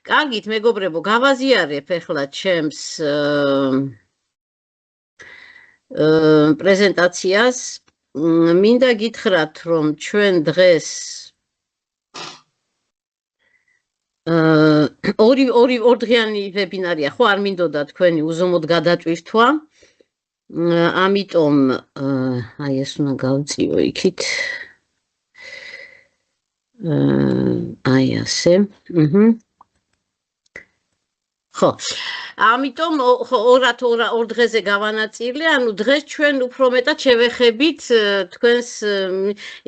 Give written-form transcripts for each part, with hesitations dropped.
კარგით, მეგობრებო, გავაზიარებ ახლა ჩემს პრეზენტაციას. მინდა გითხრათ, რომ ჩვენ დღეს ორდღიანი ვებინარია, ხო, არ მინდოდა თქვენი უზომოდ გადატვირთვა. ამიტომ აი ეს უნდა გავწიო იქით. აი ასე. ხო, ამიტომ ორ დღეზე გავანაწილე, ანუ დღეს ჩვენ უფრო მეტად შევეხებით თქვენს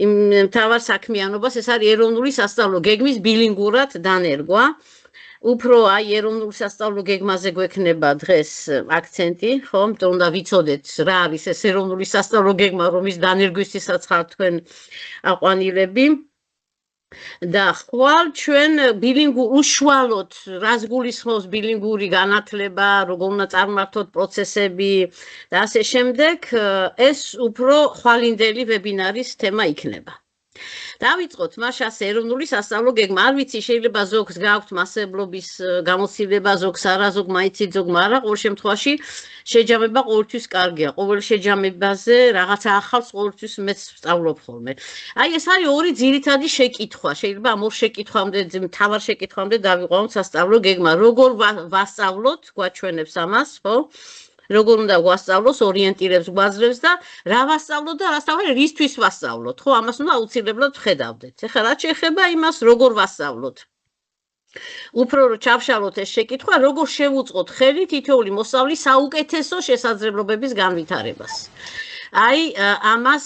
იმ მთავარ საქმიანობას, ეს არის ეროვნული სასწავლო გეგმის ბილინგურად დანერგვა. უფრო აი ეროვნული სასწავლო გეგმაზე გვექნება დღეს აქცენტი, ხო, იმიტომ უნდა ვიცოდეთ რა არის ეს ეროვნული სასწავლო გეგმა, რომის დანერგვისთვისაც ხართ თქვენ აყვანილები. და ხვალ ჩვენ უშუალოდ რას გულისხმობს ბილინგური განათლება, როგორ უნდა წარმართოთ პროცესები და ასე შემდეგ, ეს უფრო ხვალინდელი ვებინარის თემა იქნება. დავიწყოთ მაშას ეროვნული სასწავლო გეგმა. არ ვიცი, შეიძლება ზოგს გააქვთ მასწავლებლობის გამოცდილება, ზოგს არა, ზოგ მაიცით, ზოგ არა. ყოველ შემთხვევაში შეჯამება ყოველთვის კარგია. ყოველ შეჯამებაზე რაღაცა ახალს ყოველთვის მეც ვსწავლობ ხოლმე. აი ეს არის ორი ძირითადი შეკითხვა. შეიძლება ამ ორ შეკითხვამდე, მთავარ შეკითხვამდე დავიყვანოთ სასწავლო გეგმა. როგორ ვასწავლოთ, გვაჩვენებს ამას, ხო? როგორ უნდა ვასწავლოს, ორიენტირებს გვაძლევს და რა ვასწავლოთ და რისთვის ვასწავლოთ, ხო? ამას უნდა აუცილებლად ვხედავდეთ. ეხლა რაც შეეხება იმას, როგორ ვასწავლოთ. უფრო ჩავშალოთ ეს შეკითხვა, როგორ შევუწყოთ ხელი თითოეული მოსწავლის საუკეთესო შესაძლებლობების განვითარებას. აი ამას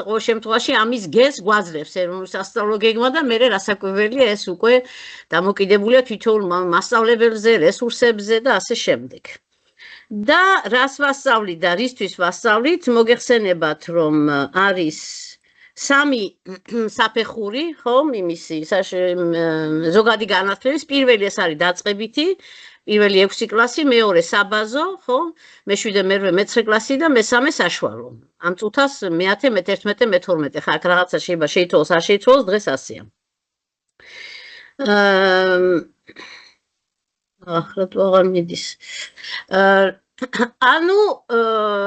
ყოველ შემთხვევაში ამის გეზს გვაძლევს ეროვნული სასწავლო გეგმა და მე რასაკვირველია ეს უკვე დამოკიდებულია თითოეულ მასწავლებელზე, რესურსებზე და ასე შემდეგ. და რას ვასწავლით და რისთვის ვასწავლით, მოგეხსენებათ, რომ არის სამი საფეხური, ხო, იმისი ზოგადი განათლების. პირველი ეს არის დაწყებითი, პირველი 6 კლასი, მეორე საბაზო, ხო, მე-7, მე-8, მე-9 კლასი და მე-3 საშუალო. ამ წუთას მე-10, მე-11, მე-12. ხა აქ რაღაცა შეიძლება შეიცვალოს, არ შეიცვალოს, დღეს ასეა. ახლა თუ აღარ მიდის. ანუ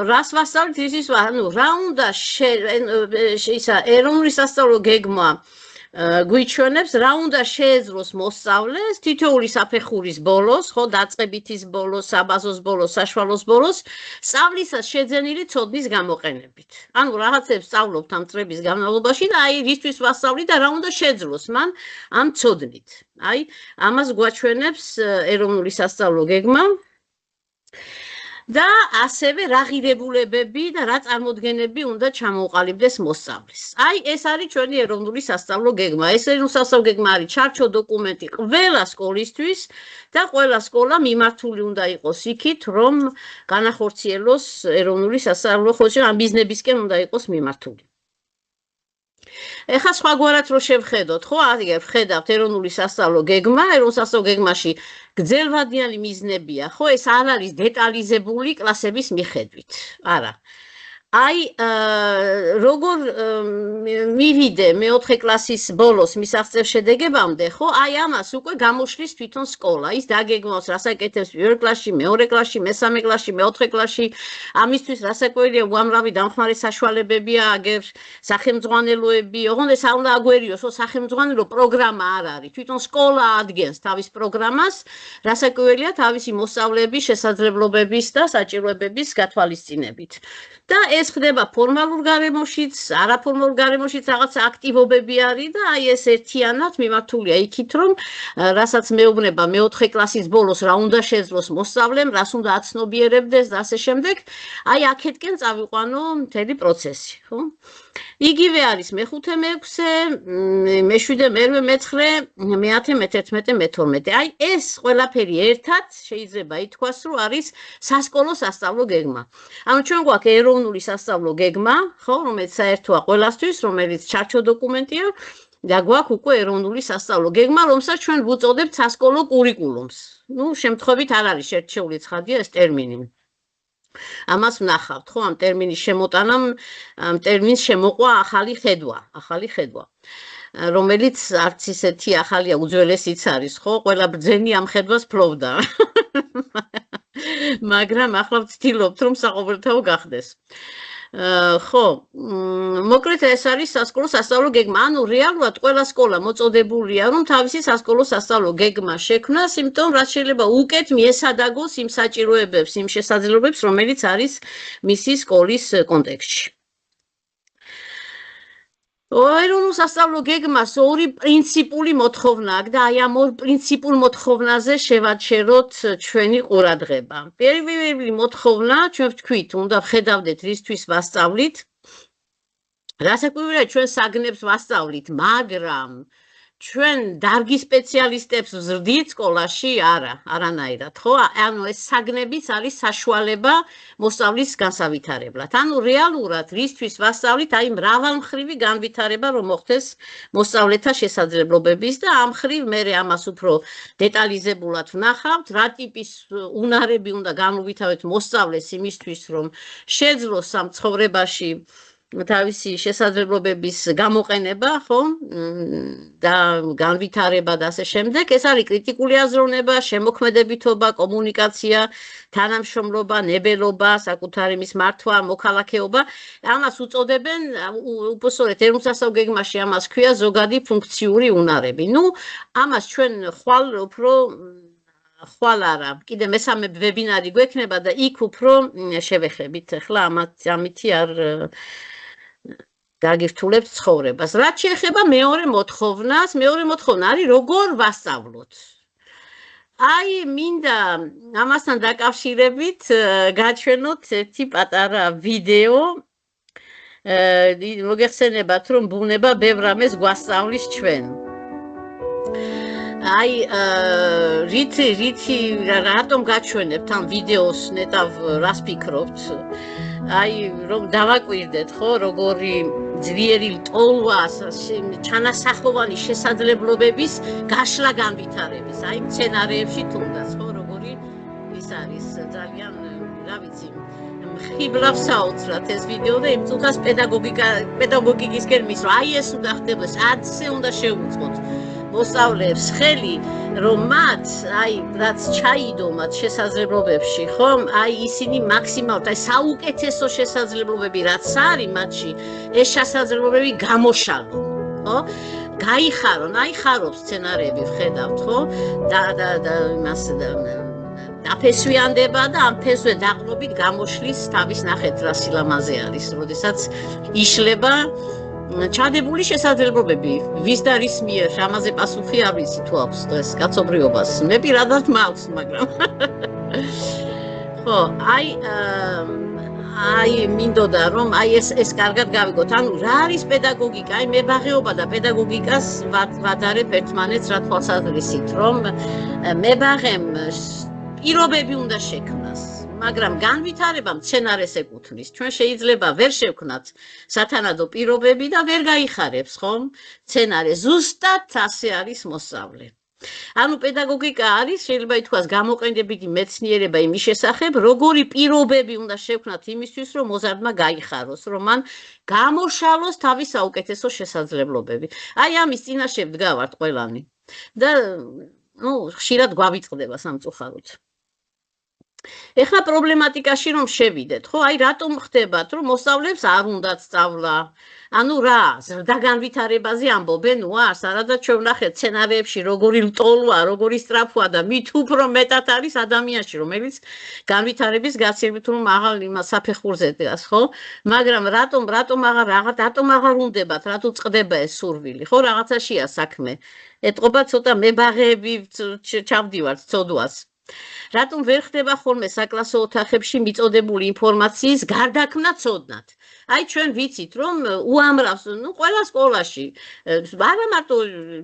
რას ვასწავლით ისის, ანუ რა უნდა ეროვნული სასწავლო გეგმა გვიჩვენებს, რა უნდა შეეძლოს მოსწავლეს თითოეული საფეხურის ბოლოს, ხო, დაწყებითის ბოლოს, საბაზოს ბოლოს, საშუალოს ბოლოს, სწავლისას შეძენილი ცოდნის გამოყენებით. ანუ რაღაცებს სწავლობთ ამ წლების განმავლობაში და აი რისთვის ვასწავლით და რა უნდა შეეძლოს მან ამ ცოდნით. აი ამას გვაჩვენებს ეროვნული სასწავლო გეგმა. და ასევე რა ღირებულებები და რა წარმოდგენები უნდა ჩამოუყალიბდეს მოსწავლეს. აი ეს არის ჩვენი ეროვნული სასწავლო გეგმა. ეს ეროვნული სასწავლო გეგმა არის ჩარჩო დოკუმენტი ყველა სკოლისთვის და ყველა სკოლა მიმართული უნდა იყოს იქით, რომ განახორციელოს ეროვნული სასწავლო ხოჭა ამ ბიზნესისკენ უნდა იყოს მიმართული. ეხლა სხვაგვარად რო შევხედოთ, ხო, აგერ ვხედავთ ეროვნული სასწავლო გეგმა, ეროვნულ სასწავლო გეგმაში გრძელვადიანი მიზნებია, ხო, ეს არ არის დეტალიზებული კლასების მიხედვით. არა. აი როგორ მივიდე მე-4 კლასის ბოლოს მისაღწევ შედეგებამდე, ხო, აი ამას უკვე გამოშლის თვითონ სკოლა. ის დაგეგმავს, რას აკეთებს პირველ კლასში, მეორე კლასში, მე-3 კლასში, მე-4 კლასში. ამისთვის რასაკვირველია, უამრავი დამხმარე საშუალებებია, აგერ სახელმძღვანელოები, ოღონდ ეს არ უნდა აგვერიოს, ხო, სახელმძღვანელო პროგრამა არ არის. თვითონ სკოლა ადგენს თავის პროგრამას, რასაკვირველია თავისი მოსწავლეების შესაძლებლობების და საჭიროებების გათვალისწინებით. და ეს ხდება ფორმალურ გარემოშიც, არაფორმალურ გარემოშიც რაღაც აქტივობები არის და აი ეს ერთიანად მიმართულია იქით, რომ რასაც მეუბნება მე-4 კლასის ბოლოს რა უნდა შეძლოს მოსწავლემ, რას უნდა აცნობიერებდეს და ასე შემდეგ, აი აქეთკენ წავიყვანო მთელი პროცესი, ხო? იგივე არის მე-5, მე-6, მე-7, მე-8, მე-9, მე-10, მე-11, მე-12. აი ეს ყველაფერი ერთად შეიძლება ითქვას, რომ არის სასკოლო სასწავლო გეგმა. ანუ ჩვენ გვაქვს ეროვნული სასწავლო გეგმა, ხო, რომელიც საერთოა ყველასთვის, რომელიც ჩარჩო დოკუმენტია და გვაქვს უკვე ეროვნული სასწავლო გეგმა, რომელსაც ჩვენ ვუწოდებთ სასკოლო კურიკულუმს. ნუ შემთხვევით არ არის შერჩეული ცხადია ეს ტერმინი. ამას ვნახავთ, ხო, ამ ტერმინის შემოტანამ, ამ ტერმინს შემოყვა ახალი ხედვა. რომელიც არც ისეთი ახალია, უძველესიც არის, ხო? ყველა ბრძენი ამ ხედვას ფლობდა. მაგრამ ახლა ვცდილობთ, რომ საყოველთაო გახდეს. ხო, მოკლედ ეს არის სასკოლო სასწავლო გეგმა. ანუ რეალურად ყველა სკოლა მოწოდებულია, რომ თავისი სასკოლო სასწავლო გეგმა შექმნას, იმიტომ რაც შეიძლება უკეთ მიესადაგოს იმ საჭიროებებს, იმ შესაძლებლობებს, რომელიც არის მისი სკოლის კონტექსტში. ეროვნულ სასწავლო გეგმას ორი პრინციპული მოთხოვნა აქვს და აი ამ ორ პრინციპულ მოთხოვნაზე შევაჩეროთ ჩვენი ყურადღება. პირველი მოთხოვნა, ჩვენ ვთქვით, უნდა ვხედავდეთ რისთვის ვასწავლით. რასაკვირველია, ჩვენ საგნებს ვასწავლით, მაგრამ ჩვენ დარგის სპეციალისტებს ვზრდით სკოლაში? არა, არანაირად, ხო? ანუ ეს საგნებიც არის საშუალება მოსწავლის განსავითარებლად. ანუ რეალურად რისთვის ვასწავლით, აი მრავალმხრივი განვითარება რომ მოხდეს მოსწავლეთა შესაძლებლობების და ამ ხრივ მე ამას უფრო დეტალიზებულად ვნახავთ, რა ტიპის უნარები უნდა განუვითაროთ მოსწავლეს იმისთვის, რომ შეძლოს ამ ცხოვრებაში თავისი შესაძლებლობების გამოყენება, ხო? და განვითარება და ასე შემდეგ. ეს არის კრიტიკული აზროვნება, შემოქმედებითობა, კომუნიკაცია, თანამშრომლობა, ნებელობა, საკუთარი მის მართვა, მოქალაქეობა. ამას უწოდებენ უპოსორეთ ეროვნულ გეგმაში ამას ქვია ზოგადი ფუნქციური უნარები. ნუ ამას ჩვენ ხვალ უფრო ხვალ არა, კიდე მესამე ვებინარი გვექნება და იქ უფრო შევეხებით. ახლა ამითი არ გაგირთულებთ ცხოვრებას. რაც შეეხება მეორე მოთხოვნას, მეორე მოთხოვნა არის როგორ ვასწავლოთ. აი მინდა ამასთან დაკავშირებით გაჩვენოთ ერთი პატარა ვიდეო. მოგეხსენებათ, რომ ბუნება ბევრ რამეს გვასწავლის ჩვენ. აი რითი რატომ გაჩვენებთ ამ ვიდეოს ნეტავ რას ფიქრობთ? აი რომ დავაკვირდეთ, ხო, როგორი ძლიერი ლტოლვა ჩანასახოვანი შესაძლებლობების გაშლა განვითარების, აი სცენარეებში თუნდაც, ხო, როგორი ის არის ძალიან, რა ვიცი, ხიბლავს საოცრად ეს ვიდეო და იმ წუთას პედაგოგიკისკენ მისვა, აი ეს უნდა ხდებოდეს, ადზე უნდა შევუწყოთ მოსწავლეებს ხელი, რომ მათ, აი, რაც ჩაიდო მათ შესაძლებლობებში, ხო? აი, ისინი მაქსიმალურად, აი, საუკეთესო შესაძლებლობები, რაც არის მათში, ეს შესაძლებლობები გამოშალონ, ხო? გაიხარონ, აი, ხარობს სცენარეები ვხედავთ, ხო? და იმას დაფესვიანდება და ამ ფესვე დაყრობით გამოშლის თავის ნახეთ რა სილამაზე არის, როდესაც იშლება ჩადებული შესაძლებლობები, ვის და რის მიერ, ამაზე პასუხი არ ვიცი თუ აქვს დღეს კაცობრიობას. მე პირადად მაქვს, მაგრამ ხო, აი მინდოდა რომ აი ეს კარგად გავიგოთ. ანუ რა არის პედაგოგიკა? აი მებაღეობა და პედაგოგიკას ვადარებ ერთმანეთს რა თვალსაზრისით, რომ მებაღემ პირობები უნდა შექმნას. მაგრამ განვითარება მცენარეს ეკუთვნის. ჩვენ შეიძლება ვერ შევქნათ სათანადო პირობები და ვერ გაიხარებს, ხო? მცენარე ზუსტად ასე არის მოსწავლე. ანუ პედაგოგიკა არის, შეიძლება ითქვას, გამოყენებითი მეცნიერება იმის შესახებ, როგორი პირობები უნდა შევქნათ იმისთვის, რომ მოზარდმა გაიხაროს, რომ მან გამოშალოს თავის საუკეთესო შესაძლებლობები. აი ამის წინაშე ვდგავართ ყველანი. და ხშირად გვავიწყდება სამწუხაროდ. ეხლა პრობლემატიკაში რომ შევიდეთ, ხო, აი რატომ ხდებათ, რომ მოსწავლეებს არ უნდათ სწავლა? ანუ რა, ზრდა განვითარებაზე ამბობენ, უარს, არადა ჩვენ ვნახეთ სცენარეებში როგორი ლტოლვა, როგორი სწრაფვა და მით უფრო მეტად არის ადამიანში, რომელიც განვითარების გაცილებით რომ აღარ იმას საფეხურზე დგას, ხო? მაგრამ რატომ აღარ უნდებათ, რატო წყდება ეს სურვილი, ხო, რაღაცაშია საქმე. ეტყობა ცოტა მებაღეები ჩავდივართ ცოდვას. რატომ ვერ ხდება ხოლმე საკლასო ოთახებში მიწოდებული ინფორმაციის გარდაქმნა ცოდნად? აი ჩვენ ვიცით რომ უამრავს, ყველა სკოლაში, არა მარტო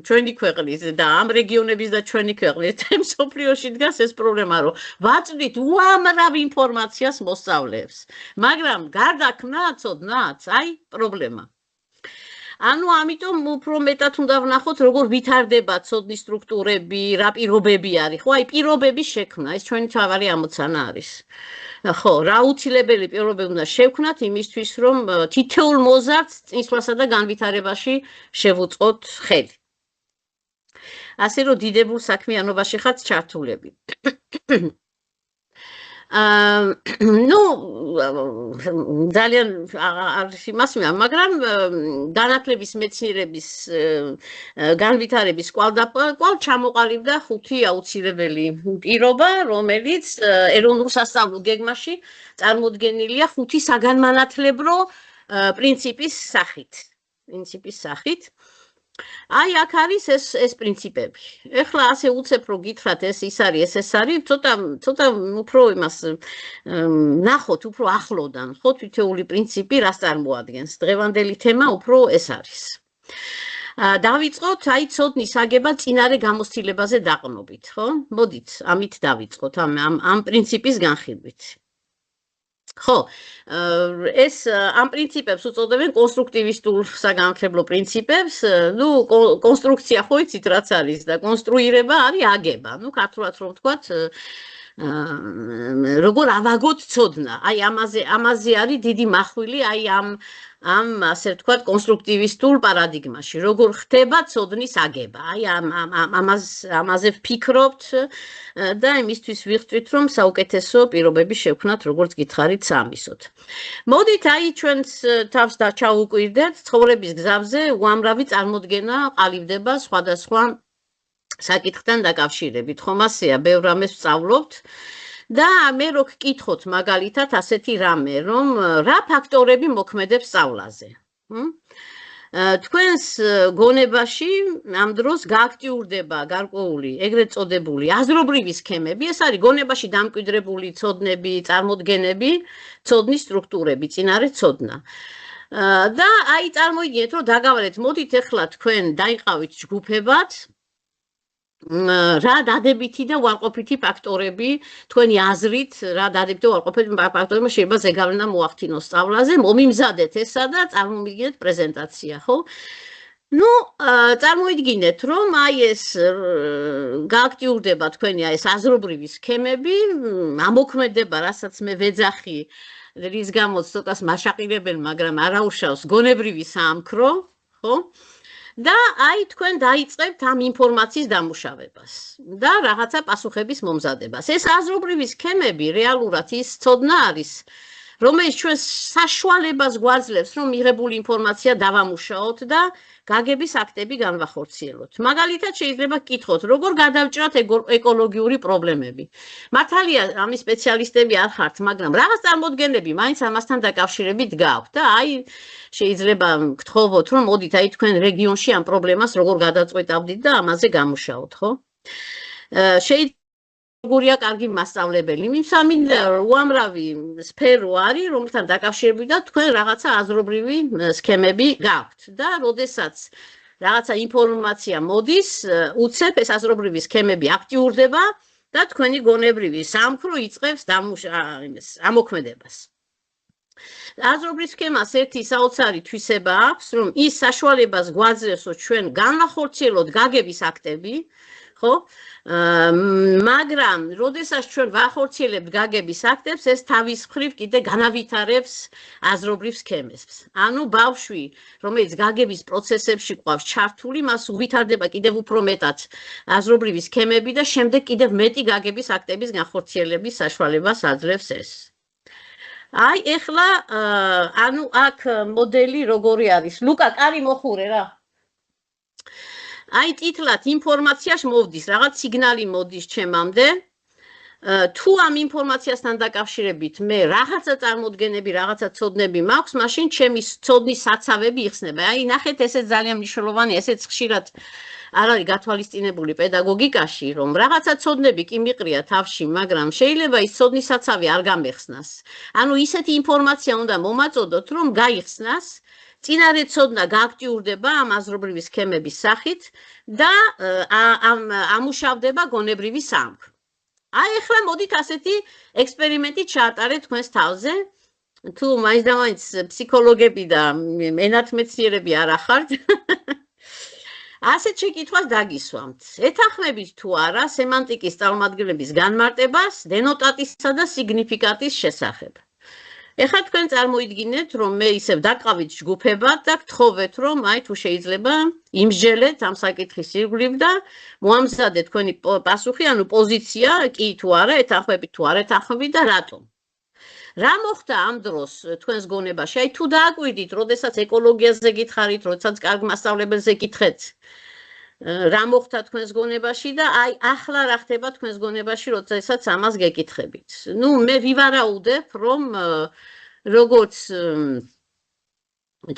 ჩვენი ქვეყნის და ამ რეგიონების და ჩვენი ქვეყნის, მსოფლიოში დგას ეს პრობლემა, რომ ვაწვდით უამრავ ინფორმაციას მოსწავლეებს, მაგრამ გარდაქმნა ცოდნაც, აი პრობლემა. ანუ ამიტომ უფრო მეტად უნდა ვნახოთ, როგორ ვითარდება ცოდნის სტრუქტურები, რა პირობები არის, ხო? აი პირობების შექმნა, ეს ჩვენი თავარი ამოცანა არის. ხო, რა აუცილებელი პირობები უნდა შევქმნათ იმისთვის, რომ თითოეულ მოზარდს წინსვლასა და განვითარებაში შევუწყოთ ხელი. ასე რომ დიდებულ საქმიანობაში ხართ ჩართულები. ну, ძალიან არის იმას, მაგრამ განათლების მეცნიერების განვითარების კვალ ჩამოყალიბდა 5 აუცილებელი პირობა, რომელიც ეროვნულ სასწავლო გეგმაში წარმოდგენილია 5 საგანმანათლებლო პრინციპის სახით. აი აქ არის ეს პრინციპები. ეხლა ასე უცებ რო გითხრათ ეს არის, ეს არის, ცოტა უფრო იმას ნახოთ უფრო ახლოდან, ხო, თითოეული პრინციპი რას წარმოადგენს. დღევანდელი თემა უფრო ეს არის. დავიწყოთ აი ცოდნის აგება წინარე გამოცდილებაზე დაყრდნობით, ხო? მოდით, ამით დავიწყოთ, ამ პრინციპის განხილვით. ხო, ეს ამ პრინციპებს უწოდებენ კონსტრუქტივისტურ საგანმანათლებლო პრინციპებს. ну, კონსტრუქცია ხო იცით რაც არის და კონსტრუირება არის აგება. ну, ქართულად რომ ვთქვათ, როგორ ავაგოთ ცოდნა. აი ამაზე არის დიდი მახვილი, აი ამ ასე ვთქვათ კონსტრუქტივისტურ პარადიგმაში. როგორ ხდება ცოდნის აგება. აი ამაზე ვფიქრობთ და იმისთვის ვიხდით, რომ საუკეთესო პირობები შევქმნათ, როგორც გითხარით, საამისოდ. მოდით აი ჩვენს თავს ჩავუკვირდეთ ცხოვრების გზებზე უამრავი წარმოდგენა ყალიბდება სხვადასხვა საკითხთან დაკავშირებით. ხომ ასეა, ბევრ რამეს ვსწავლობთ და მე რო გკითხოთ მაგალითად ასეთი რამე, რომ რა ფაქტორები მოქმედებს სწავლაზე. თქვენს გონებაში ამ დროს გააქტიურდება გარკვეული ეგრეთ წოდებული აზრობრივი სქემები, ეს არის გონებაში დამკვიდრებული ცოდნები, წარმოდგენები, ცოდნის სტრუქტურები, წინარე ცოდნა. და აი წარმოიდგინეთ, რომ დაგავალეთ, მოდით ახლა თქვენ დაიყავით ჯგუფებად, რა დადებითი და უარყოფითი ფაქტორები თქვენი აზრით, რა დადებითი და უარყოფითი ფაქტორები შეიძლება ზეგავლენა მოახდინოს სწავლაზე, მომიმზადეთ ესა და წარმოვიდგინეთ პრეზენტაცია, ხო? ну, წარმოიდგინეთ, რომ აი ეს გააქტიურდება თქვენი აი ეს აზრობრივი სქემები, ამოქმედება, რასაც მე ვეძახი, რის გამოც ცოტას მასშაყირებელი, მაგრამ არაუშავს გონებრივი საამქრო, ხო? და აი თქვენ დაიწყებთ ამ ინფორმაციის დამუშავებას და რაღაცა პასუხების მომზადებას. ეს აზრობრივი სქემები რეალურად ის ცოდნა არის, რომელიც ჩვენს საშუალებას გვაძლევს, რომ მიღებული ინფორმაცია დავამუშაოთ და გაგების აქტები განვახორციელოთ. მაგალითად შეიძლება გკითხოთ, როგორ გადავჭრათ ეკოლოგიური პრობლემები. მართალია, ამის სპეციალისტები არ ხართ, მაგრამ რაღაც წარმოდგენები მაინც ამასთან დაკავშირებით გაქვთ და აი შეიძლება გთხოვოთ, რომ მოდით აი თქვენ რეგიონში ამ პრობლემას როგორ გადაწყვეტავდით და ამაზე გამუშაოთ, ხო? შეიძლება როგორია კარგი მასწავლებელი. მიმსამინდა უამრავი სფერო არის, რომელთან დაკავშირებით და თქვენ რაღაცა აზრობრივი სქემები გაქვთ და როდესაც რაღაცა ინფორმაცია მოდის, უცებ ეს აზრობრივი სქემები აქტიურდება და თქვენი გონებრივი საამქრო იწყებს ამოქმედებას. აზრობრივ სქემას ერთი საოცარი თვისება აქვს, რომ ის საშუალებას გვაძლევს, რომ ჩვენ განვახორციელოთ გაგების აქტები, ხო? მაგრამ როდესაც ჩვენ ვახორციელებთ გაგების აქტებს, ეს თავის მხრივ კიდე განავითარებს აზრობრივ სქემებს. ანუ ბავშვი, რომელიც გაგების პროცესებში ყავს ჩართული, მას უვითარდება კიდევ უფრო მეტად აზრობრივი სქემები და შემდეგ კიდევ მეტი გაგების აქტების განხორციელების საშუალებას აძლევს ეს. აი ეხლა ანუ აქ მოდელი როგორი არის? ლუკა, კარი მოხურე რა. აი ტიტლად ინფორმაციაში მოვდის, რაღაც სიგნალი მოდის ჩემამდე. თუ ამ ინფორმაციასთან დაკავშირებით მე რაღაცა წარმოდგენები, რაღაცა ცოდნები მაქვს, მაშინ ჩემი ცოდნის საცავები იხსნება. აი ნახეთ, ესეც ძალიან მნიშვნელოვანია, ესეც ხშირად არ არის გათვალისწინებული პედაგოგიკაში, რომ რაღაცა ცოდნები კი მიყრია თავში, მაგრამ შეიძლება ის ცოდნის საცავი არ გამეხსნას. ანუ ისეთი ინფორმაცია უნდა მომაწოდოთ, რომ გაიხსნას, წინარე ცოდნა გააქტიურდება ამ აზრობრივი სქემების სახით და ამუშავდება გონებრივი საამქრო. აი ახლა მოდით ასეთი ექსპერიმენტი ჩაატარეთ თქვენს თავზე. თუ მაინც და მაინც ფსიქოლოგები და ენათმეცნიერები არ ახართ, ასეთ შეკითხვას დაგისვამთ. ეთანხმებით თუ არა სემანტიკის წარმომადგენლების განმარტებას დენოტატისა და სიგნიფიკატის შესახებ. ეხლა თქვენ წარმოიდგინეთ, რომ მე ისევ დაკავით ჯგუფებად და გთხოვეთ, რომ აი თუ შეიძლება იმსჯელეთ ამ საკითხის ირგვლივ და მოამზადეთ თქვენი პასუხი, ანუ პოზიცია, კი თუ არა, ეთანხმებით თუ არ ეთანხმებით და რატომ. რა მოხდა ამ დროს თქვენს გონებაში? აი თუ დააკვირდით, როდესაც ეკოლოგიაზე გითხარით, როდესაც კარგ მასწავლებელზე გითხეთ, რა მოხდა თქვენს გონებაში და აი ახლა რა ხდება თქვენს გონებაში, როდესაც ამას გეკითხებით. ნუ მე ვივარაუდებ, რომ როგორც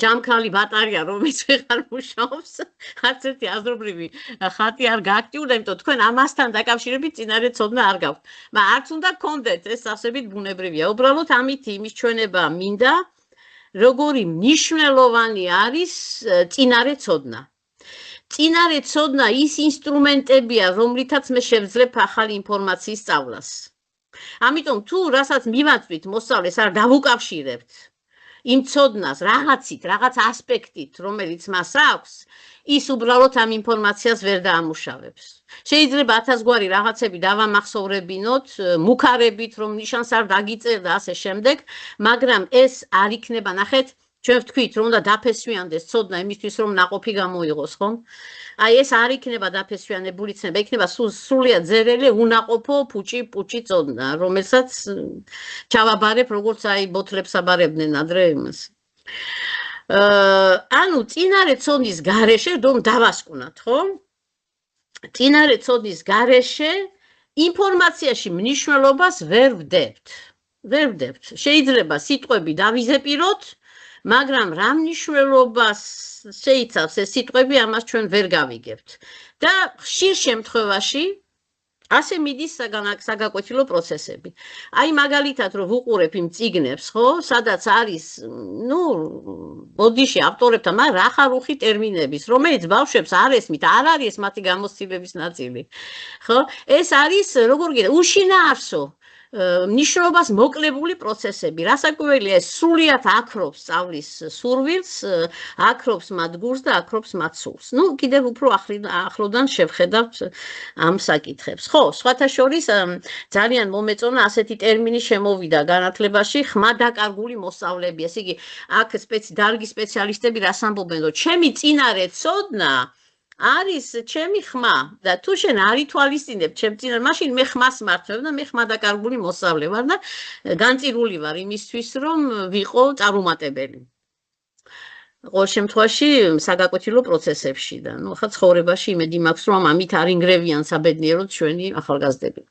ჯამქალი ბატარია, რომელიც ვეღარ მუშაობს, არც ერთი აზრობრივი ხატი არ გააქტიურდა, იმიტომ თქვენ ამასთან დაკავშირებით წინარე ცოდნა არ გაქვთ. მაგრამ არც უნდა გქონდეთ, ეს ასებით ბუნებრივია. უბრალოდ ამით იმის ჩვენება მინდა, როგორი მნიშვნელოვანი არის წინარე ცოდნა. წინარე ცოდნა ის ინსტრუმენტებია, რომლითაც მე შევძლებ ახალი ინფორმაციის სწავლას. ამიტომ თუ რასაც მივაწვით მოსწავლეს არ დავუკავშირებთ იმ ცოდნას რაღაცით, რაღაც ასპექტით, რომელიც მას აქვს, ის უბრალოდ ამ ინფორმაციას ვერ დაამუშავებს. შეიძლება 1000 გვარი რაღაცები დავამახსოვრებინოთ, მუქარებით, რომ ნიშანს არ დაგიწერ და ასე შემდეგ, მაგრამ ეს არ იქნება, ნახეთ, ჩვენ ვთქვით, რომ უნდა დაფესვიანდეს ცოდნა იმისთვის, რომ ნაყოფი გამოიღოს, ხომ? აი ეს არ იქნება დაფესვიანებული ცნება, იქნება სრულიად ზერელი, უნაყოფო, პუჭი ცოდნა, რომელსაც ჩავაბარებ, როგორც აი ბოთლებს აბარებდნენ ადრე იმას. ანუ წინარე ცოდნის გარეშე რომ დავასკვნათ, ხო? წინარე ცოდნის გარეშე ინფორმაციაში მნიშვნელობას ვერ ვდებთ. ვერ ვდებთ. შეიძლება სიტყვები დავიზეპიროთ, მაგრამ რა მნიშვნელობას შეიცავს ეს სიტყვები, ამას ჩვენ ვერ გავიგებთ. და ხშირ შემთხვევაში ასე მიდის საგაკვეთილო პროცესები. აი მაგალითად რომ ვუყურებ იმ წიგნებს, ხო, სადაც არის, ნუ, ბოდიში ავტორებთან, მაგრამ რახარუხი ტერმინების, რომელიც ბავშვებს არ ესმით, არ არის მათი გამოცდილების ნაწილი. ხო? ეს არის, როგორ გითხრა, უშინაარსო ნიშნობას მოკლებული პროცესები. რასაკვირველია, ეს სრულიად აქრობს სწავლის სურვილს, აქრობს მათ გულს და აქრობს მათ სულს. ნუ კიდევ უფრო ახლოდან შევხედავთ ამ საკითხებს. ხო, სხვათა შორის ძალიან მომეწონა ასეთი ტერმინი შემოვიდა განათლებაში, ხმადაკარგული მოსწავლეები. ესე იგი, აქ დარგის სპეციალისტები რას ამბობენ, რომ ჩემი წინარე ცოდნა არის ჩემი ხმა და თუ შენ არ ითვალისწინებ ჩემ წინარ, მაშინ მე ხმას მართვებ და მე ხმადაკარგული მოსწავლე ვარ და განწირული ვარ იმისთვის, რომ ვიყო წარუმატებელი. ყოველ შემთხვევაში საგაკვეთილო პროცესებში და ნუ ხა ცხოვრებაში იმედი მაქვს, რომ ამით არ ინგრევიან საბედნიეროდ ჩვენი ახალგაზრდები.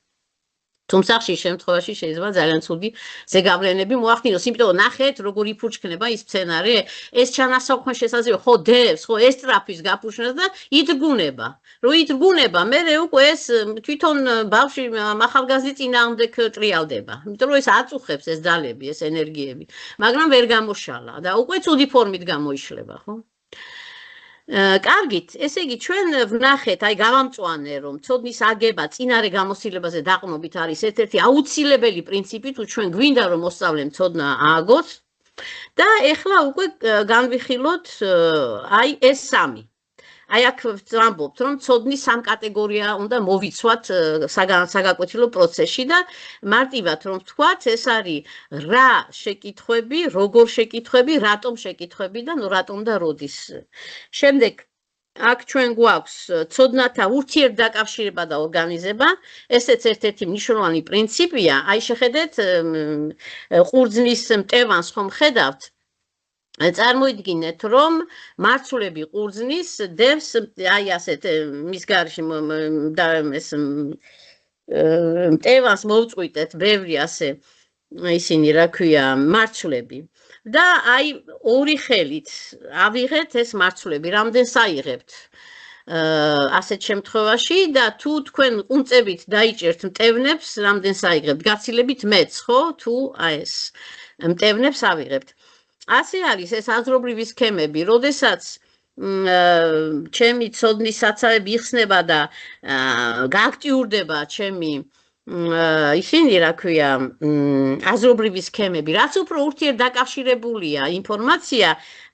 თუმცა ხშირ შემთხვევაში შეიძლება ძალიან ცუდი ზეგავლენები მოახდინოს, იმიტომ რომ ნახეთ, როგორ იფუჩქნება ის სცენარი, ეს ჩანასახვე შესაძლოა, ხო დევს, ხო ესტრაფის გაფუჩნას და ითრგუნება. რომ ითრგუნება, მე უკვე ეს თვითონ ბავშვი ახალგაზრდი წინააღმდეგ ტრიალდება. იმიტომ რომ ეს აწუხებს ეს ძალები, ეს ენერგიები, მაგრამ ვერ გამოშალა და უკვე ცუდი ფორმით გამოიშლება, ხო? კარგით, ესე იგი ჩვენ ვნახეთ, აი გავამწვანე, რომ ცოდნის აგება წინარე გამოცდილებაზე დაყრდნობით არის ერთ-ერთი აუცილებელი პრინციპი, თუ ჩვენ გვინდა რომ მოსწავლემ ცოდნა ააგოს და ეხლა უკვე განვიხილოთ აი ეს სამი. აი აქ ვამბობთ, რომ ცოდნის სამ კატეგორია უნდა მოვიცვათ საგაკვეთილო პროცესში და მარტივად რომ ვთქვათ, ეს არის რა შეკითხვები, როგორ შეკითხვები, რატომ შეკითხვები და ნუ რატომ და როდის. შემდეგ აქ ჩვენ გვაქვს ცოდნათა ურთიერთდაკავშირება და ორგანიზება, ესეც ერთ-ერთი მნიშვნელოვანი პრინციპია. აი შეხედეთ, ყურძნის მტევანს ხომ ხედავთ? წარმოიდგინეთ, რომ მარცვლები ყურძნის დევს, აი ასეთ მის გარშემო ეს მტევანს მოვწყვიტეთ ბევრი ასე ისინი რა ქვია მარცვლები და აი ორი ხელით ავიღეთ ეს მარცვლები, რამდენს აიღებთ ასეთ შემთხვევაში და თუ თქვენ ყუნწებით დაიჭერთ მტევნებს, რამდენს აიღებთ, გაცილებით მეც, ხო, თუ აი ეს მტევნებს ავიღებთ. ასე არის ეს აზრობრივი სქემები, როდესაც ჩემი ცოდნის საცავები იხსნება და გააქტიურდება ჩემი ისინი რა ქვია აზრობრივი სქემები რაც უფრო ურთიერთდაკავშირებულია ინფორმაცია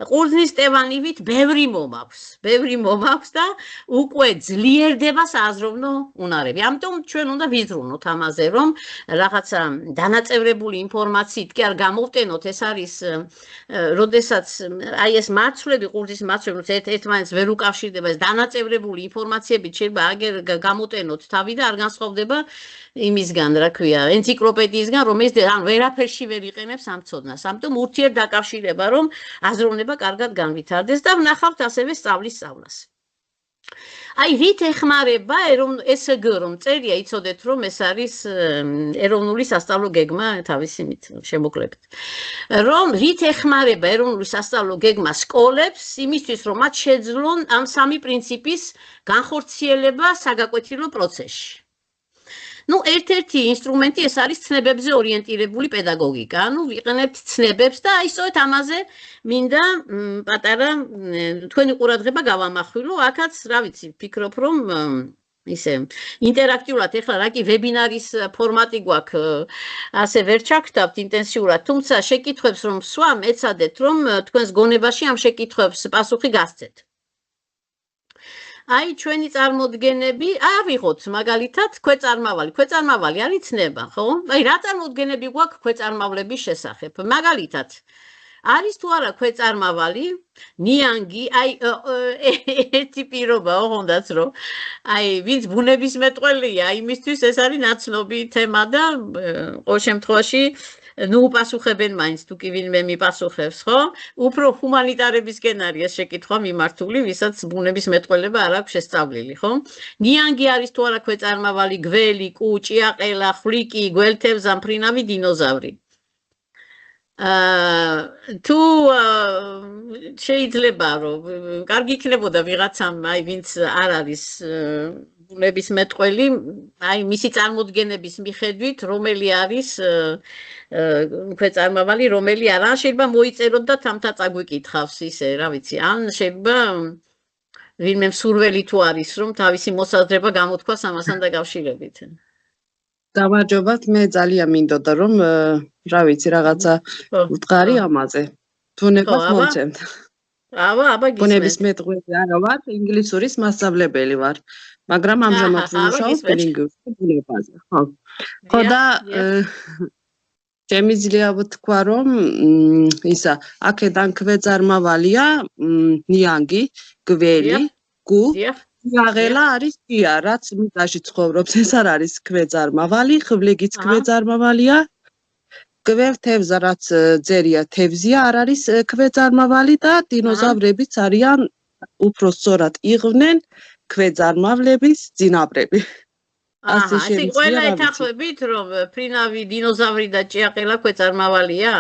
ყურძნის ტევანივით ბევრი მომაქვს და უკვე ძლიერდება სააზროვნო უნარები ამიტომ ჩვენ უნდა ვიზრუნოთ ამაზე რომ რაღაცა დანაწევრებული ინფორმაციით კი არ გამოვტენოთ ეს არის როდესაც აი ეს მარცვლები ყურძნის მარცვლები ერთმანეთს ვერ უკავშირდება ეს დანაწევრებული ინფორმაციებით შეიძლება აგერ გამოტენოთ თავი და არ განსხვავდება იმისგან რა ქვია ენციკლოპედიისგან რომელიც ან ვერაფერში ვერ იყენებს ამ ცოდნას ამიტომ ურთიერთდაკავშირება რომ აზროვნება კარგად განვითარდეს და ვნახავთ ასევე სწავლის სწავლას აი რით ეხმარება ესგ რომ წერია იცოდეთ რომ ეს არის ეროვნული სასწავლო გეგმა თავისი შემოკლებით რომ რით ეხმარება ეროვნული სასწავლო გეგმა სკოლებს იმისთვის რომ მათ შეძლონ ამ სამი პრინციპის განხორციელება საგაკვეთილო პროცესში ну ერთ-ერთი ინსტრუმენტი ეს არის ცნებებზე ორიენტირებული პედაგოგიკა. ანუ ვიყენებთ ცნებებს და აი სწორედ ამაზე მინდა პატარა თქვენი ყურადღება გავამახვილო. აქაც რა ვიცი, ვფიქრობ რომ ისე ინტერაქტიულად ეხლა რა კი ვებინარის ფორმატი გვაქვს, ასე ვერ ჩაგთავთ ინტენსიურად, თუმცა შეკითხვებს რომ ვსვამ, ეცადეთ რომ თქვენს გონებაში ამ შეკითხვებს პასუხი გასცეთ. აი ჩვენი წარმოდგენები ავიღოთ მაგალითად ქვეწარმავალი არის ცნება ხო? აი რა წარმოდგენები გვაქვს ქვეწარმავლების შესახებ? მაგალითად არის თუ არა ქვეწარმავალი ნიანგი აი ერთი პირობაა ხონდაც რომ აი ვინც ბუნებისმეტყველია იმისთვის ეს არის ნაცნობი თემა და ყოველ შემთხვევაში ნუ უპასუხებენ მაინც თუ კი ვინმე მიპასუხებს, ხო? უფრო ჰუმანიტარებისკენ არის ეს შეკითხვა მიმართული, ვისაც ბუნებისმეტყველება არ აქვს შესწავლილი, ხო? ნიანგი არის თუ არა ქვეწარმავალი, გველი, კუ, ჭიაყელა, ხვლიკი, გველთევზა, მფრინავი დინოზავრი. თუ შეიძლება რომ კარგი იქნებოდა ვიღაცამ, აი ვინც არ არის ბუნებისმეტყველი, აი მისი წარმოდგენების მიხედვით, რომელი არის ქვეწარმავალი, რომელი არა, შეიძლება მოიწეროთ და თამთა წაგვიკითხავს ისე, რა ვიცი, ან შეიძლება ვინმე მსურველი თუ არის, რომ თავისი მოსაზრება გამოთქვას ამასთან დაკავშირებით. გამარჯობათ, მე ძალიან მინდოდა რომ რა ვიცი, რაღაცა ვდგარი ამაზე. ბუნებას მომცემთ. აბა გისმენთ. ბუნებისმეტყველი არა ვარ, ინგლისურის მასწავლებელი ვარ. მაგრამ ამჟამად ვმუშაობ ლინგვისტიკურ ბუნებაზე, ხო. ხო და შემიძლია ვთქვა რომ ისა აქედან ქვეწარმავალია ნიანგი, გველი, გუ, ჭიაღელა არის ჭია, რაც მიწაში ცხოვრობს, ეს არ არის ქვეწარმავალი, ხვლიგიც ქვეწარმავალია. გველთევზა რაც ძერია თევზია არ არის ქვეწარმავალი და დინოზავრებიც არიან უფრო სწორად იყვნენ ქვეწარმავლების ძინავრები. ასე ყველა ეთანხმებით რომ მფრინავი დინოზავრი და ჭიაყელა ქვეწარმავალია?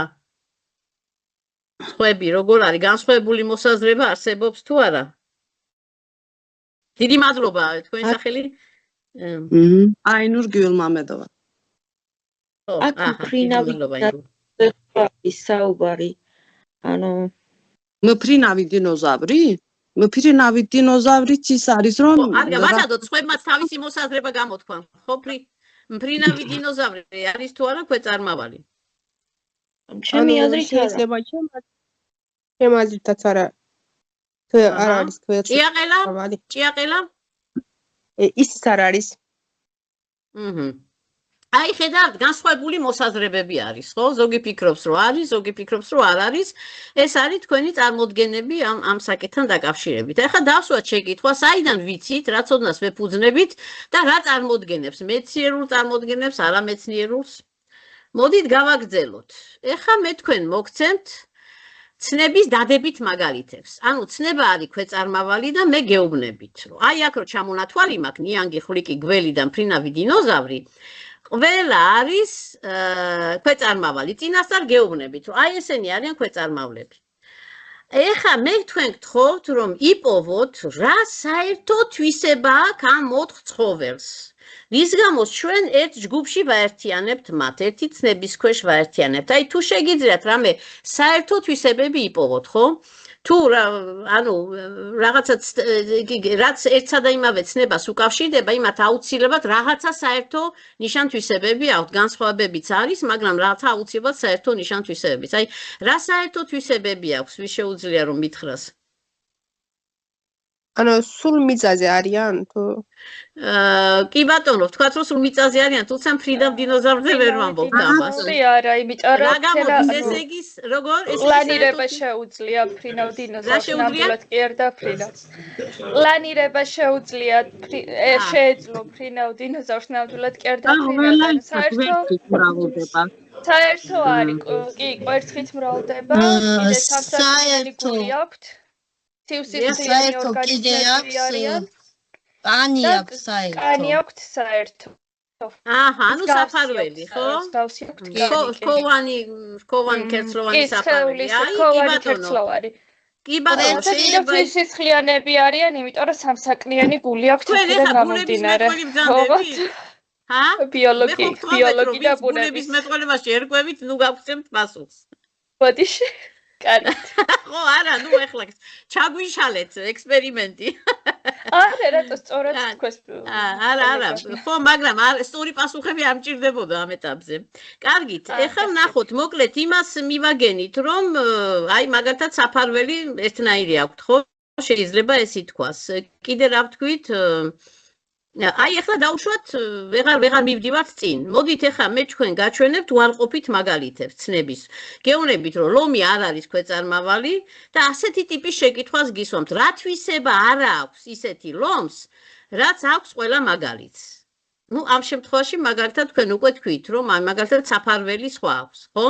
სხვები როგორ არის? განსხვავებული მოსაზრება არსებობს თუ არა? დიდი მადლობა თქვენი სახელი? აინურ გიულმამედოვა. აქ მფრინავი საუბარი. ანუ მფრინავი დინოზავრი? მფრინავი დინოზავრიც ის არის რომ არა ბატონო სხვებმაც თავისი მოსაზრება გამოთქვან ხო მფრინავი დინოზავრი არის თუ არა ქვეწარმავალი ჩემი აზრით შეიძლება ჩემი აზრითაც არა არ არის ქვეწარმავალი ჭიაყელა ის არ არის აი ხედავთ განსხვავებული მოსაზრებები არის ხო ზოგი ფიქრობს რომ არის ზოგი ფიქრობს რომ არ არის ეს არის თქვენი წარმოდგენები ამ საკითხთან დაკავშირებით ახლა დავსვათ შეკითხვა საიდან ვიცით რა ცოდნას ვეფუძნებით და რა წარმოდგენებს მეცნიერულ წარმოდგენებს არამეცნიერულს მოდით გავაგრძელოთ ახლა მე თქვენ მოგცემთ ცნების დადებით მაგალითებს ანუ ცნება არის ქვეწარმავალი და მე გეუბნებით რომ აი აქ რო ჩამონათვალი მაქვს ნიანგი ხვლიკი გველი და მფრინავი დინოზავრი ყველა არის ქვეწარმავალი. წინასწარ გეუბნებით, რომ აი ესენი არიან ქვეწარმავლები. ეხლა მე თქვენ გთხოვთ, რომ იპოვოთ რა საერთო თვისება აქვს ამ 4 ცხოველს. რის გამოც ჩვენ ერთ ჯგუფში ვაერთიანებთ მათ, ერთი ცნების ქვეშ ვაერთიანებთ. აი თუ შეგიძლიათ რამე საერთო თვისებები იპოვოთ, ხო? თუ ანუ რაღაცაც რაც ერთსა და იმავე ცნებას უკავშირდება, იმათ აუცილებლად რაღაცა საერთო ნიშან-თვისებები აქვთ, განსხვავებებიც არის, მაგრამ რაღაცა აუცილებლად საერთო ნიშან-თვისებებიც. აი, რა საერთო თვისებები აქვს, ვის შეუძლია რომ მითხრას? ანუ სულ მიწაზე არიან თუ კი ბატონო, ვთქვათ რომ სულ მიწაზე არიან, თუმცა მფრინავ დინოზავრზე ვერ ვამბობ ამას. არა, იმიტომ რა რომ გამოდის ესე იგი, როგორ ეს პლანირება შეუძლია მფრინავ დინოზავრს ნამდვილად კი არ დაფრინავს. პლანირება შეუძლია შეეძლო მფრინავ დინოზავრს ნამდვილად კი არ დაფრინავს. საერთო არის, კი, კვერცხით მრავლდება, კიდე სამსახურიანი გული აქვთ. საერთო კიდე აქვს კანი აქვს საერთო. კანი აქვთ საერთო. აჰა, ანუ საფარველი, ხო? რქოვანი კერცლოვანი საფარველი. აი, რქოვანი კერცლოვანი. კი ბატონო, შეიძლება სისხლიანები არიან, იმიტომ რომ სამსაკნიანი გული აქვთ თქვენ აქედან ეხა გამომდინარე. ჰა? ბიოლოგი და ბუნების მეტყველებაში ერკვევით, ნუ გავხსენებთ პასუხს. ბოდიში. კანი. ხო, არა, ნუ ეხლა ჩაგვიშალეთ ექსპერიმენტი. არა, რატო სწორად თქვენს. არა, ხო, მაგრამ სწორი პასუხები არ მჭირდებოდა ამ ეტაპზე. კარგით, ეხლა ვნახოთ, მოკლედ იმას მივაგენით, რომ აი მაგალითად საფარველი ერთნაირი აქვთ, ხო? შეიძლება ეს ითქვას. კიდე რა ვთქვით? აი ეხლა დავუშვათ, ვეღარ მივდივართ წინ. მოდით ეხლა მე თქვენ გაჩვენებთ უარყოფით მაგალითებს ცნების. გეუბნებით, რომ ლომი არ არის ქვეწარმავალი და ასეთი ტიპის შეკითხვას გისვამთ. რა თვისება არ აქვს ისეთი ლომს, რაც აქვს ყველა მაგალითს. ნუ ამ შემთხვევაში მაგალითად თქვენ უკვე თქვით, რომ მაგალითად საფარველი სხვა აქვს, ხო?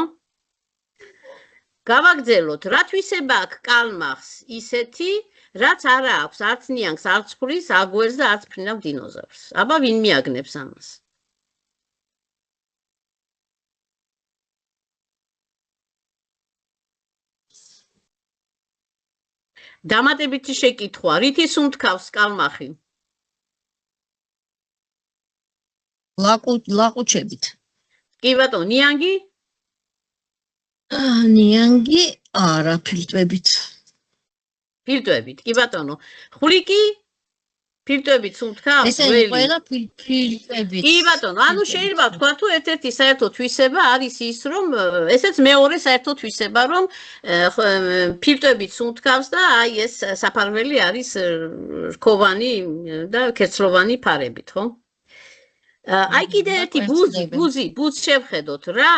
გავაგრძელოთ, რა თვისება აქვს კალმახს ისეთი, რაც არა აქვს არც ნიანგს, არც ხვრს, აგვერს და არც მფრინავ დინოზავრს. აბა ვინ მიაგნებს ამას? დამატებითი შეკითხვა, რითი სუნთქავს კალმახი? ლაყუჩებით. კი ბატონო, ნიანგი? ნიანგი არა, ფილტვებით. ფილტვებით, კი ბატონო. ხვლიკი? ფილტვებით სუნთქავს? ესე ყველა ფილტვებით. კი ბატონო, ანუ შეიძლება ვთქვა თუ ერთ-ერთი საერთო თვისება არის ის, რომ ესეც მეორე საერთო თვისება, რომ ფილტვებით სუნთქავს და აი ეს საფარველი არის რქოვანი და კერცლოვანი ფარებით, ხო? აი კიდე ერთი ბუზს შევხედოთ რა.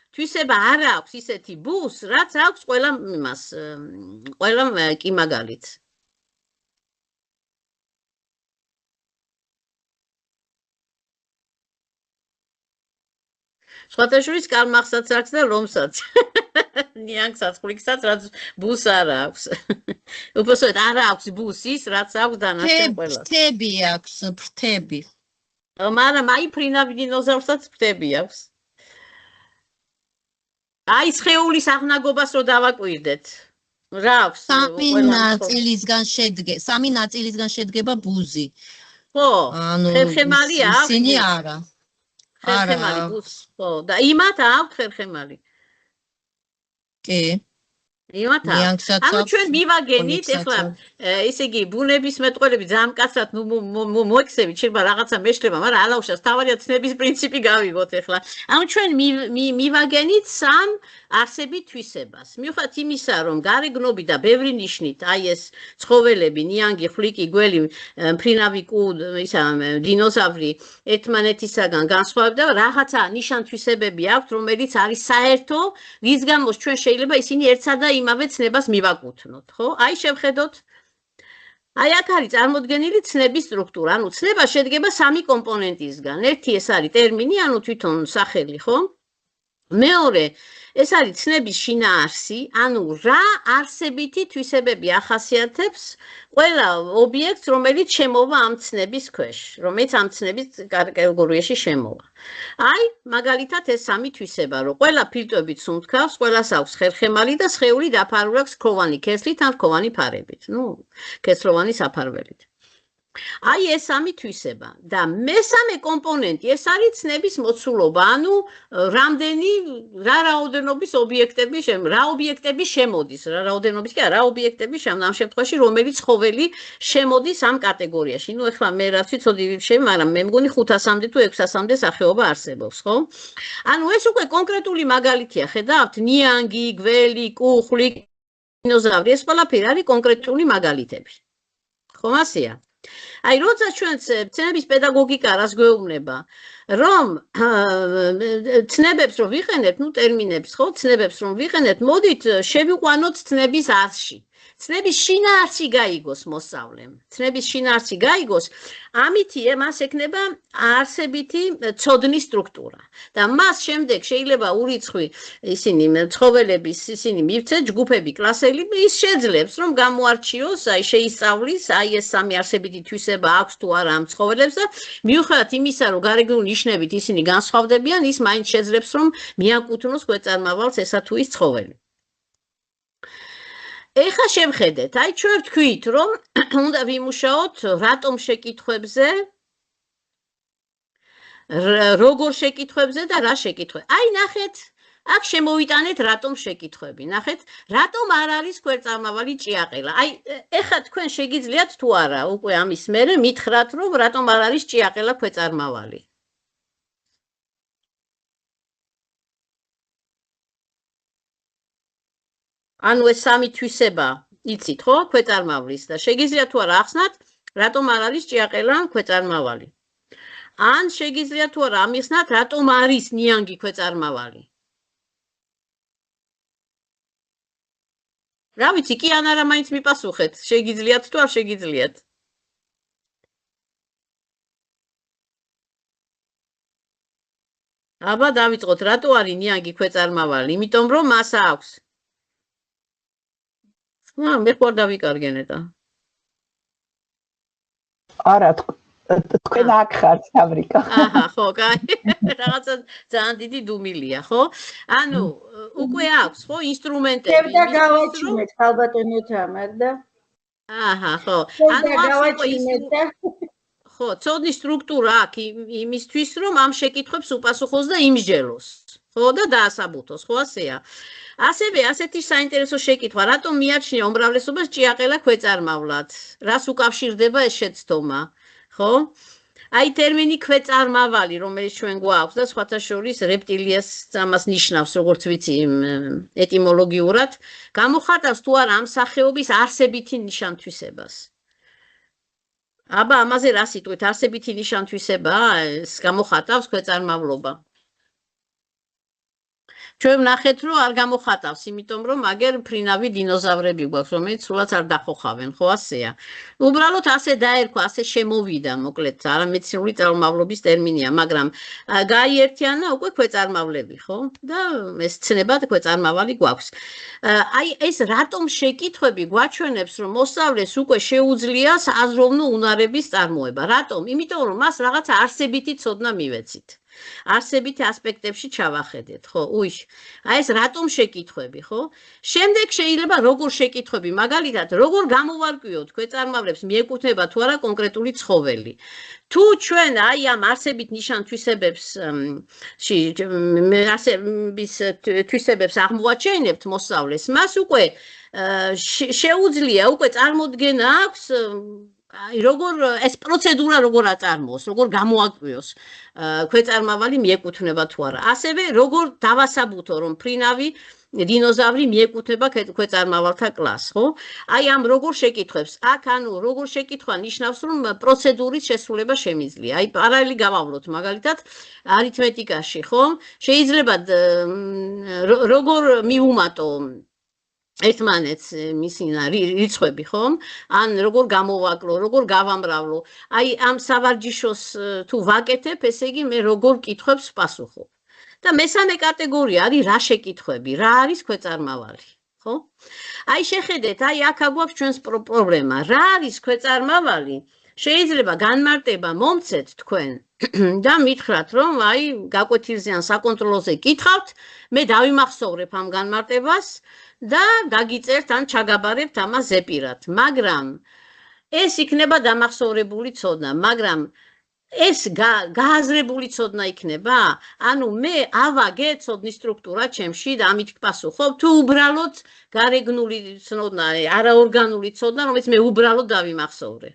თვისება არ აქვს ისეთი ბუს, რაც აქვს ყველა იმას, ყველა კი მაგალითს. სხვათაშორის კალმახსაც აქვს და ლომსაც. ნიანგსაც, ხვლიკსაც, რაც ბუს არ აქვს. უბრალოდ არ აქვს ბუს ის, რაც აქვს დანარჩენ ყველას. ფრთები აქვს, ფრთები. მაგრამ აი მფრინავ დინოზავრსაც ფრთები აქვს. აი სხეულის აღნაგობას რო დავაკვირდეთ. რა აქვს? სამი ნაწილისგან შედგება ბუზი. ხო, ანუ ხერხემალი აქვს. ისინი არა. ხერხემალი ბუს, ხო, და იმათ აქვს ხერხემალი. კი. იმათ აქვს. ანუ ჩვენ მივაგენით ეხლა ესე იგი ბუნების მეტყველები ძალიან მკაცრად მოექცევით, შეიძლება რაღაცა მეშლება, მაგრამ ალაუშას თავარია ცნების პრინციპი გავიგოთ ეხლა. ანუ ჩვენ მივაგენით სამ არსებით თვისებას. მიუხედავად იმისა, რომ გარეგნობით და ბევრი ნიშნით, აი ეს ცხოველები, ნიანგი, ხვლიკი, გველი, მფრინავი კუ, ისა დინოზავრი ერთმანეთისაგან განსხვავდება, რაღაცა ნიშან-თვისებები აქვთ, რომელიც არის საერთო, რის გამოც ჩვენ შეიძლება ისინი ერთსა და იმავე ცნებას მივაკუთვნოთ, ხო? აი შევხედოთ. აი აქ არის წარმოდგენილი ცნების სტრუქტურა. ანუ ცნება შედგება სამი კომპონენტისგან. ერთი ეს არის ტერმინი, ანუ თვითონ სახელი, ხო? მეორე ეს არის ცნების შინაარსი, ანუ რა არსებითი თვისებები ახასიათებს ყველა ობიექტს, რომელიც შემოვა ამ ცნების ქვეშ, რომელიც ამ ცნების კატეგორიაში შემოვა. აი, მაგალითად ეს სამი თვისება, რომ ყველა ფილტვებით სუნთქავს, ყველას აქვს ხერხემალი და სხეული დაფარული აქვს რქოვანი ქერცლით ან რქოვანი ფარებით, ნუ, ქერცლოვანი საფარველით. აი ეს სამი თვისება და მესამე კომპონენტი ეს არის ცნების მოცულობა, ანუ რამდენი რა რაოდენობის ობიექტები რა ობიექტები შემოდის, რა რაოდენობის კი არა, რა ობიექტები ამ შემთხვევაში რომელიც ცხოველი შემოდის ამ კატეგორიაში. ნუ ეხლა მე რაც ვიცოდი მაგრამ მე მგონი 500-მდე თუ 600-მდე სახეობა არსებობს, ხო? ანუ ეს უკვე კონკრეტული მაგალითია, ხედავთ, ნიანგი, გველი, კუხლი, დინოზავრი, ეს ყველაფერი არის კონკრეტული მაგალითები. ხომ ასეა? აი, როცა ჩვენ ცნების პედაგოგიკა რას გვეუბნება, რომ ცნებებს რომ ვიყენებთ, ნუ ტერმინებს, ხო, ცნებებს რომ ვიყენებთ, მოდით შევიყვანოთ ცნების არსში. ცნების შინაარსი გაიგოს მოსწავლემ. ცნების შინაარსი გაიგოს, ამითი მას ექნება არსებითი ცოდნის სტრუქტურა. და მას შემდეგ შეიძლება ურიცხვი ისინი ცხოველების ისინი მივცეთ ჯგუფები, კლასელი, ის შეძლებს რომ გამოარჩიოს, აი შეისწავლის, აი ეს სამი არსებითი თვისება აქვს თუ არა ამ ცხოველებს და მიუხედავად იმისა, რომ გარეგნული ნიშნებით ისინი განსხვავდებიან, ის მაინც შეძლებს რომ მიაკუთვნოს ქვეწარმავალს ესა თუ ის ცხოველი. ეხლა შევხედეთ, აი ჩვენ ვთქვით, რომ უნდა ვიმუშაოთ რატომ შეკითხვებზე, როგორ შეკითხვებზე და რა შეკითხვები. აი ნახეთ, აქ შემოვიტანეთ რატომ შეკითხვები. ნახეთ, რატომ არ არის ქვეწარმავალი ჭიაყელა. აი ეხლა თქვენ შეგიძლიათ თუ არა, უკვე ამის მერე მითხრათ, რომ რატომ არ არის ჭიაყელა ქვეწარმავალი. ანუ ეს სამი თვისება იცით ხო ქვეწარმავლის და შეგიძლიათ თუ არა ახსნათ რატომ არ არის ჭიაყელა ქვეწარმავალი. ან შეგიძლიათ თუ არა ამიხსნათ რატომ არის ნიანგი ქვეწარმავალი. რა ვიცი, კი ან არა მაინც მიპასუხეთ, შეგიძლიათ თუ არ შეგიძლიათ. აბა დავიწყოთ, რატო არის ნიანგი ქვეწარმავალი? იმიტომ რომ მას აქვს მე ხوار დავიკარგენეტა. არა, თქვენ აქ ხართ ფაბრიკა. აჰა, ხო, კაი. რაღაცა ძალიან დიდი დუმილია, ხო? ანუ უკვე აქვს, ხო, ინსტრუმენტები. და გავაჩინეთ ხალბატონო თამარ და. აჰა, ხო. ანუ გავაჩინეთ და ხო, ცოდნის სტრუქტურა აქვს იმისთვის, რომ ამ შეკითხვებს უპასუხოს და იმსჯელოს. ხო და დაასაბუთოს, ხო ასეა. ასევე ასეთი საინტერესო შეკითხვა, რატომ მიაჩნია უმრავლესობას ჭიაყელა ქვეწარმავლად? რას უკავშირდება ეს შეცდომა? ხო? აი ტერმინი ქვეწარმავალი, რომელიც ჩვენ გვაქვს და სხვათა შორის რეპტილიას ამას ნიშნავს, როგორც ვიცი, ეტიმოლოგიურად, გამოხატავს თუ არა ამ სახეობის არსებითი ნიშანთვისებას. აბა ამაზე რა სიტყვით, არსებითი ნიშანთვისებაა, ეს გამოხატავს ქვეწარმავლობა. ჩვენ ვნახეთ, რომ არ გამოხატავს, იმიტომ რომ აგერ ფრინავი დინოზავრები გვაქვს, რომელიც სულაც არ დახოხავენ, ხო ასეა. უბრალოდ ასე დაერქვა, ასე შემოვიდა, მოკლედ, არამედიცინური წარმომავლობის ტერმინია, მაგრამ გაიერთიანა უკვე ქვეწარმავლები, ხო? და ეს ცნება ქვეწარმავალი გვაქვს. აი ეს რატომ შეკითხვები გვაჩვენებს, რომ მოსწავლეს უკვე შეუძლია აზროვნო უნარების წარმოება. რატომ? იმიტომ რომ მას რაღაცა არსებითი ცოდნა მივეცით. არსებითი ასპექტებში ჩავახედეთ, ხო? უი. აი ეს რატომ შეკითხვები, ხო? შემდეგ შეიძლება როგორ შეკითხვები, მაგალითად, როგორ გამოვარკვიოთ ქვეწარმავლებს მიეკუთვნება თუ არა კონკრეტული ცხოველი. თუ ჩვენ აი ამ არსებით ნიშან-თვისებებს თვისებებს აღმოვაჩენებთ მოსწავლეს, მას უკვე შეუძლია უკვე წარმოდგენა აქვს აი როგორ ეს პროცედურა როგორ აწარმოოს, როგორ გამოაკვიოს ქვეწარმავალი მიეკუთვნება თუ არა. ასევე როგორ დავასაბუთო რომ ფრინავი დინოზავრი მიეკუთვნება ქვეწარმავალთა კლასს, ხო? აი ამ როგორ შეკითხვებს, აქ ანუ როგორ შეკითხვა ნიშნავს რომ პროცედურის შესრულება შემიძლია. აი პარალელი გავავლოთ მაგალითად არითმეტიკაში, ხო? შეიძლება როგორ მიუმატო ერთმანეთს მისინა რიცხვები, ხომ? ან როგორ გამოვაკლო, როგორ გავამრავლო. აი ამ სავარჯიშოს თუ ვაკეთებ, ესე იგი მე როგორ კითხვებს ვპასუხობ. და მესამე კატეგორია არის რა შეკითხვები, რა არის ქვეწარმავალი, ხო? აი შეხედეთ, აი აქ აგვაქვს ჩვენს პრობლემა. რა არის ქვეწარმავალი? შეიძლება განმარტება მომცეთ თქვენ და მითხრათ, რომ აი გაკვეთილზე ან საკონტროლოზე კითხავთ, მე დავიმახსოვრებ ამ განმარტებას და დაგიწერთ ან ჩაგაბარებთ ამას ზეპირად. მაგრამ ეს იქნება დამახსოვრებული ცოდნა, მაგრამ ეს გააზრებული ცოდნა იქნება? ანუ მე ავაგე ცოდნის სტრუქტურა ჩემში და ამით ვპასუხობ, თუ უბრალოდ გარეგნული ცოდნა, არაორგანული ცოდნა, რომელიც მე უბრალოდ დავიმახსოვრე.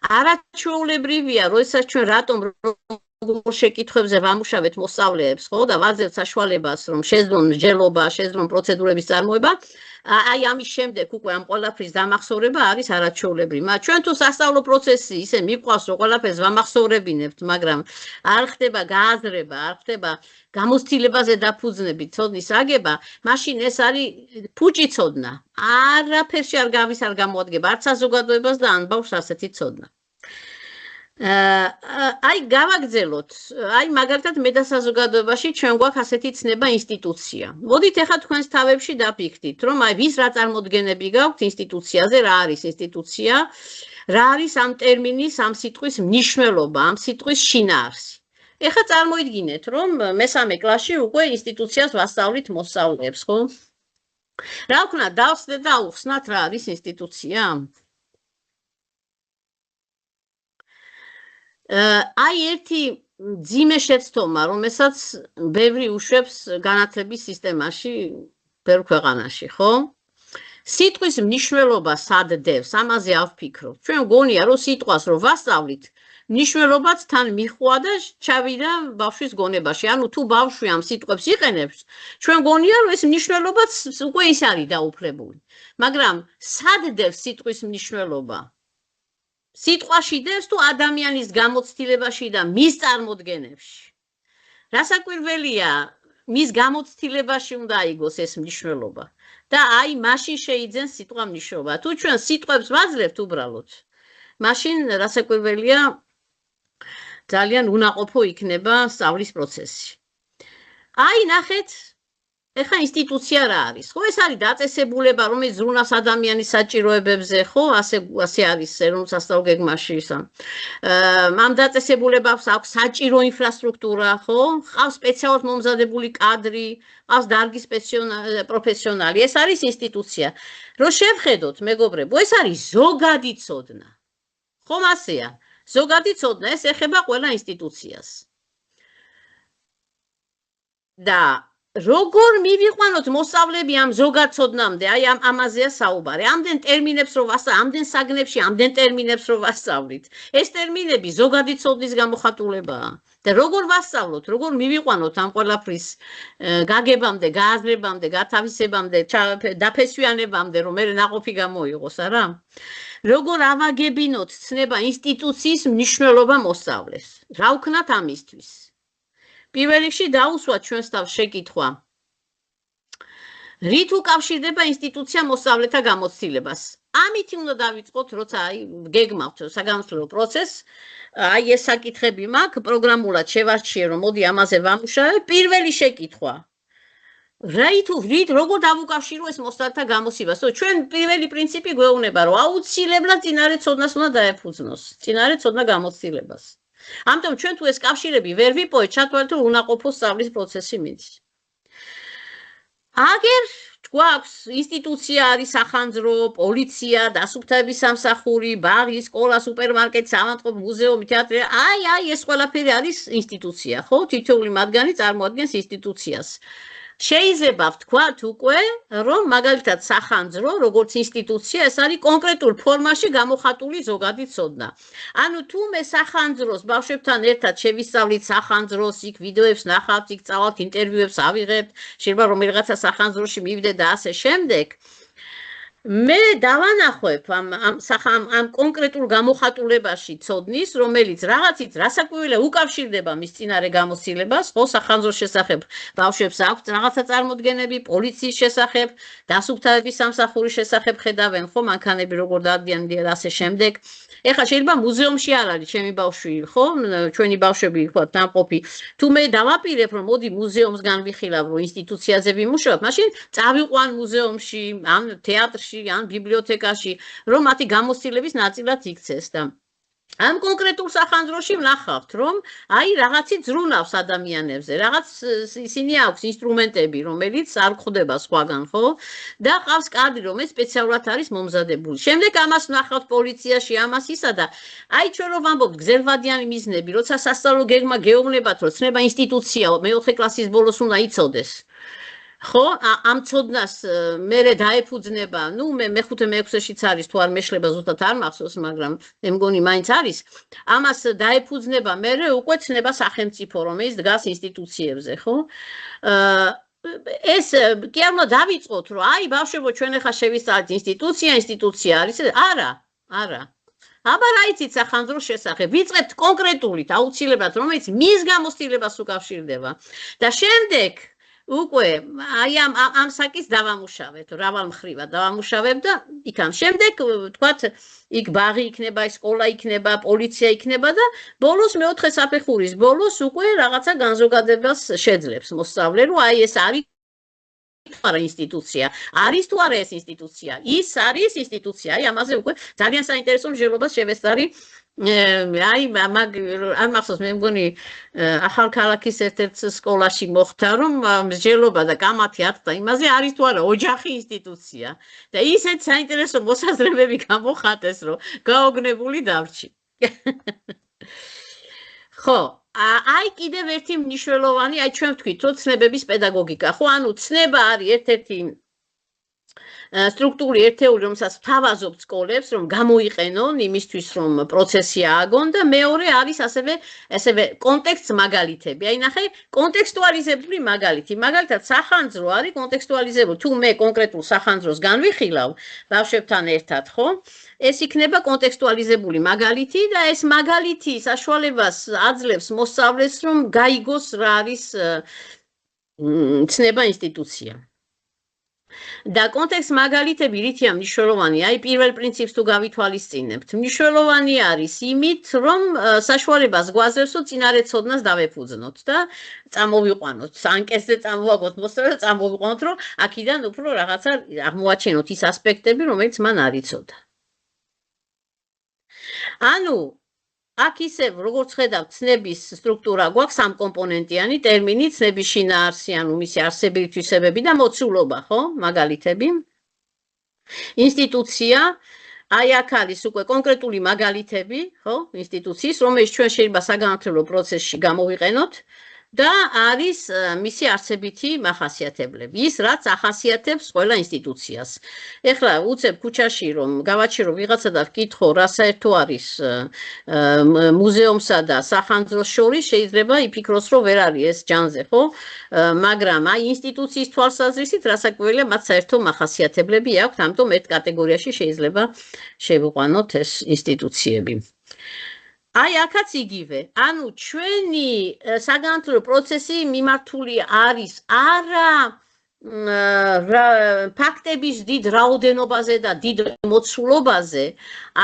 არაჩვეულებრივია, როდესაც ჩვენ რატომ როგორ შეკითხვებზე ვამუშავეთ მოსწავლეებს, ხო, და ვაძლევთ საშუალებას, რომ შეძლონ მსჯელობა, შეძლონ პროცედურების წარმოება, აი ამის შემდეგ უკვე ამ ყველაფრის დამახსოვრება არის არაჩვეულებრივი. ჩვენ თუ სასწავლო პროცესი ისე მიყვავს, რომ ყველაფერს ვამახსოვრებინებთ, მაგრამ არ ხდება გააზრება, არ ხდება გამოცდილებაზე დაფუძნებით ცოდნის აგება, მაშინ ეს არის ფუჭი ცოდნა. არაფერში არ გამოადგება, არც საზოგადოებას და ან ბავშვს ასეთი ცოდნა. აი გავაგრძელოთ, აი მაგალითად მე და საზოგადოებაში ჩვენ გვაქვს ასეთი ცნება ინსტიტუცია. მოდით ახლა თქვენს თავებში დაფიქრდით, რომ აი ვის რა წარმოდგენები გაქვთ ინსტიტუციაზე, რა არის ინსტიტუცია, რა არის ამ ტერმინის, ამ სიტყვის მნიშვნელობა, ამ სიტყვის შინაარსი. ახლა წარმოიდგინეთ, რომ მესამე კლასში უკვე ინსტიტუციას ვასწავლით მოსწავლეებს, ხო? რა ვქნა, დავხსნათ და აუხსნათ რა არის ინსტიტუცია? აი ერთი ძიმე შეცდომა, რომელსაც ბევრი უშვებს განათლების სისტემაში, ბევრ ქვეყანაში, ხო? სიტყვის მნიშვნელობა სად დევს, ამაზე ავფიქროთ. ჩვენ გონია, რომ სიტყვას რო ვასწავლით, მნიშვნელობაც თან მიხვდა და ჩავიდა ბავშვის გონებაში. ანუ თუ ბავშვი ამ სიტყვებს იყენებს, ჩვენ გონია, რომ ეს მნიშვნელობაც უკვე ის არის დაუფლებული. მაგრამ სად დევს სიტყვის მნიშვნელობა? სიტყვაში დევს თუ ადამიანის გამოცდილებაში და მის წარმოდგენებში. რასაკვირველია, მის გამოცდილებაში უნდა აიგოს ეს მნიშვნელობა და აი მაშინ შეიძენს სიტყვა მნიშვნელობა. თუ ჩვენ სიტყვებს ვაძლევთ უბრალოდ, მაშინ რასაკვირველია ძალიან უნაყოფო იქნება სწავლის პროცესი. აი ნახეთ, ეხლა ინსტიტუცია რა არის? ხო, ეს არის დაწესებულება, რომელიც ზრუნავს ადამიანის საჭიროებებზე, ხო, ასე არის ეროვნულ სასწავლო გეგმაში ისა. ამ დაწესებულებას აქვს საჭირო ინფრასტრუქტურა, ხო? ყავს სპეციალურად მომზადებული კადრი, ყავს დარგის პროფესიონალი. ეს არის ინსტიტუცია. რო შევხედოთ, მეგობრებო, ეს არის ზოგადი ცოდნა. ხომ ასეა? ზოგადი ცოდნა, ეს ეხება ყველა ინსტიტუციას. და როგორ მივიყვანოთ მოსწავლეები ამ ზოგად ცოდნამდე, აი ამაზეა საუბარი. ამდენ ტერმინებს რო ვასწავლით, ამდენ საგნებში, ამდენ ტერმინებს რო ვასწავლით. ეს ტერმინები ზოგადი ცოდნის გამოხატულებაა. და როგორ ვასწავლოთ, როგორ მივიყვანოთ ამ ყველაფრის გაგებამდე, გააზრებამდე, გათავისებამდე, დაფესვიანებამდე, რომ მე ნაყოფი გამოიღოს, არა? როგორ ავაგებინოთ ცნება ინსტიტუციის მნიშვნელობა მოსწავლეს? რა ვქნათ ამისთვის? პირველ რიგში დაუსვათ ჩვენს თავს შეკითხვა. რით უკავშირდება ინსტიტუცია მოსწავლეთა გამოცდილებას? ამითი უნდა დავიწყოთ, როცა აი გეგმავთ საგამოცდილებო პროცესს, აი ეს საკითხები მაქვს, პროგრამულად შევარჩიე, რომ მოდი ამაზე ვამუშავებ. პირველი შეკითხვა. რით როგორ დავუკავშირო ეს მოსწავლეთა გამოცდილებას? ჩვენ პირველი პრინციპი გვეუბნება, რომ აუცილებლად წინარე ცოდნას უნდა დაეფუძნოს, წინარე ცოდნა გამოცდილებას. ამიტომ ჩვენ თუ ეს კავშირები ვერ ვიპოვეთ, ჩათვალეთ, რომ უნაყოფო სწავლის პროცესი მიდის. აგერ გვაქვს ინსტიტუცია არის სახანძრო, პოლიცია, დასუფთავების სამსახური, ბაღი, სკოლა, სუპერმარკეტი, სამავთყოფო, მუზეუმი, თეატრი, აი ეს ყველაფერი არის ინსტიტუცია, ხო? თითოეული მათგანი წარმოადგენს ინსტიტუციას. შეიძლება ვთქვათ უკვე, რომ მაგალითად სახანძრო, როგორც ინსტიტუცია, ეს არის კონკრეტულ ფორმაში გამოხატული ზოგადი ცოდნა. ანუ თუ მე სახანძროს ბავშვებთან ერთად შევისწავლით სახანძროს, იქ ვიდეოებს ნახავთ, იქ წავალთ ინტერვიუებს ავიღებთ, შეიძლება რომ რაღაცა სახანძროში მივიდე და ასე შემდეგ. მე დავანახვებ ამ კონკრეტულ გამოხატულებაში ცოდნის, რომელიც რაღაცით რასაკვირველია უკავშირდება მის წინარე გამოცდილებას, ხო, სახანძროს შესახებ ბავშვებს აქვს რაღაცა წარმოდგენები, პოლიციის შესახებ, დასუფთავების სამსახურის შესახებ ხედავენ, ხო, მანქანები როგორ დადიან და ასე შემდეგ. ეხლა შეიძლება მუზეუმში არ არის ჩემი ბავშვი, ხო, ჩვენი ბავშვები ვთქვათ ნამყოფი. თუ მე დავაპირებ, რომ მოდი მუზეუმსგან ვიხილავ, რომ ინსტიტუციაზე ვიმუშაობ, მაშინ წავიყვან მუზეუმში, ან თეატრში, ან ბიბლიოთეკაში, რომ მათი გამოცდილების ნაწილად იქცეს და ამ კონკრეტულ სახანძროში ვნახავთ, რომ აი რაღაცი ძრუნავს ადამიანებზე, რაღაც ისინი აქვს ინსტრუმენტები, რომელიც არ გვხვდება სხვაგან, ხო? და ყავს კადრი, რომელიც სპეციალურად არის მომზადებული. შემდეგ ამას ვნახავთ პოლიციაში, ამას ისა და აი ჩვენ რომ ვამბობთ გზელვადიანი მიზნები, როცა სასწავლო გეგმა გეუბნებათ, რომ ცნება ინსტიტუცია მეოთხე კლასის ბოლოს უნდა იცოდეს. ხო, ამ ცოდნას მერე დაეფუძნება, ნუ მე მეხუთე მეექვსეშიც არის თუ არ მეშლება ზუსტად არ მახსოვს, მაგრამ მე მგონი მაინც არის. ამას დაეფუძნება მერე უკვე ცნება სახელმწიფო, რომელიც დგას ინსტიტუციებზე, ხო? ეს კი არ უნდა დავიწყოთ, რომ აი ბავშვებო, ჩვენ ახლა შევისწავლეთ ინსტიტუცია არის, არა. აბა რა იცით სახანძროს შესახებ, ვიწყებთ კონკრეტულით, აუცილებლად, რომელიც მის გამოცდილებას უკავშირდება და შემდეგ უკვე აი ამ საკის დავამუშავეთ, რავალ მხრივად დავამუშავებ და იქამ შემდეგ თქვათ იქ ბაღი იქნება, სკოლა იქნება, პოლიცია იქნება და ბოლოს მეოთხე საფეხურის ბოლოს უკვე რაღაცა განზოგადებას შეძლებს მოსწავლე, რომ აი ეს არის არა ინსტიტუცია, არის თუ არა ეს ინსტიტუცია, ის არის ინსტიტუცია, აი ამაზე უკვე ძალიან საინტერესო მსჯელობას შევესწარი აი არ მახსოვს მე მგონი ახალქალაქის ერთ-ერთ სკოლაში მოხდა რომ მსჯელობა და კამათი ატყდა იმაზე არის თუ არა ოჯახი ინსტიტუცია და ისეთ საინტერესო მოსაზრებები გამოხატეს რომ გაოგნებული დავრჩი. ხო, აი კიდევ ერთი მნიშვნელოვანი, აი ჩვენ ვთქვით რომ ცნებების პედაგოგიკა, ხო, ანუ ცნება არის ერთ-ერთი სტრუქტურული ერთეული, რომელსაც ვთავაზობთ სკოლებს, რომ გამოიყენონ იმისთვის, რომ პროცესი ააგონ და მეორე არის ასევე კონტექსტ მაგალითები. აი ნახე, კონტექსტუალიზებული მაგალითი. მაგალითად, სახანძრო არის კონტექსტუალიზებული. თუ მე კონკრეტულ სახანძროს განვიხილავ ბავშვებთან ერთად, ხო? ეს იქნება კონტექსტუალიზებული მაგალითი და ეს მაგალითი საშუალებას აძლევს მოსწავლეს, რომ გაიგოს რა არის ცნება ინსტიტუცია. და კონტექსტ მაგალითები რითია მნიშვნელოვანი? აი პირველ პრინციპს თუ გავითვალისწინებთ, მნიშვნელოვანი არის იმით, რომ საშუალებას გვაძლევს, რომ წინარე ცოდნას დავეფუძნოთ და წამოვიყვანოთ, ანკესზე წამოვაგოთ მოსწავლე და წამოვიყვანოთ, რომ აქედან უფრო რაღაცა აღმოაჩენოთ ის ასპექტები, რომელიც მან არ იცოდა. ანუ აქ ისევ როგორც ხედავთ, ცნების სტრუქტურა გვაქვს სამკომპონენტიანი ტერმინი, ცნების შინაარსი, ანუ მისი არსებითი თვისებები და მოცულობა, ხო? მაგალითები. ინსტიტუცია, აი აქ არის უკვე კონკრეტული მაგალითები, ხო? ინსტიტუციის, რომელიც ჩვენ შეიძლება საგანმანათლებლო პროცესში გამოვიყენოთ და არის მისი არსებითი მახასიათებლები, ის რაც ახასიათებს ყველა ინსტიტუციას. ეხლა უცებ ქუჩაში რომ გავაჩირო ვიღაცა და ვკითხო რა საერთო არის მუზეუმსა და სახანძროს შორის, შეიძლება იფიქროს რომ ვერ არის ეს ჯანზე, ხო? მაგრამ აი ინსტიტუციის თვალსაზრისით რასაკვირველია მათ საერთო მახასიათებლები აქვთ, ამიტომ ერთ კატეგორიაში შეიძლება შევიყვანოთ ეს ინსტიტუციები. აი აქაც იგივე, ანუ ჩვენი საგანმანათლებლო პროცესი მიმართული არის არა ფაქტების დიდ რაოდენობაზე და დიდ მოცულობაზე,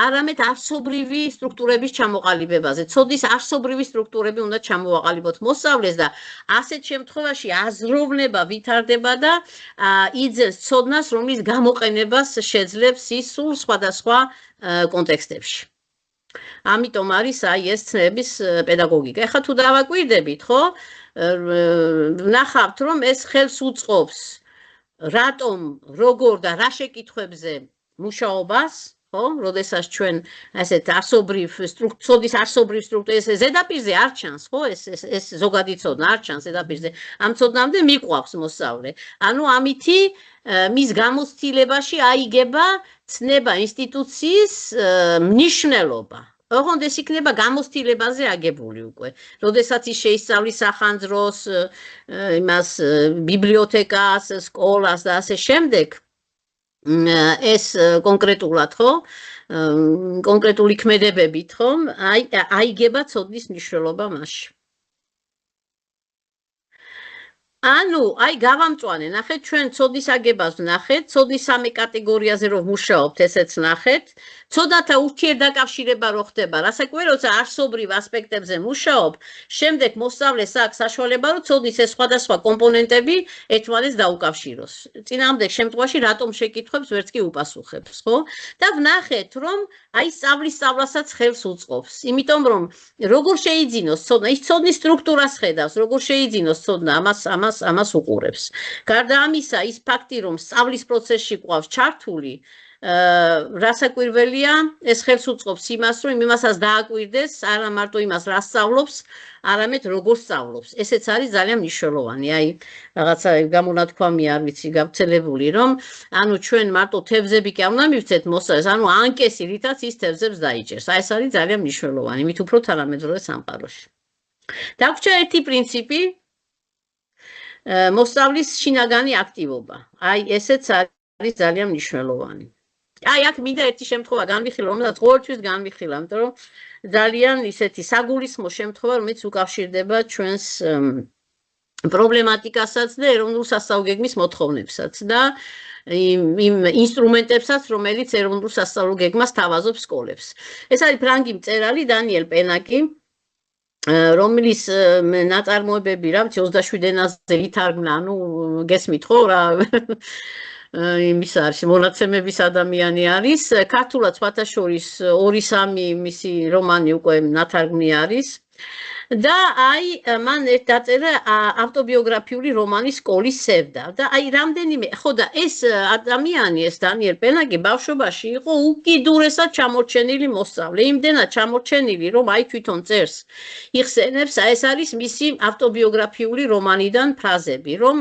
არამედ არსობრივი სტრუქტურების ჩამოყალიბებაზე. ცოდნის არსობრივი სტრუქტურები უნდა ჩამოვაყალიბოთ მოსწავლეს და ასეთ შემთხვევაში აზროვნება ვითარდება და იძენს ცოდნას, რომლის გამოყენებას შეძლებს ის სულ სხვადასხვა კონტექსტებში. ამიტომ არის აი ეს ცნების პედაგოგიკა. ეხლა თუ დავაკვირდებით, ხო? ვნახავთ, რომ ეს ხელს უწყობს რატომ, როგორ და რა შეკითხვებზე მუშაობას, ხო? როდესაც ჩვენ ასეთ არსობრივ ცოდნის არსობრივ სტრუქტურას ზედაპირზე არ ჩანს, ხო? ეს ზოგადი ცოდნა არ ჩანს ზედაპირზე. ამ ცოდნამდე მიყვავს მოსწავლე. ანუ ამითი მის გამოცდილებაში აიგება ცნება ინსტიტუციის მნიშვნელობა. ოღონდ ეს იქნება გამოცდილებაზე აგებული უკვე. როდესაც ის შეისწავლის სახანძროს, იმას ბიბლიოთეკას, სკოლას და ასე შემდეგ, ეს კონკრეტულად, ხო? კონკრეტული ქმედებებით, ხო? აიგება ცოდნის მნიშვნელობა მასში. ანუ, აი გავამწვანე, ნახეთ, ჩვენ ცოდნის აგებას ვნახეთ, ცოდნის სამი კატეგორიაზე რომ ვმუშაობთ, ესეც ვნახეთ. ცოდნათა ურთიერთდაკავშირება რო ხდება, რასაკვირველია, როცა არსობრივ ასპექტებზე მუშაობ, შემდეგ მოსწავლეს აქვს საშუალება, რომ ცოდნის ეს სხვადასხვა კომპონენტები ერთმანეთს დაუკავშიროს. წინააღმდეგ შემთხვევაში რატომ შეკითხვებს ვერც კი უპასუხებს, ხო? და ვნახეთ, რომ აი სწავლასაც ხელს უწყობს, იმიტომ რომ როგორ შეიძინოს ცოდნა, ის ცოდნის სტრუქტურას ხედავს, როგორ შეიძინოს ცოდნა, ამას უყურებს. გარდა ამისა, ის ფაქტი, რომ სწავლის პროცესში ყავს ჩართული, რასაკვირველია, ეს ხელს უწყობს იმას, რომ იმასაც დააკვირდეს, არა მარტო იმას, რა სწავლობს, არამედ როგორ სწავლობს. ესეც არის ძალიან მნიშვნელოვანი. აი, რაღაცა გამონათქვამია, არ ვიცი, გავრცელებული, რომ ანუ ჩვენ მარტო თევზები კი არ უნდა მივცეთ მოსწავლეს, ანუ ანკესი, რითაც ის თევზებს დაიჭერს. აი, ეს არის ძალიან მნიშვნელოვანი, მით უფრო თანამედროვე სამყაროში. დაგვრჩა ერთი პრინციპი, მოსწავლის შინაგანი აქტივობა. აი, ესეც არის ძალიან მნიშვნელოვანი. აი, აქ მინდა ერთი შემთხვევა განვიხილო, რომელსაც ყოველთვის განვიხილავ, იმიტომ რომ ძალიან ისეთი საგულისხმო შემთხვევა, რომელიც უკავშირდება ჩვენს პრობლემატიკასაც და ეროვნულ სასწავლო-გეგმის მოთხოვნებსაც და იმ ინსტრუმენტებსაც, რომელიც ეროვნულ სასწავლო-გეგმას თავაზობს სკოლებს. ეს არის ფრანგი მწერალი დანიელ პენაკი, რომლის ნაწარმოებები, რა ვიცი, 27 ენაზე ითარგმნა, ანუ გესმით ხო რა იმის არის მონაცემების ადამიანი არის, ქართულად სხვათა შორის 2-3 მისი რომანი უკვე ნათარგმნი არის და აი მან დაწერა ავტობიოგრაფიული რომანი სკოლის სევდა და აი რამდენიმე ხო და ეს ადამიანი ეს დანიელ პენაკი ბავშვობაში იყო უკიდურესად ჩამორჩენილი მოსწავლე, იმდენად ჩამორჩენილი რომ აი თვითონ წერს იხსენებს, აი ეს არის მისი ავტობიოგრაფიული რომანიდან ფრაზები, რომ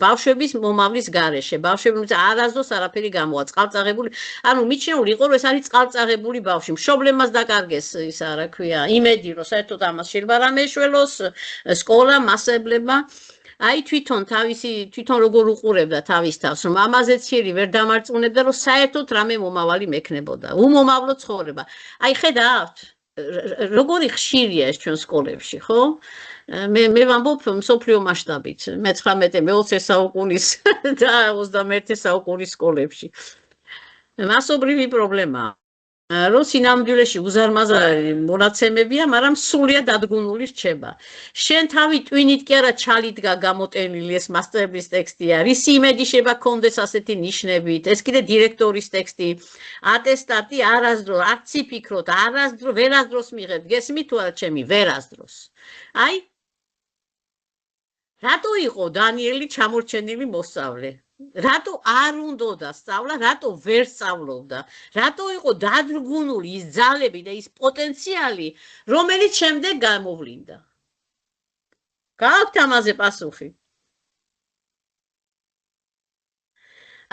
ბავშვების მომავლის გარეშე, ბავშვები არასდროს არაფერი გამოვა, წყალწაღებული, ანუ მიჩნეული იყო რომ ეს არის წყალწაღებული ბავშვი, მშობლებას დაკარგეს ის რა ქვია, იმედი რომ საერთოდ ამას შეიძლება ამეშველოს სკოლა მასებლებმა აი თვითონ როგორ უყურებდა თავის თავს რომ ამაზე ციერი ვერ დამარწმუნებდა რომ საერთოდ რამე მომავალი მექნებოდა უმომავლო ცხოვრება აი ხედავთ როგორი ხშირია ეს ჩვენ სკოლებში ხო მე ვამბობ მსოფლიო მასშტაბით მე-19 საუკუნის და 21 საუკუნის სკოლებში მასობრივი პრობლემაა რომ სინამდვილეში უზარმაზარი მონაცემებია, მაგრამ სრულიად დადგუნული რჩება. შენ თავი ტვინით კი არა ჩალიდგა გამოტენილი ეს მასწავლებლის ტექსტი არის, იმედი შეიძლება გქონდეს ასეთი ნიშნებით, ეს კიდე დირექტორის ტექსტი, ატესტატი არასდროს, არც იფიქროთ, ვერასდროს მიღებთ, გესმით თუ არა ჩემი, ვერასდროს. აი, რატო იყო დანიელი ჩამორჩენილი მოსწავლე? რატო არ უნდოდა სწავლა, რატო ვერ სწავლობდა, რატო იყო დადგუნული ის ძალები და ის პოტენციალი, რომელიც შემდეგ გამოვლინდა. გააქვთ ამაზე პასუხი?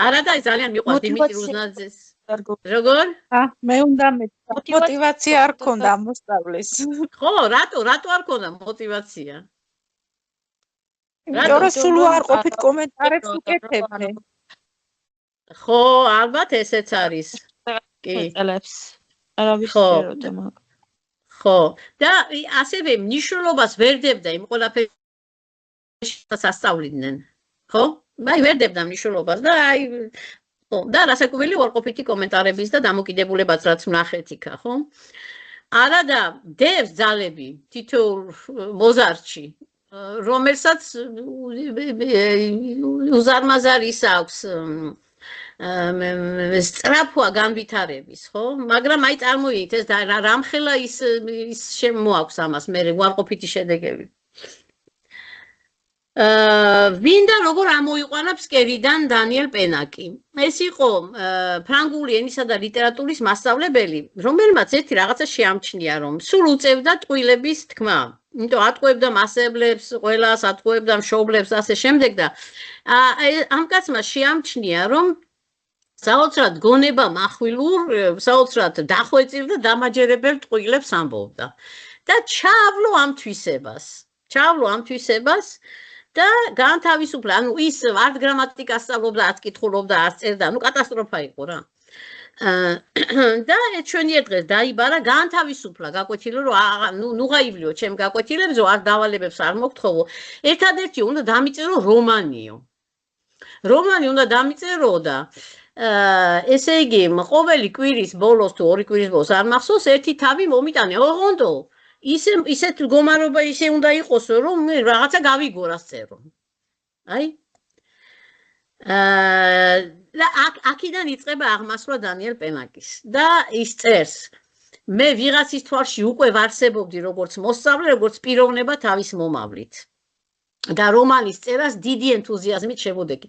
არა და ძალიან მიყვარს დიმიტრი უზნაძეს. როგორ? მე უნდა მოტივაცია არ ქონდა მოსწავლის. ხო, რატო არ ქონდა მოტივაცია? რატო სულ არ ყოფით კომენტარებს უკეთებდნენ? ხო, ალბათ ესეც არის. კი. წელებს. არავის შეეროდა მაგ. ხო, და ასევე მნიშვნელობას ვერდებდა იმ ყველაფერს ასწავლიდნენ. ხო? აი ვერდებდა მნიშვნელობას და აი ხო, და რასაკვირველი უარყოფითი კომენტარების და დამოკიდებულებაც რაც ვნახეთ იქა, ხო? არა და დევს ძალები თითოეულ მოზარდში რომელსაც უზარმაზარის აქვს სწრაფვა განვითარების, ხო? მაგრამ აი წარმოიდგინეთ ეს რამხელა ის შემოაქვს ამას მე უარყოფითი შედეგები. ვინდა როგორ ამოიყვანა ფსკერიდან დანიელ პენაკი. ეს იყო ფრანგული ენისა და ლიტერატურის მასწავლებელი, რომელმაც ერთი რაღაცა შეამჩნია, რომ სულ უწევდა ტყუილების თქმა. იმიტომ ატყუებდა მასებლებს, ყველას ატყუებდა მშობლებს და ასე შემდეგ და ამ კაცმა შეამჩნია, რომ საოცრად გონება מחვილურ, საოცრად დახვეწილ და დამაჯერებელ ტყუილებს ამბობდა. და ჩავლო ამ თვისებას და განთავისუფლა, ანუ ის არც გრამატიკას სწავლობდა, არც კითხულობდა, არც წერდა, ну კატასტროფა იყო რა. და ჩვენი დღეს დაიბარა განთავისუფლა გაკვეთილი რომ ნუ გაივლიო ჩემ გაკვეთილებზო არ დავალებებს არ მოგთხოვო ერთადერთი უნდა დამიწერო რომანი უნდა დამიწერო და ესე იგი ყოველი კვირის ბოლოს თუ ორი კვირის ბოლოს არ მახსოვს ერთი თავი მომიტანე ოღონდ ისეთ მდგომარეობა ისე უნდა იყოს რომ რაღაცა გავიგო რას წერო აი აქედან იწყება აღმასვლა დანიელ პენაკის და ის წერს მე ვიღაცის თვალში უკვე ვარსებობდი როგორც მოსწავლე როგორც პიროვნება თავის მომავლით და რომანის წერას დიდი ენთუზიაზმით შემოდექი.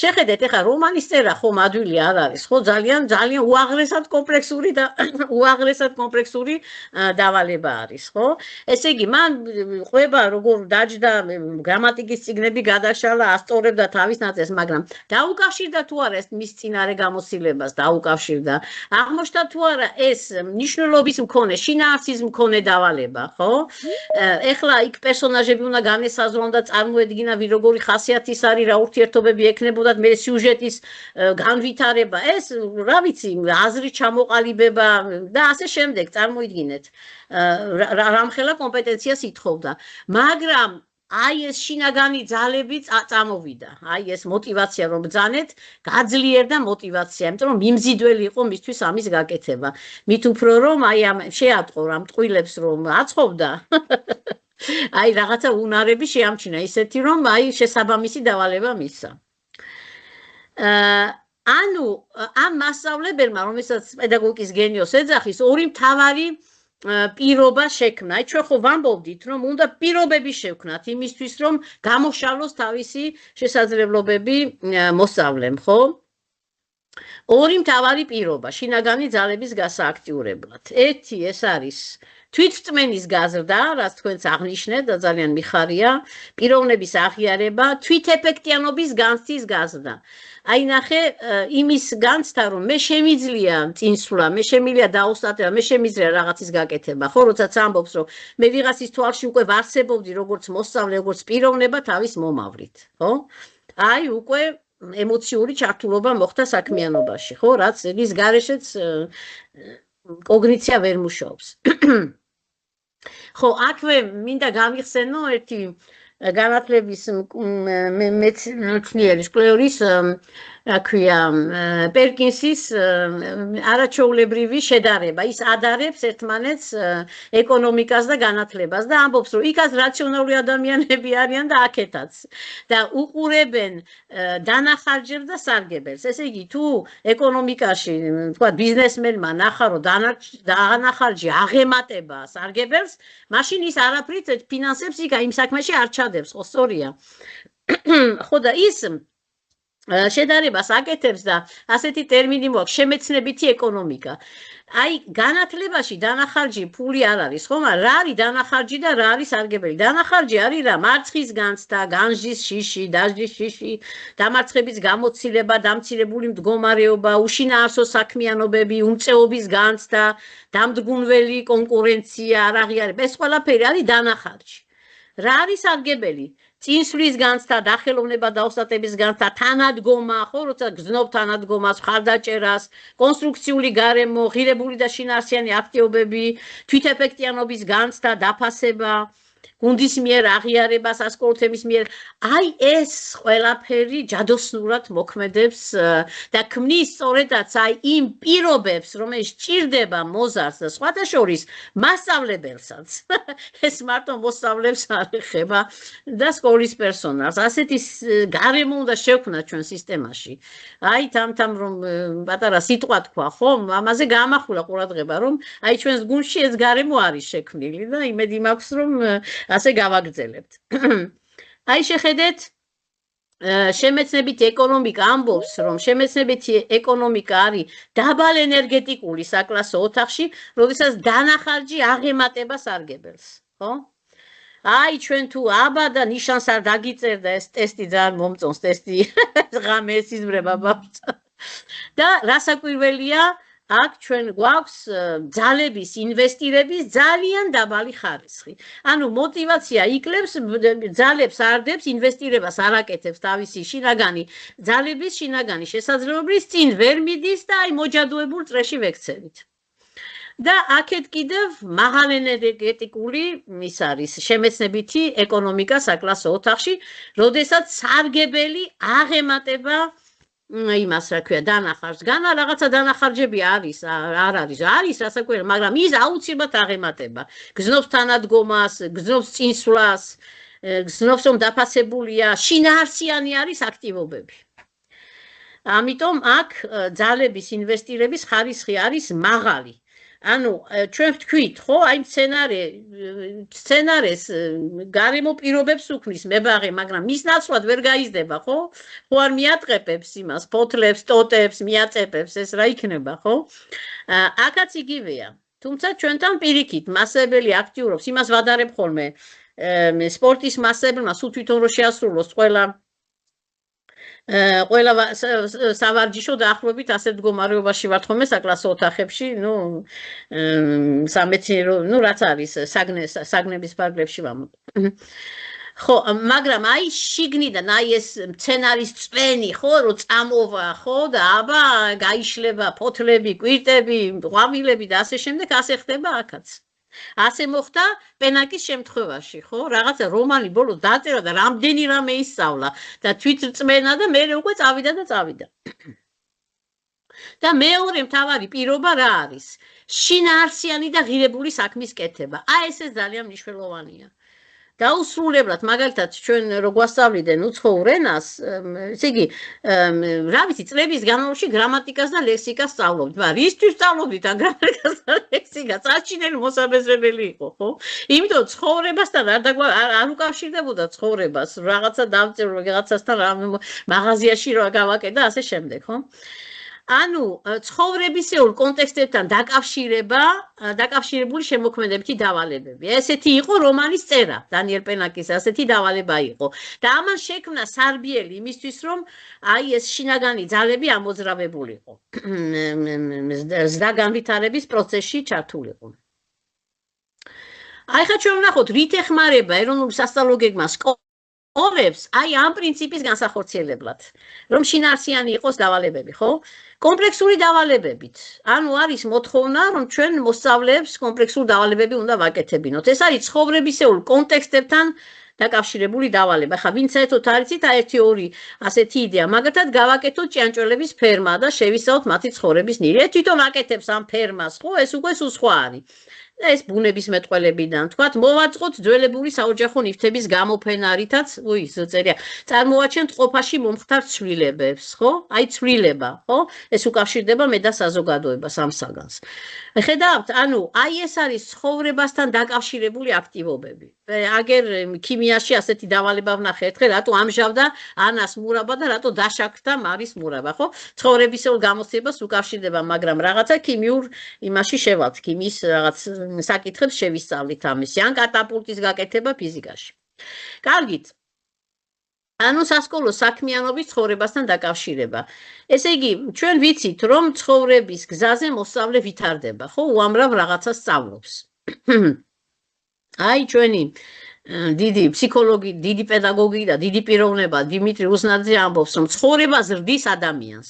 შეხედეთ, ეხლა რომანის წერა ხომ ადვილი არ არის, ხო ძალიან უაღრესად კომპლექსური დავალება არის, ხო? ესე იგი, მან ყვება როგორ დაჯდა გრამატიკის წიგნები გადაშალა, ასწორებდა თავის ნაწილს, მაგრამ დაუკავშირდა თუ არა ეს მის წინარე გამოცდილებას, დაუკავშირდა. აღმოჩნდა თუ არა ეს მნიშვნელობის მქონე, შინაარსის მქონე დავალება, ხო? ეხლა იქ პერსონაჟები უნდა განესაზღვრონ და წარმოედგინა როგორი ხასიათის არის რა ურთიერთობები ექნებოდათ მე სიუჟეტის განვითარება ეს რა ვიცი აზრი ჩამოყალიბება და ასე შემდეგ წარმოიდგინეთ რამხელა კომპეტენციას ითხოვდა მაგრამ აი ეს შინაგანი ძალები წამოვიდა აი ეს мотиваცია რომ ბძანეთ გაძლიერდა мотиваცია იმიტომ რომ მიმზიდველი იყო მისთვის ამის გაკეთება მით უფრო რომ აი ამ შეატყო რა მტყვილებს რომ აწყობდა აი რაღაცა უნარები შეამჩნია ისეთი რომ აი შესაბამისი დავალება მისცა. ანუ ამ მასწავლებელმა რომელსაც პედაგოგიკის გენიოს ეძახის ორი მთავარი პირობა შექმნა. აი ჩვენ ხო ვამბობდით რომ უნდა პირობები შევქნათ იმისთვის რომ გამოშალოს თავისი შესაძლებლობები მოსწავლემ, ხო? ორი მთავარი პირობა შინაგანი ძალების გასააქტიურებლად. ერთი ეს არის თვითწმენის გაზრდა, რაც თქვენც აღნიშნეთ და ძალიან მიხარია, პიროვნების აღიარება, თვითეფექტიანობის განცდის გაზრდა. აი ნახე, იმის განცდა, რომ მე შემიძლია წინსვლა, მე შემიძლია დაუსტატება, მე შემიძლია რაღაცის გაკეთება, ხო, როდესაც ამბობს, რომ მე ვიღაცის თვალში უკვე ვარსებობდი როგორც მოსწავლე, როგორც პიროვნება თავის მომავლით, ხო? აი უკვე ემოციური ჩართულობა მოხდა საქმიანობაში, ხო, რაც ის გარეშეც კოგნიცია ვერ მუშაობს. ხო, აქვე მინდა გამიხსენო ერთი განათლების მეცნიერის კლეორის აქვია პერკინსის არაჩვეულებრივი შედარება. ის ადარებს ერთმანეთს ეკონომიკას და განათლებას და ამბობს, რომ იქაც რაციონალური ადამიანები არიან და აქეთაც. და უყურებენ დანახარჯებს და სარგებელს. ესე იგი, თუ ეკონომიკაში, თქვა, ბიზნესმენმა ნახა, რომ დანახარჯი აღემატება სარგებელს, მაშინ ის არაფრით ფინანსებს იქ იმ საქმეში არ ჩადებს, ხო, სწორია. ხო და ის შედარებას აკეთებს და ასეთი ტერმინი მოაქვს შემეცნებითი ეკონომიკა. აი განათლებაში დანახარჯი ფული არ არის, ხო, მაგრამ რა არის დანახარჯი და რა არის სარგებელი? დანახარჯი არის რა? მარცხის განცდა, განжის შიში, დასჯის შიში, დამარცხების გამოცდილება, დამცირებული მდგომარეობა, უშინაარსო საქმიანობები, უმწეობის განცდა, დამდგუნველი კონკურენცია, არ აღიარება. ეს ყველაფერი არის დანახარჯი. რა არის სარგებელი? წინსვლის განცდა, დახელოვნება დაუსტატების განცდა, თანადგომა, ხო, როცა გზნობ თანადგომას, მხარდაჭერას, კონსტრუქციული გარემო, ღირებული და შინაარსიანი აქტივობები, თვითეფექტიანობის განცდა, დაფასება, გუნდის მიერ აღიარება, სასკოლო თემის მიერ. აი ეს ყველაფერი ჯადოსნურად მოქმედებს და ქმნის სწორედაც აი იმ პირობებს, რომელიც ჭირდება მოზარდს და სხვათა შორის მასწავლებელსაც. ეს მარტო მოსწავლებს არ ეხება და სკოლის პერსონალს. ასეთი გარემო უნდა შევქმნათ ჩვენ სისტემაში. აი თამთამ რომ პატარა სიტყვა თქვა, ხო, ამაზე გაამახვილა ყურადღება, რომ აი ჩვენს გუნდში ეს გარემო არის შექმნილი და იმედი მაქვს, რომ ასე გავაგრძელებთ. აი შეხედეთ შემეცნებითი ეკონომიკა ამბობს, რომ შემეცნებითი ეკონომიკა არის დაბალ ენერგეტიკული საკლასო ოთახში, როდესაც დანახარჯი აღემატება სარგებელს, ხო? აი ჩვენ თუ აბა და ნიშანს არ დაგიწერდა ეს ტესტი ძალიან მომწონს ტესტი ღამე ეს იზმრება ბაბუს. და რასაკვირველია აქ ჩვენ გვაქვს ძალების ინვესტირების ძალიან დაბალი ხარისხი. ანუ мотивация იკლებს ძალებს არდებს ინვესტირებას არ აკეთებს თავისი შინაგანი ძალების შინაგანი შესაძლებლობის წინ ვერ მიდის და აი მოჯადოებულ წრეში ვექცევით. და აქეთ კიდევ მაღალენერგეტიკული ის არის შემეცნებითი ეკონომიკა საკლასო ოთახში, როდესაც სარგებელი აღემატება იმას რა ქვია დანახარჯს. განა რაღაცა დანახარჯები არის, არ არის, რასაც ქვია, მაგრამ ის აუცილებლად აღემატება. გზნობს თანადგომას, გზნობს წინსვლას, გზნობს რომ დაფასებულია, შინაარსიანი არის აქტივობები. ამიტომ აქ ძალების ინვესტირების ხარისხი არის მაღალი. ანუ ჩვენ ვთქვით, ხო, აი სცენარეს გარემო პირობებს უქმნის მებაღე, მაგრამ მის ნაცვლად ვერ გაიზრდება, ხო? ხო არ მიატყეპებს იმას, ფოთლებს, ტოტებს, მიაწეპებს, ეს რა იქნება, ხო? აქაც იგივეა. თუმცა ჩვენთან პირიქით მასებელი აქტიურობს, იმას ვადარებ ხოლმე, სპორტის მასებელმა სულ თვითონ რო შეასრულოს ყველა სავარჯიშო დაახლოებით ასეთ მდგომარეობაში ვართ ხოლმე საკლასო ოთახებში, სამეცნიერო, რაც არის საგნების ფარგლებში ვამბობ. ხო, მაგრამ აი შიგნიდან აი ეს სცენარის წვენი, ხო, რომ წამოვა, ხო, და აბა გაიშლება ფოთლები, კვირტები, ყვავილები და ასე შემდეგ, ასე ხდება აქაც. ასე მოხდა პენაკის შემთხვევაში, ხო? რაღაცა რომანი ბოლოს დაწერა და რამდენი რამე ისწავლა და თვითწმენა და მე უკვე წავიდა. და მეორე მთავარი პირობა რა არის? შინაარსიანი და ღირებული საქმის კეთება. აი ეს ძალიან მნიშვნელოვანია. დაუსრულებლად, მაგალითად, ჩვენ რო გვასწავლიდან უცხოურ ენას, ესე იგი, რა ვიცი, წლების განმავლობაში გრამატიკას და ლექსიკას სწავლობთ. რისთვის სწავლობთ ამ გრამატიკას და ლექსიკას? საჩინელი მოსაბეზრებელი იყო, ხო? იმიტომ ცხოვრებასთან არ უკავშირდებოდა ცხოვრებას, რაღაცა დავწერო, რაღაცასთან მაღაზიაში რა გავაკეთე და ასე შემდეგ, ხო? ანუ ცხოვრებისეულ კონტექსტებთან დაკავშირებული შემოქმედებითი დავალებები. ესეთი იყო რომანის წერა, დანიელ პენაკის ასეთი დავალება იყო. და ამან შექმნა სარბიელი იმისთვის, რომ აი ეს შინაგანი ძალები ამოძრავებულიყო. ზრდა განვითარების პროცესში ჩართულიყო. აი ხა ჩვენ ვნახოთ, რით ეხმარება ეროვნული სასწავლო გეგმა სკოლებს, აი ამ პრინციპის განსახორციელებლად, რომ შინაარსიანი იყოს დავალებები, ხო? კომპლექსური დავალებებით. ანუ არის მოთხოვნა, რომ ჩვენ მოსწავლეებს კომპლექსური დავალებები უნდა ვაკეთებინოთ. ეს არის ცხოვრებისეულ კონტექსტებთან დაკავშირებული დავალება. ხა ვინც საერთოდ არიცით, ერთი ორი ასეთი იდეა, მაგათად გავაკეთოთ ჭიანჭველების ფერმა და შევისწავლოთ მათი ცხოვრების ნირი. თვითონ აკეთებს ამ ფერმას, ხო? ეს უკვე სულ სხვა არის. ეს ბუნების მეტყველებიდან, თქვათ, მოვაწყოთ ძველებული საოჯახო ნივთების გამოფენა, რითაც, წერია, წარმოაჩენთ ყოფაში მომხდარ ცვლილებებს, ხო? აი ცვლილება, ხო? ეს უკავშირდება მე და საზოგადოებას ამ საგანს. ხედავთ, ანუ აი ეს არის ცხოვრებასთან დაკავშირებული აქტივობები. აგერ ქიმიაში ასეთი დავალება ვნახე ერთხელ, რატო ამჟავდა ანას მურაბა და რატო დაშაქდა მარის მურაბა, ხო? ცხოვრებისეულ გამოცდილებას უკავშირდება, მაგრამ რაღაცა ქიმიურ იმაში შევალთ, ქიმიის რაღაც საკითხებს შევისწავლით ამისი, ან კატაპულტის გაკეთება ფიზიკაში. კარგით. ანუ სასკოლო საქმიანობის ცხოვრებასთან დაკავშირება. ესე იგი, ჩვენ ვიცით, რომ ცხოვრების გზაზე მოსწავლე ვითარდება, ხო? უამრავ რაღაცას სწავლობს. აი ჩვენი დიდი ფსიქოლოგი, დიდი პედაგოგი და დიდი პიროვნება დიმიტრი უზნაძე ამბობს, რომ ცხოვრება ზრდის ადამიანს.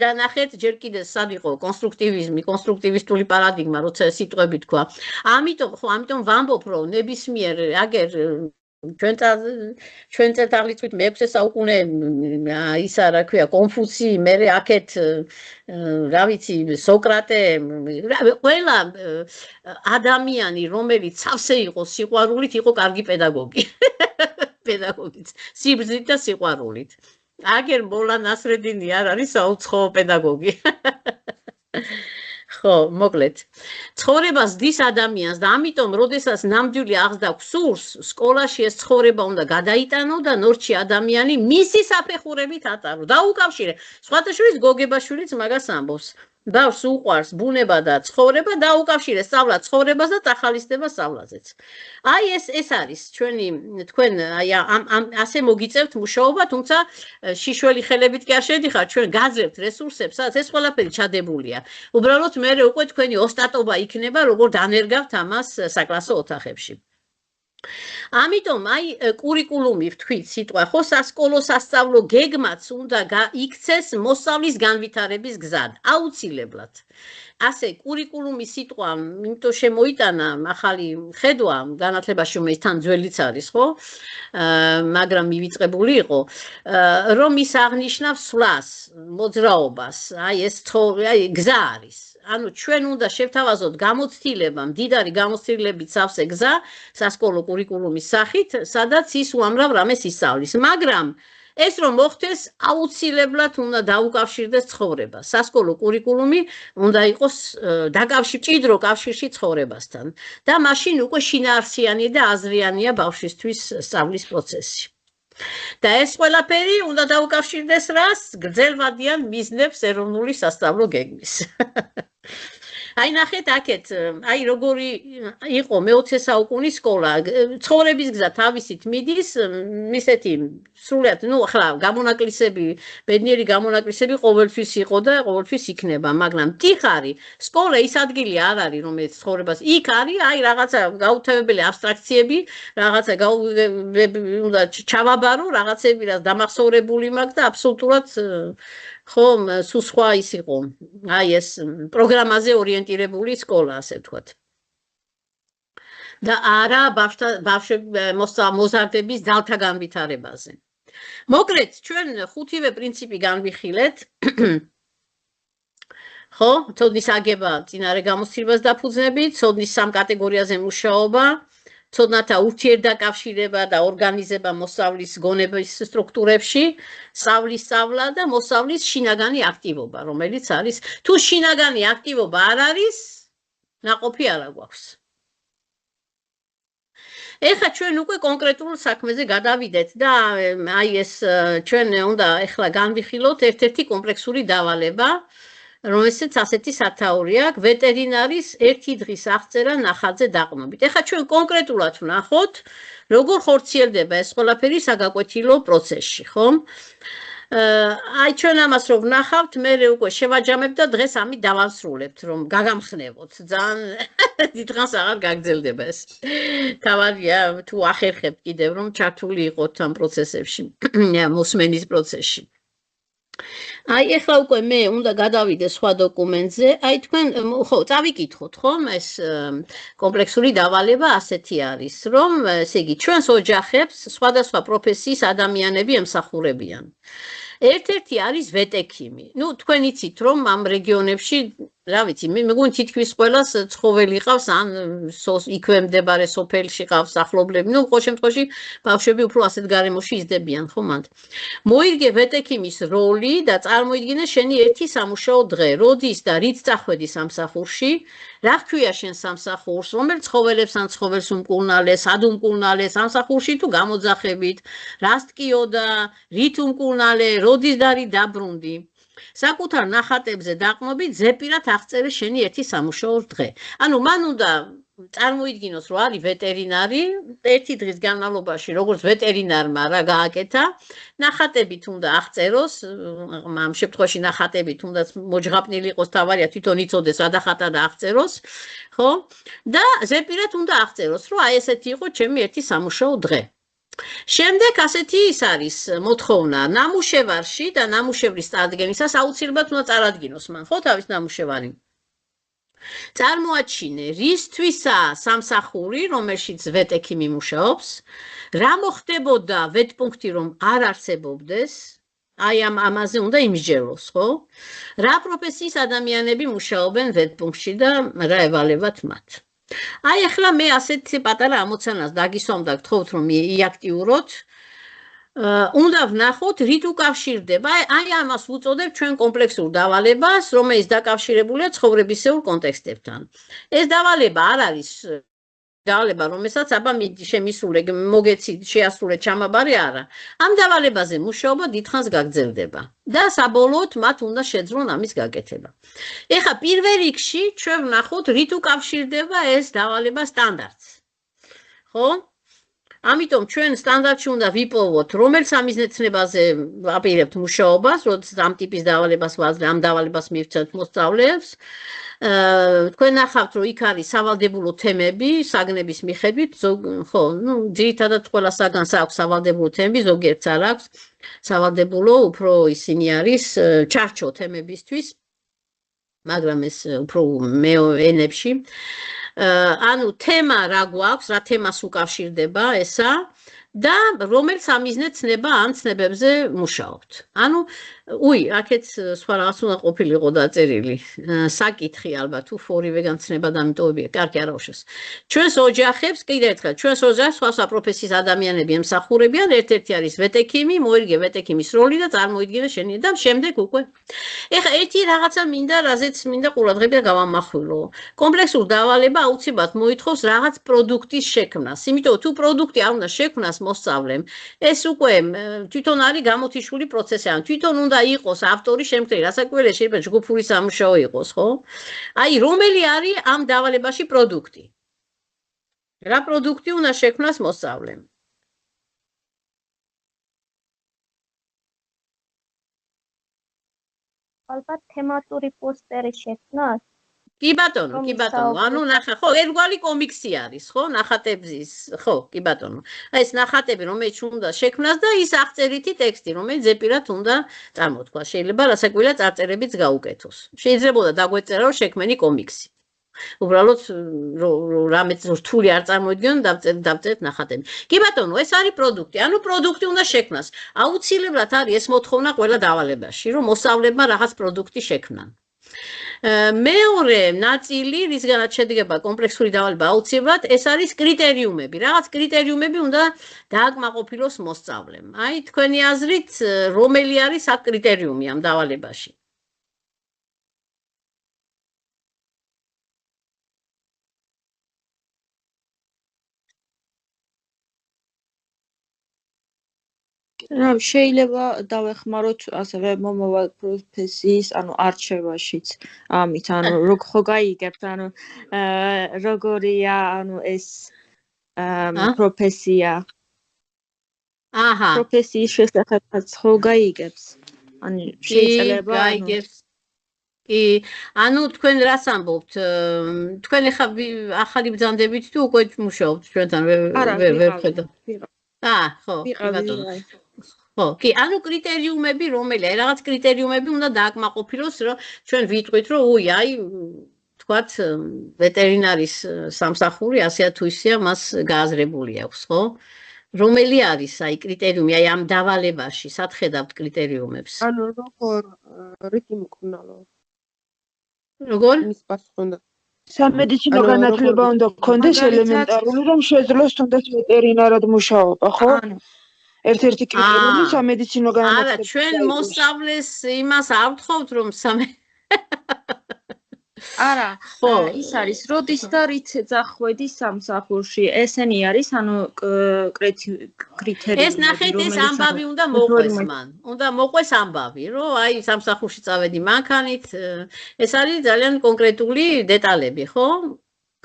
და ნახეთ, ჯერ კიდევ სად იყო კონსტრუქტივიზმი, კონსტრუქტივისტული პარადიგმა, როცა სიტყვები თქვა. ამიტომ ვამბობ, რომ ნებისმიერ აგერ ჩვენ წელთაღრიცხვით მე-6 საუკუნე ისა რა ქვია კონფუცი, მერე აქეთ რა ვიცი სოკრატე, ყველა ადამიანი, რომელიც სავსე იყო სიყვარულით, იყო კარგი პედაგოგი. პედაგოგიც, სიბრძნით და სიყვარულით. აგერ მოლა ნასრედინი არ არის საუცხოო პედაგოგი. ხო, მოკლედ. ცხოვრება ზრდის ადამიანს და ამიტომ, როდესაც ნამდვილი აღზრდა გვსურს, სკოლაში ეს ცხოვრება უნდა გადაიტანო და ნორჩი ადამიანი მისი საფეხურებით ატარო. დაუკავშირე. სხვათა შორის გოგებაშვილიც მაგას ამბობს. ბავშვს უყვარს ბუნება და ცხოვრება და უკავშირეს სწავლა ცხოვრებას და წახალისდება სწავლაზეც. აი ეს არის თქვენ აი ასე მოგიწევთ მუშაობა, თუმცა შიშველი ხელებით კი არ შედიხართ, ჩვენ გაძლევთ რესურსებს, სადაც ეს ყველაფერი ჩადებულია. უბრალოდ მე უკვე თქვენი ოსტატობა იქნება, როგორ დანერგავთ ამას საკლასო ოთახებში. ამიტომ აი კურიკულუმი ვთქვით სიტყვა, ხო სასკოლო სასწავლო გეგმაც უნდა იქცეს მოსავლის განვითარების გზად, აუცილებლად. ასე კურიკულუმის სიტყვა, იმიტომ შემოიტანა ახალი ხედვა, განათლებაში რომელიც თან ძველიც არის, ხო? მაგრამ მივიწყებული იყო, რომ ის აღნიშნავს სვლას, მოძრაობას, აი ეს გზა არის. ანუ ჩვენ უნდა შევთავაზოთ გამოცდილება, მდიდარი გამოცდილებით სავსე გზა სასკოლო კურიკულუმის სახით, სადაც ის უამრავ რამეს ისწავლის. მაგრამ ეს რომ მოხდეს, აუცილებლად უნდა დაუკავშირდეს ცხოვრებას. სასკოლო კურიკულუმი უნდა იყოს მჭიდრო კავშირში ცხოვრებასთან და მაშინ უკვე შინაარსიანი და აზრიანია ბავშვისთვის სწავლის პროცესი. და ეს ყველაფერი უნდა დაუკავშირდეს რას? გრძელვადიან მიზნებს ეროვნული სასწავლო გეგმის. აი ნახეთ აქეთ, აი როგორი იყო მე-20 საუკუნის სკოლა, ცხოვრების გზა თავისით მიდის, ისეთი სრულიად, ახლა გამონაკლისები, ბედნიერი გამონაკლისები ყოველთვის იყო და ყოველთვის იქნება, მაგრამ ტიხარი, სკოლა ის ადგილი არ არის, რომელიც ცხოვრებას იქ არის, აი რაღაცა გაუთავებელი აბსტრაქციები, რაღაცა უნდა ჩავაბარო, რაღაცები რაც დამახსოვრებული მაქვს და აბსოლუტურად ხო, სულ სხვა ის იყო, აი ეს პროგრამაზე ორიენტირებული სკოლა, ასე ვთქვათ. და არა მოზარდების ძალთა განვითარებაზე. მოკლედ, ჩვენ ხუთივე პრინციპი განვიხილეთ. ხო, ცოდნის აგება წინარე გამოცდილებას დაფუძნებით, ცოდნის სამ კატეგორიაზე მუშაობა, ცოდნათა ურთიერთდაკავშირება და ორგანიზება მოსავლის გონების სტრუქტურებში, სწავლის სწავლა და მოსავლის შინაგანი აქტივობა, რომელიც არის, თუ შინაგანი აქტივობა არ არის, ნაყოფი არ გვაქვს. ეხლა ჩვენ უკვე კონკრეტულ საქმეზე გადავიდეთ და აი ეს ჩვენ უნდა ეხლა განვიხილოთ ერთ-ერთი კომპლექსური დავალება, რომელსაც ასეთი სათაური აქვს, ვეტერინარის ერთი დღის აღწერა ნახატზე დაყრდნობით. ეხლა ჩვენ კონკრეტულად ვნახოთ, როგორ ხორციელდება ეს ყველაფერი საგაკვეთილო პროცესში, ხო? აი ჩვენ ამას რომ ვნახავთ, მე უკვე შევაჯამებ და დღეს ამით დავასრულებთ, რომ გაგამხნევოთ. ძალიან დიდხანს აღარ გაგრძელდება ეს. თავარია თუ ახერხებთ კიდევ რომ ჩართული იყოთ ამ პროცესებში, მოსმენის პროცესში. აი ეხლა უკვე მე უნდა გადავიდე სხვა დოკუმენტზე. აი თქვენ ხო, წავიკითხოთ ხომ ეს კომპლექსური დავალება ასეთი არის, რომ ესე იგი ჩვენს ოჯახებს სხვადასხვა პროფესიის ადამიანები ემსახურებიან. ერთ-ერთი არის ვეტექიმი. ნუ თქვენ იცით რომ ამ რეგიონებში, რა ვიცი, მეგონი თითქმის ყველას ცხოველი ყავს, ან იქვე მდებარე სოფელში ყავს ახლობლები. ნუ ყოველ შემთხვევაში ბავშვები უფრო ასეთ გარემოში იზრდებიან, ხო მანდ. მოირგე ვეტექიმის როლი და წარმოიდგინე შენი ერთი სამუშაო დღე, როდის და რით წახვედი სამსახურში, რა ჰქვია შენ სამსახურს, რომელ ცხოველებს ან ცხოველს უმკურნალეს, სად უმკურნალეს, სამსახურში თუ გამოძახებით, რას ტკიოდა, რით უმკურნალე, როდის და რით დაბრუნდი. საკუთარ ნახატებზე დაყრდნობით ზეპირად აღწერე შენი ერთი სამუშაო დღე. ანუ მან უნდა წარმოიდგინოს, რომ არის ვეტერინარი, ერთი დღის განმავლობაში როგორც ვეტერინარმა რა გააკეთა, ნახატებით უნდა აღწეროს, ამ შემთხვევაში ნახატებით უნდა მოჯღაპნილი იყოს, თავარია თვითონ იცოდეს რა დახატა და აღწეროს, ხო? და ზეპირად უნდა აღწეროს, რომ აი ესეთი იყო ჩემი ერთი სამუშაო დღე. შემდეგ ასეთი ის არის მოთხოვნა ნამუშევარში და ნამუშევრის წარდგენისას აუცილებლად უნდა წარადგინოს მან, ხო, თავის ნამუშევარი. წარმოაჩინე, რისთვისაა სამსახური, რომელშიც ვეტექიმი მუშაობს, რა მოხდებოდა ვეტპუნქტი რომ არ არსებობდეს, აი ამაზე უნდა იმსჯელოს, ხო? რა პროფესიის ადამიანები მუშაობენ ვეტპუნქტში და რა ევალებათ მათ. აი ახლა მე ასეთი პატარა ამოცანას დაგისვამ და გთხოვთ რომ იაქტიუროთ. უნდა ვნახოთ რით უკავშირდება, აი ამას ვუწოდებ ჩვენ კომპლექსურ დავალებას, რომელიც დაკავშირებულია ცხოვრებისეულ კონტექსტებთან. ეს დავალება არ არის დავალება, რომელსაც აბა შემისულე, მოგეცი, შეასრულე ჩამაბარე არა. ამ დავალებაზე მუშაობა დიდხანს გაგრძელდება და საბოლოოდ მათ უნდა შეძლონ ამის გაკეთება. ეხლა პირველ რიგში ჩვენ ვნახოთ, რით უკავშირდება ეს დავალება სტანდარტს. ხო? ამიტომ ჩვენ სტანდარტში უნდა ვიპოვოთ, რომელ სამიზნეცნებაზე ვაპირებთ მუშაობას, როდესაც ამ ტიპის დავალებას ვაძლევთ, ამ დავალებას მივცემთ მოსწავლეებს. თქვენ ნახავთ, რომ იქ არის სავალდებულო თემები, საგნების მიხედვით, ხო, ძირითადად ყველა საგანს აქვს სავალდებულო თემები, ზოგიერთს არ აქვს. სავალდებულო უფრო ისინი არის ჩარჩო თემებისთვის, მაგრამ ეს უფრო ენებში. ანუ თემა რა გვაქვს, რა თემას უკავშირდება ესა და რომელ სამიზნეცნება ან ცნებებზე მუშაობთ. ანუ აქეთ სხვა რაღაც უნდა ყოფილიყო დაწერილი. საკითხი ალბათ თუ ორივეგან ცნება და მიტოვებია, კარგი არ უშეს. ჩვენს ოჯახებს, კიდევ ერთხელ, ჩვენს ოჯახს სხვა პროფესიის ადამიანები ემსახურებიან, ერთ-ერთი არის ვეტექიმი, მოერგე ვეტექიმის როლი და წარმოიდგინე შენი და შემდეგ უკვე. ეხლა ერთი რაღაცა მინდა, რაზეც მინდა ყურადღება გავამახვილო. კომპლექსურ დავალება აუცილებლად მოითხოვს რაღაც პროდუქტის შექმნას. იმიტომ თუ პროდუქტი არ უნდა შექმნას მოსწავლემ, ეს უკვე თვითონ არის გამოთიშული პროცესი, ან თვითონ უნდა იყოს ავტორი შემქმნელი, რასაკვირველია შეიძლება ჯგუფური სამუშაო იყოს, ხო? აი, რომელი არის ამ დავალებაში პროდუქტი? რა პროდუქტი უნდა შექმნას მოსწავლემ? ალბათ თემატური პოსტერი შექმნას? კი ბატონო, ანუ ნახე, ხო, ერთგვარი კომიქსი არის, ხო, ნახატების, ხო, კი ბატონო. აი ეს ნახატები, რომელიც უნდა შექმნას და ის აღწერითი ტექსტი, რომელიც ზეპირად უნდა წარმოთქვას. შეიძლება რასაკვირველია წარწერებიც გაუკეთოს. შეიძლება დაგვეწერა რომ შექმენი კომიქსი. უბრალოდ რამეც რთული არ წარმოიდგინონ, დავწერეთ ნახატები. კი ბატონო, ეს არის პროდუქტი. ანუ პროდუქტი უნდა შექმნას. აუცილებლად არის ეს მოთხოვნა ყველა დავალებაში, რომ მოსწავლებმა რაღაც პროდუქტი შექმნან. მეორე ნაწილი, რისგანაც შედგება კომპლექსური დავალება აუცილებლად, ეს არის კრიტერიუმები. რაღაც კრიტერიუმები უნდა დააკმაყოფილოს მოსწავლემ. აი, თქვენი აზრით, რომელი არის აქ კრიტერიუმი ამ დავალებაში? რა შეიძლება დავეხმაროთ ასევე მომავალ პროფესიის, ანუ არჩევაშიც ამით, ანუ ხო გაიგებთ, ანუ როგორია, ანუ ეს პროფესია. პროფესიის შესახებაც ხო გაიგებს? ანუ შეიძლება გაიგებს. კი, ანუ თქვენ რას ამბობთ? თქვენ ახლა ახალი ბრძანდებით თუ უკვე მუშაობთ ჩვენთან ვერ ხედავ. ხო, კი ბატონო. ხო, კი, ანუ კრიტერიუმები რომელია? რაღაც კრიტერიუმები უნდა დააკმაყოფილოს, რომ ჩვენ ვიტყვით, რომ აი, თქვათ, ვეტერინარის სამსახური ასეა თუ ისეა, მას გააზრებული აქვს, ხო? რომელი არის აი კრიტერიუმი აი ამ დავალებაში? სად ხედავთ კრიტერიუმებს? ანუ როგორ რითი მკვნალო? როგორ? მის პასუხი უნდა სამედიცინო განათლება უნდა გქონდეს ელემენტარული, რომ შეძლოს თუნდაც ვეტერინარად მუშაობა, ხო? ერთ-ერთი კრიტერიუმი სამედიცინო განათლება. არა, ჩვენ მოსწავლეს იმას არ ვთხოვთ, რომ არა, ის არის, როდის და რით ეძახვედის სამსახურში. ესენი არის, ანუ კრიტერიუმები. ეს ნახეთ, ეს ამბავი უნდა მოყვეს მან. უნდა მოყვეს ამბავი, რომ აი სამსახურში წავედი მანქანით. ეს არის ძალიან კონკრეტული დეტალები, ხო?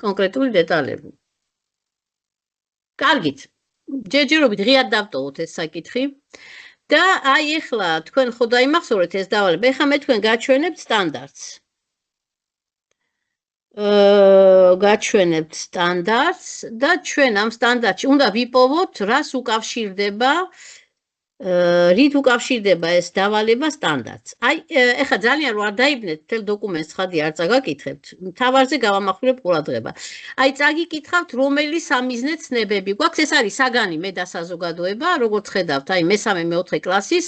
კონკრეტული დეტალები. კარგით. ჯერჯერობით ღიად დავტოვოთ ეს საკითხი. და აი ეხლა თქვენ ხო დაიმახსოვრეთ ეს დავალება. ეხლა მე თქვენ გაჩვენებთ სტანდარტს. გაჩვენებთ სტანდარტს და ჩვენ ამ სტანდარტში უნდა ვიპოვოთ, რას უკავშირდება, რით უკავშირდება ეს დავალება სტანდარტს. აი, ეხლა ძალიან რო არ დაიბნეთ, მთელ დოკუმენტს ხადი არ წაგაკითხებთ, მთავარზე გავამახვილებ ყურადღება. აი, წაგიკითხავთ, რომელი სამიზნე ცნებები გვაქვს, ეს არის საგანი მე და საზოგადოება, როგორც ხედავთ, აი, მე-3-4 კლასის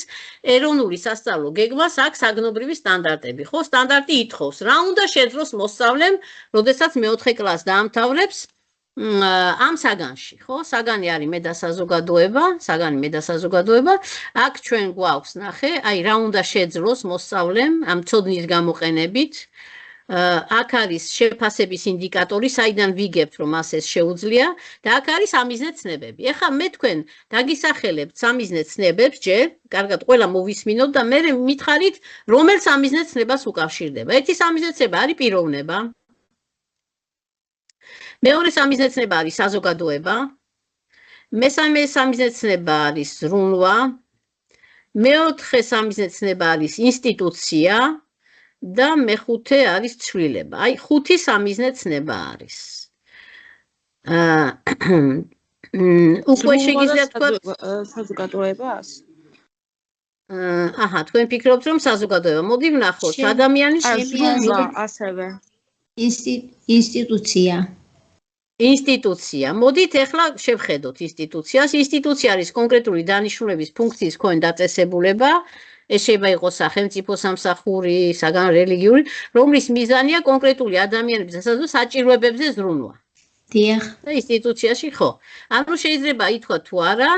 ეროვნული სასწავლო გეგმას აქვს საგნობრივი სტანდარტები, ხო? სტანდარტი ითხოვს, რა უნდა შეძლოს მოსწავლემ, როდესაც მე-4 კლასს დაამთავრებს ამ საგანში, ხო? საგანი არის მე და საზოგადოება, საგანი მე და საზოგადოება. აქ ჩვენ გვაქვს, ნახე, აი რა უნდა შეძლოს მოსწავლემ ამ ცოდნის გამოყენებით, აქ არის შეფასების ინდიკატორი, საიდან ვიგებთ, რომ მას ეს შეუძლია და აქ არის სამიზნე ცნებები. ეხლა მე თქვენ დაგისახელებთ სამიზნე ცნებებს ჯერ, კარგად ყველა მოვისმინოთ და მე მითხარით, რომელ სამიზნე ცნებას უკავშირდება. ერთი სამიზნე ცნება არის პიროვნება. მეორე სამიზნე ცნება არის საზოგადოება. მესამე სამიზნე ცნება არის ზრუნვა. მეოთხე სამიზნე ცნება არის ინსტიტუცია და მეხუთე არის ცვლილება. აი, ხუთი სამიზნე ცნება არის. უკვე შეგიძლიათ თქვა საზოგადოებას? აჰა, თქვენ ფიქრობთ, რომ საზოგადოება. მოდი ვნახოთ, ადამიანის ზრუნვა ასევე. ინსტიტუცია. ინსტიტუცია. მოდით ახლა შევხედოთ ინსტიტუციას. ინსტიტუცია არის კონკრეტული დანიშნულების ფუნქციის მქონე დაწესებულება. ეს შეიძლება იყოს სახელმწიფო სამსახური, საგან რელიგიური, რომლის მიზანია კონკრეტული ადამიანების დასაძლო საჭიროებებზე ზრუნვა. დიახ. და ინსტიტუციაში ხო. ანუ შეიძლება ითქვა თუ არა,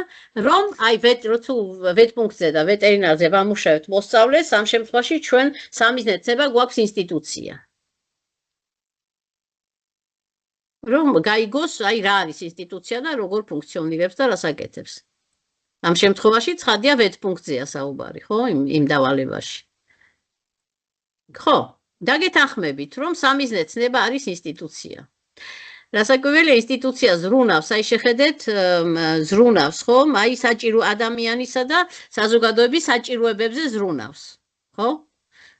რომ აი როცა ვეტპუნქტზე და ვეტერინარზე ვამუშავებთ მოსწავლეს, ამ შემთხვევაში ჩვენ სამიზნე ცნება გვაქვს ინსტიტუცია. რომ გაიგოს, აი რა არის ინსტიტუცია და როგორ ფუნქციონირებს და რას აკეთებს. ამ შემთხვევაში ცხადია ვეტპუნქტზეა საუბარი, ხო, იმ დავალებაში. ხო, დაგეთანხმებით, რომ სამიზნე ცნება არის ინსტიტუცია. რასაკვირველია, ინსტიტუცია ზრუნავს, აი შეხედეთ, ზრუნავს, ხო, აი საჭირო ადამიანისა და საზოგადოების საჭიროებებზე ზრუნავს, ხო?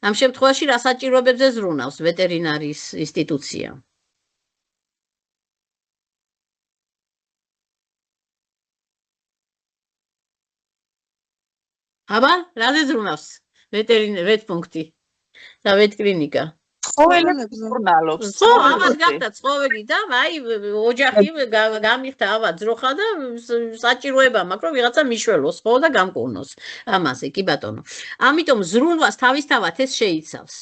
ამ შემთხვევაში რა საჭიროებებზე ზრუნავს ვეტერინარის ინსტიტუცია? აბა, რაზე ზრუნავს ვეტპუნქტი და ვეტკლინიკა? ცხოველებს ზრუნავს. ხო, ამას გახდა ცხოველი და აი ოჯახი გამიხდა ავა ძროხა და საჭიროება მაქვს, რომ ვიღაცა მიშველოს, ხო და გამკურნოს. ამაზე, კი ბატონო. ამიტომ ზრუნვას თავისთავად ეს შეიცავს.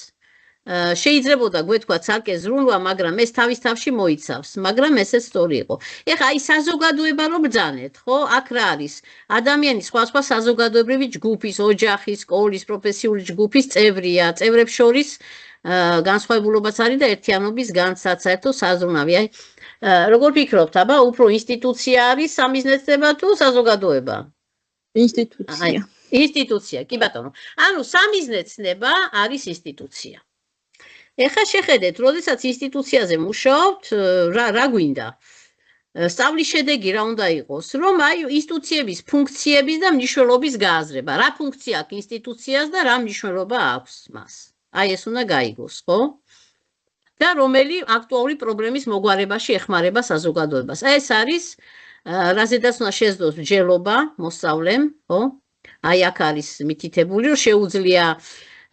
შეიძლებოდა გვეთქვათ ცალკე ზრუნვა, მაგრამ ეს თავის თავში მოიცავს, მაგრამ ესეც სწორი იყო. ეხლა აი საზოგადოება რომ ბრძანეთ, ხო? აქ რა არის? ადამიანის სხვადასხვა საზოგადოებრივი ჯგუფის, ოჯახის, სკოლის, პროფესიული ჯგუფის წევრია, წევრებს შორის განსხვავებულობაც არის და ერთიანობის განცაც საერთო საზრუნავი. აი, როგორ ფიქრობთ, აბა, უფრო ინსტიტუცია არის სამიზნე ცნება თუ საზოგადოება? ინსტიტუცია. ინსტიტუცია, კი ბატონო. ანუ სამიზნე ცნება არის ინსტიტუცია. ეხლა შეხედეთ, როდესაც ინსტიტუციაზე მუშაობთ, რა გვინდა? სწავლის შედეგი რა უნდა იყოს? რომ აი ინსტიტუციების ფუნქციების და მნიშვნელობის გააზრება. რა ფუნქცია აქვს ინსტიტუციას და რა მნიშვნელობა აქვს მას? აი ეს უნდა გაიგოს, ხო? და რომელი აქტუალური პრობლემის მოგვარებაში ეხმარება საზოგადოებას. ეს არის რაზედაც უნდა შეძლოს მსჯელობა მოსწავლემ, ხო? აი აქ არის მითითებული, რომ შეუძლია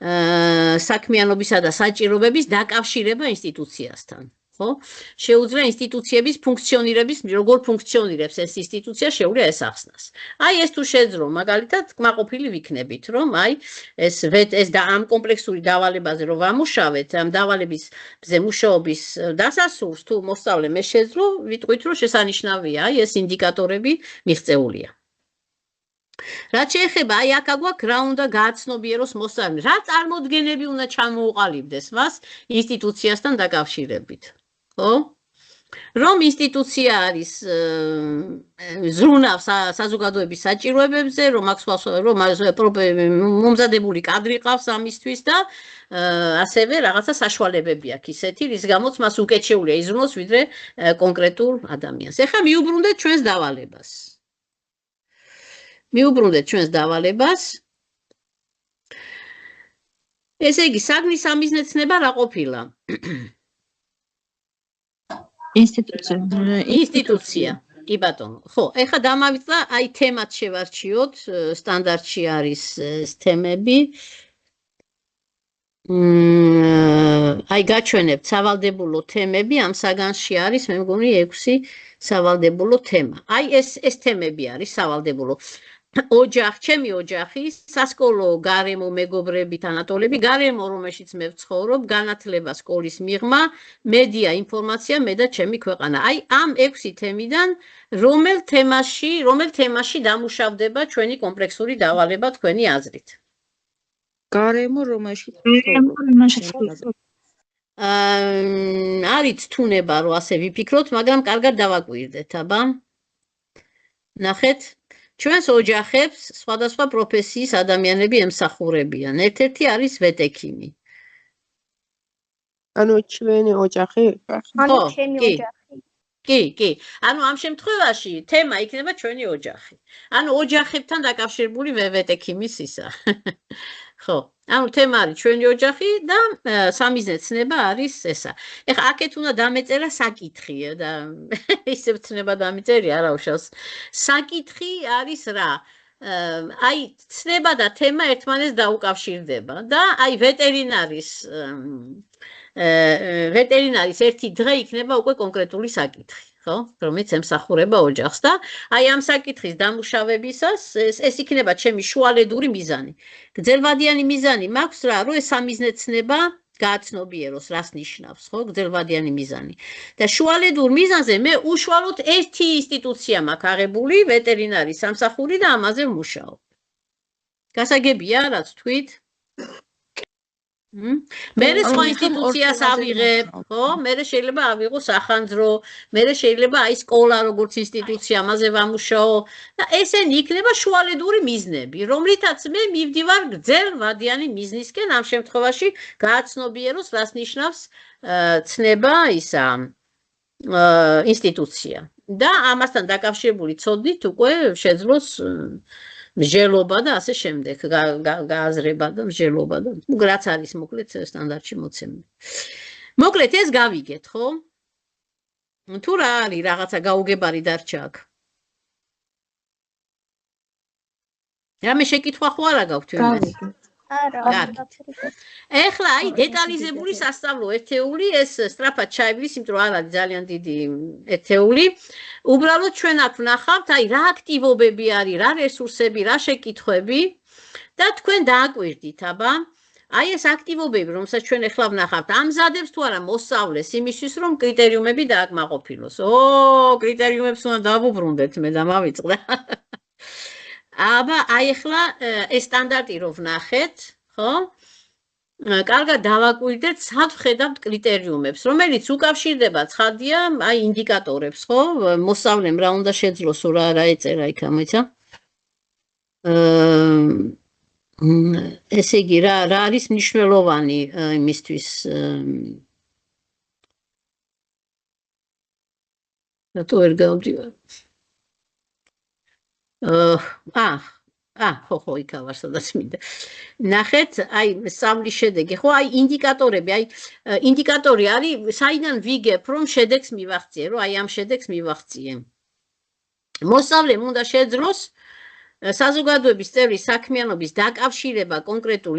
საქმიანობისა და საჭიროებების დაკავშირება ინსტიტუციასთან, ხო? შეუძლია ინსტიტუციების ფუნქციონირების, როგორ ფუნქციონირებს ეს ინსტიტუცია, შეუძლია ეს ახსნას. აი ეს თუ შეძლო, მაგალითად, კმაყოფილი ვიქნებით, რომ აი ეს და ამ კომპლექსური დავალებაზე რომ ვამუშავეთ, ამ დავალებებზე მუშაობის დასასრულს თუ მოსწავლემ ეს შეძლო, ვიტყვით, რომ შესანიშნავია, აი ეს ინდიკატორები მიღწეულია. რაც შეეხება, აი აქ აგვაქვს რა უნდა გააცნობიეროს მოსწავლემ, რა წარმოდგენები უნდა ჩამოუყალიბდეს მას ინსტიტუციასთან დაკავშირებით, ხო? რომ ინსტიტუცია არის ზრუნავს საზოგადოების საჭიროებებზე, რომ აქვს მომზადებული კადრი ყავს ამისთვის და ასევე რაღაცა საშუალებები აქვს ისეთი, რის გამოც მას უკეთ შეუძლია იზრუნოს ვიდრე კონკრეტულ ადამიანს. ეხლა მიუბრუნდეთ ჩვენს დავალებას. მიუბრუნდეთ ჩვენს დავალებას. ესე იგი, საგნის სამიზნე ცნება რა ყოფილა? ინსტიტუცია. კი ბატონო. ხო, ეხლა დამავიწყდა, აი თემად შევარჩიოთ, სტანდარტში არის ეს თემები. აი გაჩვენებთ სავალდებულო თემები, ამ საგანში არის, მე მგონი 6 სავალდებულო თემა. აი ეს თემები არის სავალდებულო. ჩემი ოჯახი, სასკოლო გარემო, მეგობრები, თანატოლები, გარემო, რომელშიც მე ვცხოვრობ, განათლება, სკოლის მიღმა, მედია, ინფორმაცია, მე და ჩემი ქვეყანა. აი ამ 6 თემიდან რომელ თემაში დამუშავდება ჩვენი კომპლექსური დავალება თქვენი აზრით? გარემო, რომელშიც არის თუნება რომ ასე ვიფიქროთ, მაგრამ კარგად დავაკვირდეთ, აბა. ნახეთ, ჩვენს ოჯახებს სხვადასხვა პროფესიის ადამიანები ემსახურებიან. ერთ-ერთი არის ვეტექიმი. ანუ ჩვენი ოჯახი? ანუ ჩემი ოჯახი. კი. ანუ ამ შემთხვევაში თემა იქნება ჩვენი ოჯახი. ანუ ოჯახებთან დაკავშირებული ვეტექიმის ისა. ხო, ანუ თემა არის ჩვენი ოჯახი და სამიზნე ცნება არის ესა. ეხლა აქეთ უნდა დამეწერა საკითხი და ისევ ცნება დამეწერია, არა უშავს. საკითხი არის რა? აი ცნება და თემა ერთმანეთს დაუკავშირდება და აი ვეტერინარის ერთი დღე იქნება უკვე კონკრეტული საკითხი, ხო? რომელიც ემსახურება ოჯახს და აი ამ საკითხის დამუშავებისას ეს იქნება ჩემი შუალედური მიზანი. გრძელვადიანი მიზანი მაქვს რა, რომ ეს სამიზნე ცნება გააცნობიეროს, რას ნიშნავს, ხო? გრძელვადიანი მიზანი. და შუალედურ მიზანზე მე უშუალოდ ერთი ინსტიტუცია მაქვს აღებული, ვეტერინარის სამსახური და ამაზე ვმუშაობ. გასაგებია, რაც თქვით? მერე სხვა ინსტიტუციას ავიღებ, ხო? მერე შეიძლება ავიღო სახანძრო, მერე შეიძლება აი სკოლა როგორც ინსტიტუცია, ამაზე ვამუშაო და ესენი იქნება შუალედური მიზნები, რომლითაც მე მივდივარ გრძელვადიანი მიზნისკენ, ამ შემთხვევაში გააცნობიეროს, რას ნიშნავს ცნება ისა ინსტიტუცია. და ამასთან დაკავშირებული ცოდნით უკვე შეძლოს მსჯელობა და ასე შემდეგ, გააზრება და მსჯელობა და რაც არის მოკლედ სტანდარტში მოცემული. მოკლედ ეს გავიგეთ, ხო? თუ რა არის რაღაცა გაუგებარი დარჩა აქ? რამე შეკითხვა ხო არა გაქვთ თქვენს? არა. ეხლა აი დეტალიზებული სასწავლო ერთეული ეს სწრაფად ჩაივლის, იმიტომ რომ არ არის ძალიან დიდი ერთეული. უბრალოდ ჩვენ აქ ვნახავთ, აი რა აქტივობები არის, რა რესურსები, რა შეკითხვები და თქვენ დააკვირდით, აბა. აი ეს აქტივობები, რომელსაც ჩვენ ეხლა ვნახავთ, ამზადებს თუ არა მოსწავლეს იმისთვის, რომ კრიტერიუმები დააკმაყოფილოს. კრიტერიუმებს უნდა დავუბრუნდეთ მე და მავიწყდა. აბა აი ეხლა ეს სტანდარტი რო ვნახეთ, ხო? კარგად დავაკვირდეთ, სად ვხედავთ კრიტერიუმებს, რომელიც უკავშირდება ცხადია აი ინდიკატორებს, ხო? მოსწავლემ რა უნდა შეძლოს, რა ეწერა იქ ამეცა. ესე იგი რა არის მნიშვნელოვანი იმისთვის რატო ვერ გავდივარ? ხო, იქა ვარ, სადაც მინდა. ნახეთ, აი სწავლის შედეგი, ხო, აი ინდიკატორები, აი ინდიკატორი არის, საიდან ვიგებ, რომ შედეგს მივახციე, რომ აი ამ შედეგს მივახციე. მოსწავლემ უნდა შეძლოს საზოგადოების წევრის საქმიანობის დაკავშირება კონკრეტულ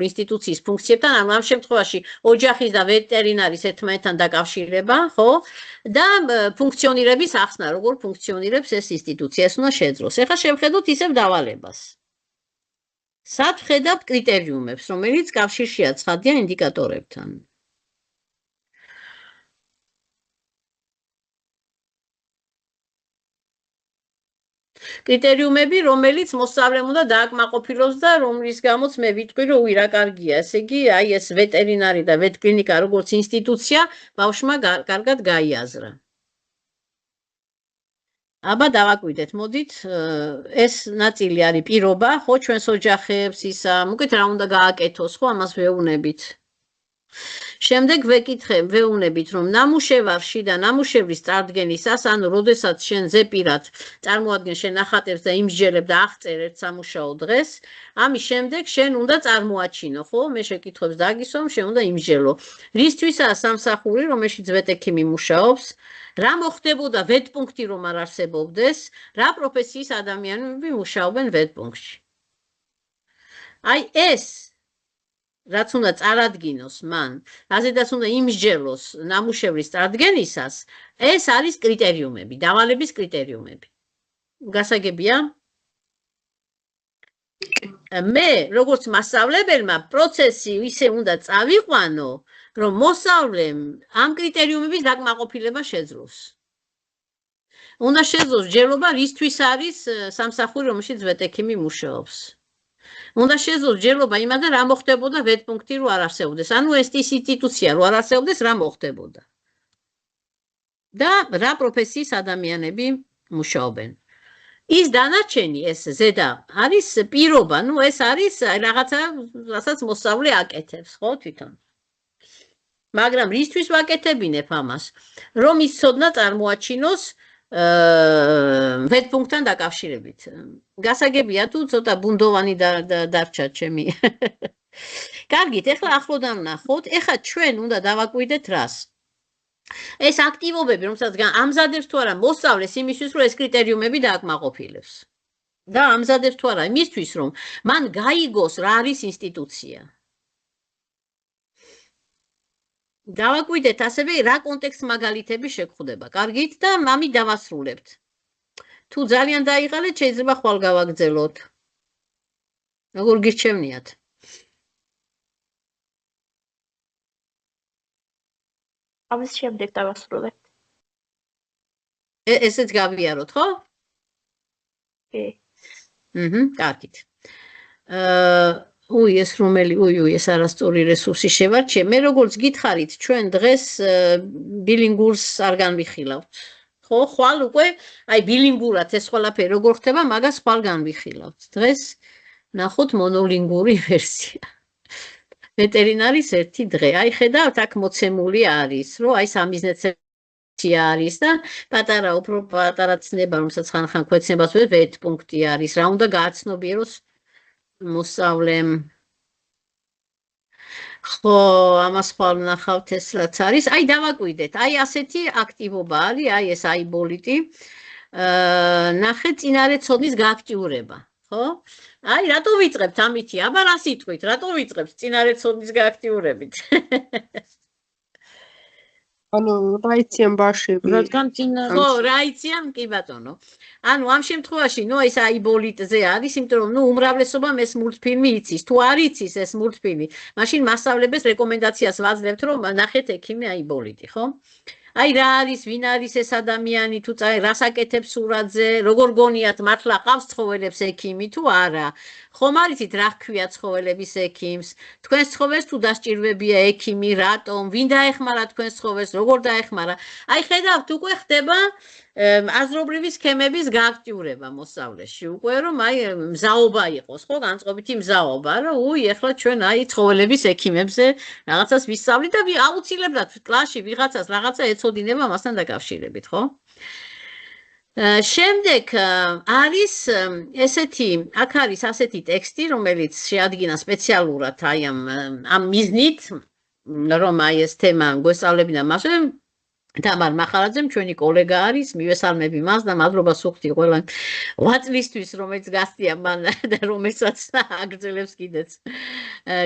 ინსტიტუციის ფუნქციებთან, ანუ ამ შემთხვევაში ოჯახის და ვეტერინარის ერთმანეთთან დაკავშირება, ხო? და ფუნქციონირების ახსნა, როგორ ფუნქციონირებს ეს ინსტიტუცია, ეს უნდა შეძლოს. ეხლა შევხედოთ ისევ დავალებას. სად ვხედავთ კრიტერიუმებს, რომელიც კავშირშია ცხადია ინდიკატორებთან. კრიტერიუმები, რომელიც მოსწავლემ უნდა დააკმაყოფილოს და რომლის გამოც მე ვიტყვი, რომ უი რა კარგია, ესე იგი, აი ეს ვეტერინარი და ვეტკლინიკა როგორც ინსტიტუცია ბავშვმა კარგად გაიაზრა. აბა დავაკვირდეთ, მოდით, ეს ნაწილი არის პირობა, ხო, ჩვენს ოჯახებს, ისა, მოკეთ რა უნდა გააკეთოს, ხო, ამას ვეუბნებით. შემდეგ ვეუბნებით, რომ ნამუშევარში და ნამუშევრის წარდგენისას, ანუ როდესაც შენ ზეპირად წარმოადგენ შენ ნახატებს და იმსჯელებ და აღწერ ერთ სამუშაო დღეს, ამის შემდეგ შენ უნდა წარმოაჩინო, ხო? მე შეკითხვებს დაგისვამ, შენ უნდა იმსჯელო. რისთვისაა სამსახური, რომელშიც ვეტექიმი მუშაობს, რა მოხდებოდა ვეტპუნქტი რომ არ არსებობდეს, რა პროფესიის ადამიანები მუშაობენ ვეტპუნქტში. აი ეს რაც უნდა წარადგინოს მან, რაზედაც უნდა იმსჯელოს ნამუშევრის წარდგენისას, ეს არის კრიტერიუმები, დავალების კრიტერიუმები. გასაგებია? მე, როგორც მასწავლებელმა, პროცესი ისე უნდა წავიყვანო, რომ მოსწავლემ ამ კრიტერიუმების დაკმაყოფილება შეძლოს. უნდა შეძლოს მსჯელობა, რისთვის არის სამსახური, რომელშიც ვეტექიმი მუშაობს. უნდა შეძლოს ჯერობა იმაზე, რა მოხდებოდა ვეტპუნქტი რო არ არსებობდეს. ანუ ეს ინსტიტუცია რო არ არსებობდეს, რა მოხდებოდა. და რა პროფესიის ადამიანები მუშაობენ. ის დანარჩენი ეს ზედა არის პირობა, ну ეს არის რაღაცა, რასაც მოსწავლე აკეთებს, ხო თვითონ. მაგრამ რისთვის ვაკეთებინებ ამას? რომ ის ცოდნა წარმოაჩინოს ვეტპუნქტთან დაკავშირებით. გასაგებია თუ ცოტა ბუნდოვანი დარჩა ჩემი. კარგით, ეხლა ახლოდან ვნახოთ, ეხლა ჩვენ უნდა დავაკვირდეთ რას. ეს აქტივობები, რომელსაც ამზადებს თუ არა მოსწავლეს იმისთვის, რომ ეს კრიტერიუმები დააკმაყოფილებს. და ამზადებს თუ არა იმისთვის, რომ მან გაიგოს რა არის ინსტიტუცია. დავაკვირდეთ ასევე რა კონტექსტ მაგალითები შეგხვდება. კარგით და ამით დავასრულებთ. თუ ძალიან დაიღალეთ, შეიძლება ხვალ გავაგრძელოთ. როგორ გირჩევნიათ? ამის შემდეგ დავასრულებთ. ესეც გავიაროთ, ხო? კი. კარგით. ეს რომელი, ეს არასწორი რესურსი შევარჩიე. მე როგორც გითხარით, ჩვენ დღეს ბილინგურს არ განვიხილავთ. ხო, ხვალ უკვე, აი ბილინგურად ეს ყველაფერი როგორ ხდება, მაგას ხვალ განვიხილავთ. დღეს ნახოთ მონოლინგური ვერსია. ვეტერინარის ერთი დღე. აი ხედავთ, აქ მოცემული არის, რომ აი სამიზნეცი არის და პატარა, უფრო პატარა ცნება, რომელსაც ხან-ხან ქვეცნებას ვეტპუნქტი არის. რა უნდა გააცნობიეროს მოსწავლემ. ხო, ამას ხვალ ვნახავთ ეს რაც არის. აი დავაკვირდეთ, აი ასეთი აქტივობა არის, აი ეს აიბოლიტი. ნახეთ წინარე ცოდნის გააქტიურება, ხო? აი რატო ვიწყებთ ამითი? აბა რა სიტყვით, რატო ვიწყებთ წინარე ცოდნის გააქტიურებით? ანუ რა იციან ბავშვები? რადგან წინარე ხო, რა იციან, კი ბატონო. ანუ ამ შემთხვევაში, ეს აიბოლიტზე არის, იმიტომ რომ უმრავლესობამ ეს მულტფილმი იცის. თუ არ იცის ეს მულტფილმი, მაშინ მასწავლებლებს რეკომენდაციას ვაძლევთ, რომ ნახეთ ექიმი აიბოლიტი, ხო? აი რა არის, ვინ არის ეს ადამიანი, თუ რას აკეთებს სურათზე, როგორ გონიათ, მართლა ყავს ცხოველებს ექიმი თუ არა? ხომ არიცით რა ჰქვია ცხოველების ექიმს? თქვენს ცხოველს თუ დასჭირვებია ექიმი, რატომ? ვინ დაეხმარა თქვენს ცხოველს, როგორ დაეხმარა? აი ხედავთ, უკვე ხდება აზრობრივი სქემების გააქტიურება მოსწავლეში. უკვე რომ აი მზაობა იყოს, ხო, განწყობითი მზაობა, რომ ეხლა ჩვენ აი ცხოველების ექიმებზე რაღაცას ვისწავლით და აუცილებლად კლასში ვიღაცას რაღაცა ეცოდინება მასთან დაკავშირებით, ხო? შემდეგ არის ესეთი, აქ არის ასეთი ტექსტი, რომელიც შეადგინა სპეციალურად აი ამ მიზნით, რომ აი ეს თემა გვესწავლებინა მასზე. თამარ მახარაძემ ჩვენი კოლეგა არის, მივესალმები მას და მადლობას ვუხდი ყველა ვაწლისთვის, რომელიც გასწია მან და რომელსაც აგრძელებს კიდეც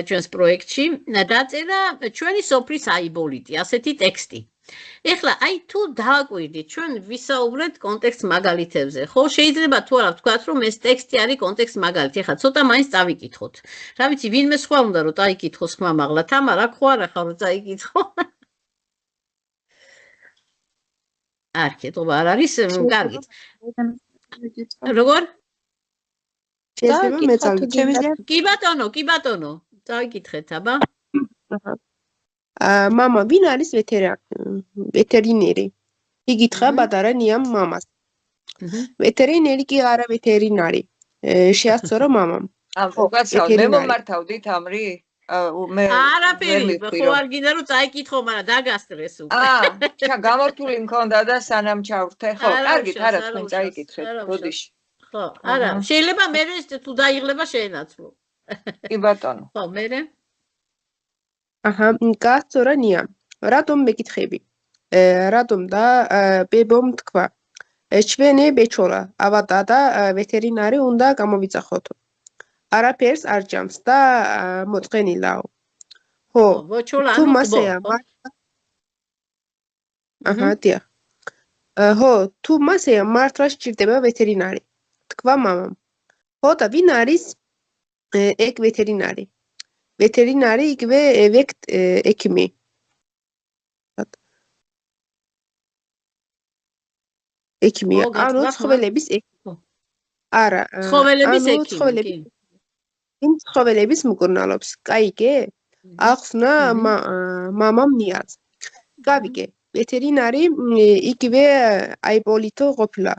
ჩვენს პროექტში. დაწერა ჩვენი სოფლის აიბოლიტი, ასეთი ტექსტი. ეხლა აი თუ დააკვირდით, ჩვენ ვისაუბრეთ კონტექსტ მაგალითებზე, ხო? შეიძლება თუ არა ვთქვათ, რომ ეს ტექსტი არის კონტექსტ მაგალითი. ეხლა ცოტა მაინც წავიკითხოთ. რა ვიცი, ვინმე სხვა უნდა რომ წაიკითხოს ხმა მაღლა. თამარ, აქ ხო არა ხარ რომ წაიკითხო? არ არის, კარგით. როგორ? შეიძლება მე წავიკითხე. კი ბატონო, წავიკითხეთ, აბა. მამა, ვინ არის ვეტერინერი? იგითხრა პატარა ნიამ მამას. ვეტერინერი კი არა ვეტერინარი. შეასწორა მამამ. უკაცრავ, მე მომართავდით ამრი? არაფერი, ხო არ გინდა რომ წაიკითხო, მაგრამ დაგასწრეს უკვე. გამორთული მქონდა და სანამ ჩავრთე, ხო, კარგით, არა, თქვენ წაიკითხეთ, ბოდიში. ხო, არა, შეიძლება მე თუ დაიღლება შეენაცვლო. კი ბატონო. ხო, მერე? გაასწორა ნიამ. რატომ მეკითხები? რატომ და ბებომ თქვა. ჩვენი ბეჭოლა, ავატა და ვეტერინარი უნდა გამოვიძახოთ. არაფერს არ ჭამს და მოწყენილაო. ხო, თუ მასეა დიახ. ხო, თუ მასეა მართლა სჭირდება ვეტერინარი. თქვა მამამ. ხო და ვინ არის ეგ ვეტერინარი? ვეტერინარი იგივე ექიმი. ექიმია, ანუ ცხოველების ექიმი. არა, ცხოველების ექიმი. იმ ცხოველების მკურნალობს. კაიგე? ახსნა მამამ ნიაზ. გავიგე. ვეტერინარი იგივე აიპოლიტო ყოფილა.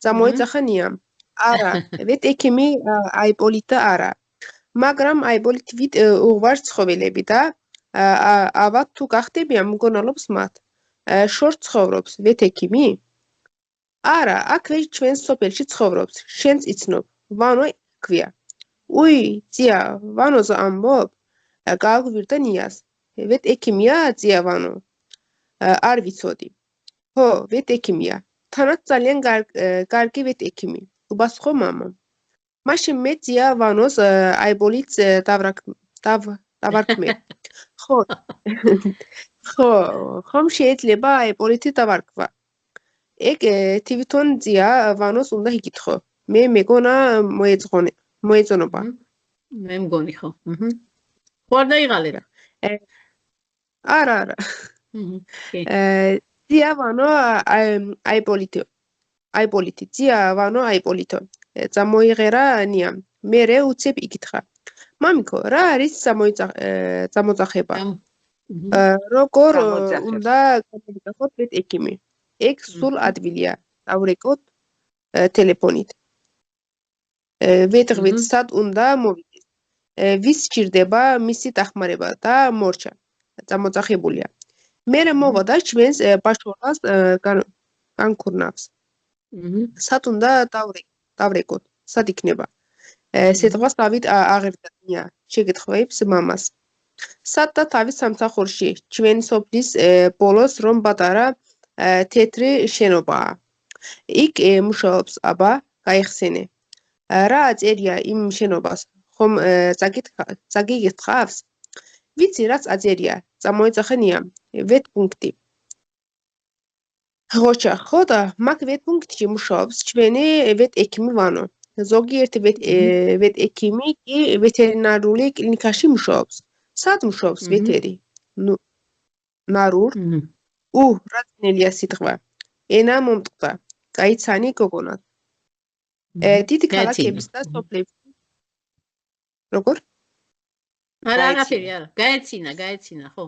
Zamoidzakha niam. Ara, vet ekimi aipolita ara. Მაგრამ აიპოლიტ ვით უღვარს ცხოველები და ავად თუ გახდებიან მგონალობს მათ. შორს ცხოვრობს ვეთ ექიმი? არა, აქვე ჩვენს სოფელში ცხოვრობს. შენც იცნობ. ვანო ქვია. უი, ძია, ვანოზე ამბობ? გააგვირდა ნიას. ვეთ ექიმია ძია ვანო? არ ვიცოდი. ხო, ვეთ ექიმია. თანაც ძალიან კარგი ვეთ ექიმი. უბასხო მამა. მაშინ მე ძია ვანოს აიპოლიტს დავარქმე. ხო. ხომ შეიძლება აიპოლიტი დავარქვა. ეგ თვითონ ძია ვანოს უნდა იკითხო. მე მეგონა მოეწონობა. მე მგონი ხო. ხო არ დაიღალე. არა. ძია ვანო აიპოლიტი. ძია ვანო აიპოლიტო. Zamoighera niam. Mere utseb ikitxa. Mamiko, რა არის გამოძახება? როგორ უნდა გამოვიძახოთ ვეთ ექიმი? ეგ სულ ადვილია. დავრეკოთ ტელეფონით. ვეთღვით სად უნდა მოვიდეს. ვის სჭირდება მისი დახმარება და მორჩა. გამოძახებულია. მერე მოვა და ჩვენს ბაშორას განკურნავს. სად უნდა დავრეკოთ, სად იქნება? სიტყვას დავით აღერდანია, შეგეთხვეებს მამას. სად და თავის სამსახურში, ჩვენი სოფლის ბოლოს რომ პატარა თეთრი შენობაა. იქ მუშაობს აბა, გაიხსენე. რა აწერია იმ შენობას, ხომ წაგიგითხავს? ვიცი, რაც აწერია, წამოეწახენია, ვეთ პუნქტი. Rocha, ხოდა მაგ ვეთ პუნქტში მუშაობს ჩვენი ვეთ ექიმი ვანო. ზოგიერთი ვეთ ექიმი კი ვეტერინარული კლინიკაში მუშაობს. სად მუშაობს ვეთერი? ნარურ? რა ძნელია სიტყვა. ენა მომტყდა. გაიცანი გოგონად. დიდი ქალაქების და სოფლებში. როგორ? არაფერი, არა. გაეცინა, ხო.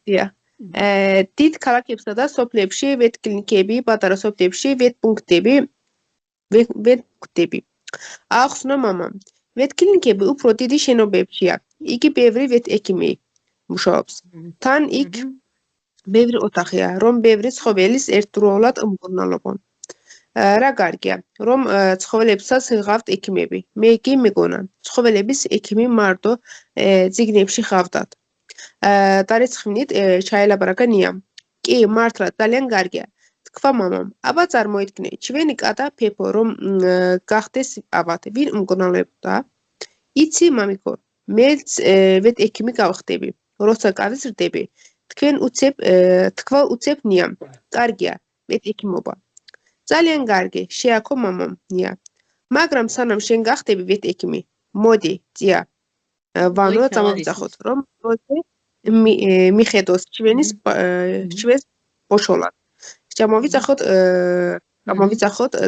დია. დიდ ქალაქებსა და სოფლებში ვეთ კლინიკები, პატარა სოფლებში ვეთ პუნქტები. ახსნა მამამ. ვეთ კლინიკები უფრო დიდი შენობებშია. იგი ბევრი ვეთ ექიმი მუშაობს. თან იქ ბევრი ოთახია, რომ ბევრი ცხოველის ერთდროულად მკურნალობენ. რა კარგია, რომ ცხოველებსაც ჰყავთ ექიმები. მე კი მეგონა, ცხოველების ექიმი მარტო წიგნებში ჰყავდათ. დარეცხვნით ჩაელაპარაკა ნიამ. კი, მართლა ძალიან კარგია. თქვა მამამ, აბა წარმოიდგინე, ჩვენი კატა ფეფო რომ გახდეს აბათ, ვინ მკურნალობდა? იცი მამიკო, მეც ვეთ ექიმი გავხდები. როცა გავიზრდები, თქვა უცებ ნიამ. კარგია, ვეთ ექიმობა. ძალიან კარგი, შეაქო მამამ ნია. მაგრამ სანამ შენ გახდები ვეთ ექიმი, მოდი, ძია. ვანო წამოვიძახოთ, რომ მიხედოს ჩვენს ბოშოლად. ჩამოვიძახოთ,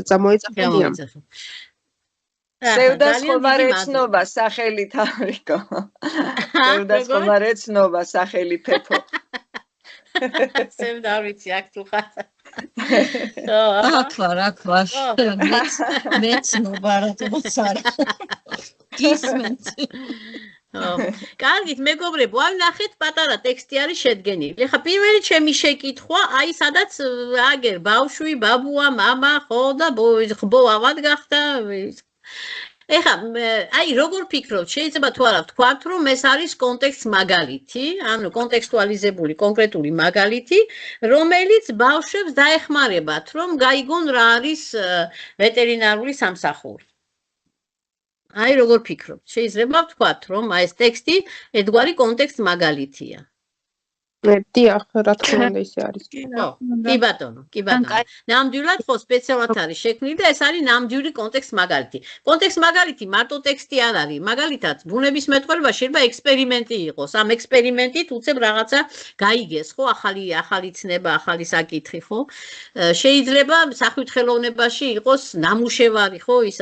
წამოიძახოთ. სევდას ხომარ ეცნობა სახელი თავრიკო. სევდას ხომარ ეცნობა სახელი ფეფო. სევდა ვიცი აქ თუ ხარ. აქვა. მეცნობა რა თქმა გისმენთ. კარგით, მეგობრებო, აი ნახეთ, პატარა ტექსტი არის შედგენილი. ეხლა პირველი ჩემი შეკითხვა, აი სადაც აგერ ბავშვი, ბაბუა, მამა, ხო და ხბო ავად გახდა. ეხლა აი როგორ ფიქრობთ, შეიძლება თუ არა ვთქვათ, რომ ეს არის კონტექსტ მაგალითი, ანუ კონტექსტუალიზებული კონკრეტული მაგალითი, რომელიც ბავშვებს დაეხმარებათ, რომ გაიგონ რა არის ვეტერინარული სამსახური. აი როგორ ფიქრობთ, შეიძლება ვთქვათ, რომ აი ეს ტექსტი ერთგვარი კონტექსტ მაგალითია. დიახ, რა თქმა უნდა ისე არის. კი ბატონო. ნამდვილად ხო სპეციალურად არის შექმნილი და ეს არის ნამდვილი კონტექსტ მაგალითი. კონტექსტ მაგალითი მარტო ტექსტი არ არის. მაგალითად, ბუნებისმეტყველება შეიძლება ექსპერიმენტი იყოს. ამ ექსპერიმენტით უცებ რაღაცა გაიგეს, ხო? ახალი ცნება, ახალი საკითხი, ხო? შეიძლება სახვით ხელოვნებაში იყოს ნამუშევარი, ხო? ის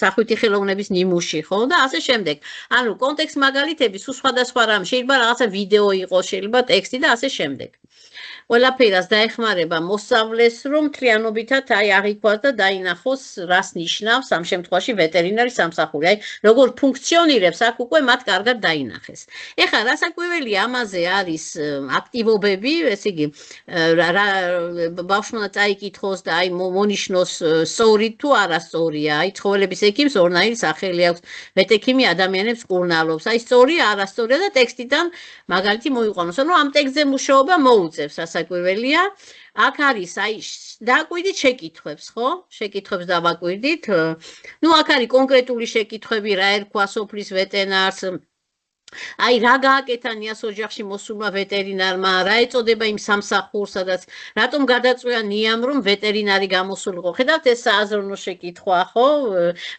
სახვითი ხელოვნების ნიმუში, ხო? და ასე შემდეგ. ანუ კონტექსტ მაგალითები სულ სხვადასხვა რამ შეიძლება რაღაცა ვიდეო იყოს, შეიძლება ტექსტი და ასე შემდეგ. ყველაფერას დაეხმარება მოსწავლეს, რომ მთლიანობითად აღიქვას და დაინახოს, რას ნიშნავს ამ შემთხვევაში ვეტერინარი სამსახური. როგორ ფუნქციონირებს, აქ უკვე მათ კარგად დაინახეს. ეხლა რასაკვირველია ამაზე არის აქტივობები, ესე იგი, ბავშვმა წაიკითხოს და მონიშნოს სწორი თუ არასწორია. ცხოველების ექიმს ორნაირი სახელი აქვს, ვეტექიმი ადამიანებს კურნალობს. სწორია, არასწორია და ტექსტიდან მაგალითი მოიყვანოს. ანუ ამ ტექსტზე მუშაობა მოუწევს, რასაკვირველია. აქ არის დააკვირდით შეკითხვებს, ხო? შეკითხვებს დავაკვირდით. აქ არის კონკრეტული შეკითხვები, რა ერქვა სოფლის ვეტერინარს, რა გააკეთა ნიას ოჯახში მოსულმა ვეტერინარმა, რა ეწოდება იმ სამსახურს, სადაც რატომ გადაწყვია ნიამ, რომ ვეტერინარი გამოსულიყო. ხედავთ, ეს სააზროვნო შეკითხვა, ხო?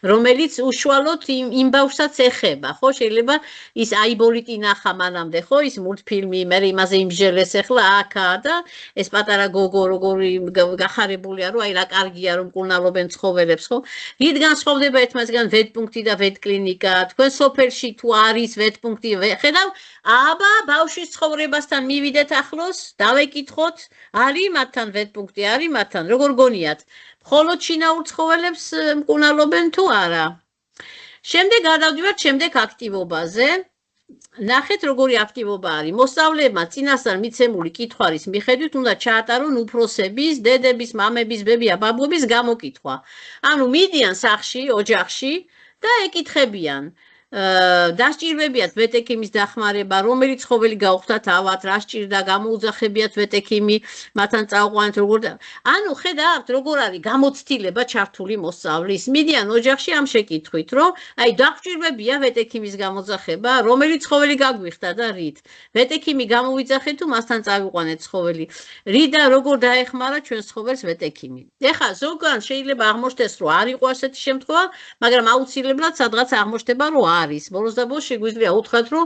რომელიც უშუალოდ იმ ბავშვსაც ეხება, ხო? შეიძლება ის აიბოლიტი ნახა მანამდე, ხო? ის მულტფილმი, მე იმაზე იმჟელეს ახლა აქა და ეს პატარა გოგო როგორი გახარებულია, რომ რა კარგია რომ კურნალობენ ცხოველებს, ხო? რით განსხვავდება ერთმანეთისგან ვეტპუნქტი და ვეტკლინიკა? თქვენ სოფელში თუ არის ვეტპუნქტი ხედავ, აბა ბავშვის ცხოვრებასთან მივიდეთ ახლოს, დავეკითხოთ, არის მათთან ვეტპუნქტი, არის მათთან, როგორ გონიათ? მხოლოდ შინაურ ცხოველებს მკურნალობენ თუ არა? შემდეგ გადავდივართ შემდეგ აქტივობაზე. ნახეთ როგორი აქტივობა არის. მოსწავლეებმა წინასწარ მიცემული კითხვის მიხედვით უნდა ჩაატარონ უფროსების, დედების, მამების, ბებია, ბაბუების გამოკითხვა. ანუ მიდიან სახლში, ოჯახში და ეკითხებიან. დასჭირდებიათ ვეტექიმის დახმარება, რომელი ცხოველი გაუხდათ ავად, რა სჭირდა, გამოუძახებიათ ვეტექიმი, მათთან წაუყვანეთ როგორ და ანუ ხედავთ როგორ არის გამოცდილება ჩართული მოსწავლის. მიდიან ოჯახში ამ შეკითხვით, რომ დაგვჭირდებია ვეტექიმის გამოძახება, რომელი ცხოველი გაგვიხდა და რით. ვეტექიმი გამოვიძახეთ თუ მასთან წავიყვანეთ ცხოველი. რით და როგორ დაეხმარა ჩვენს ცხოველს ვეტექიმი. ეხლა ზოგან შეიძლება აღმოჩნდეს, რომ არ იყო ასეთი შემთხვევა, მაგრამ აუცილებლად სადღაც აღმოჩნდება, რომ არის. ბოლოს და ბოლოს შეგვიძლია უთხრათ, რომ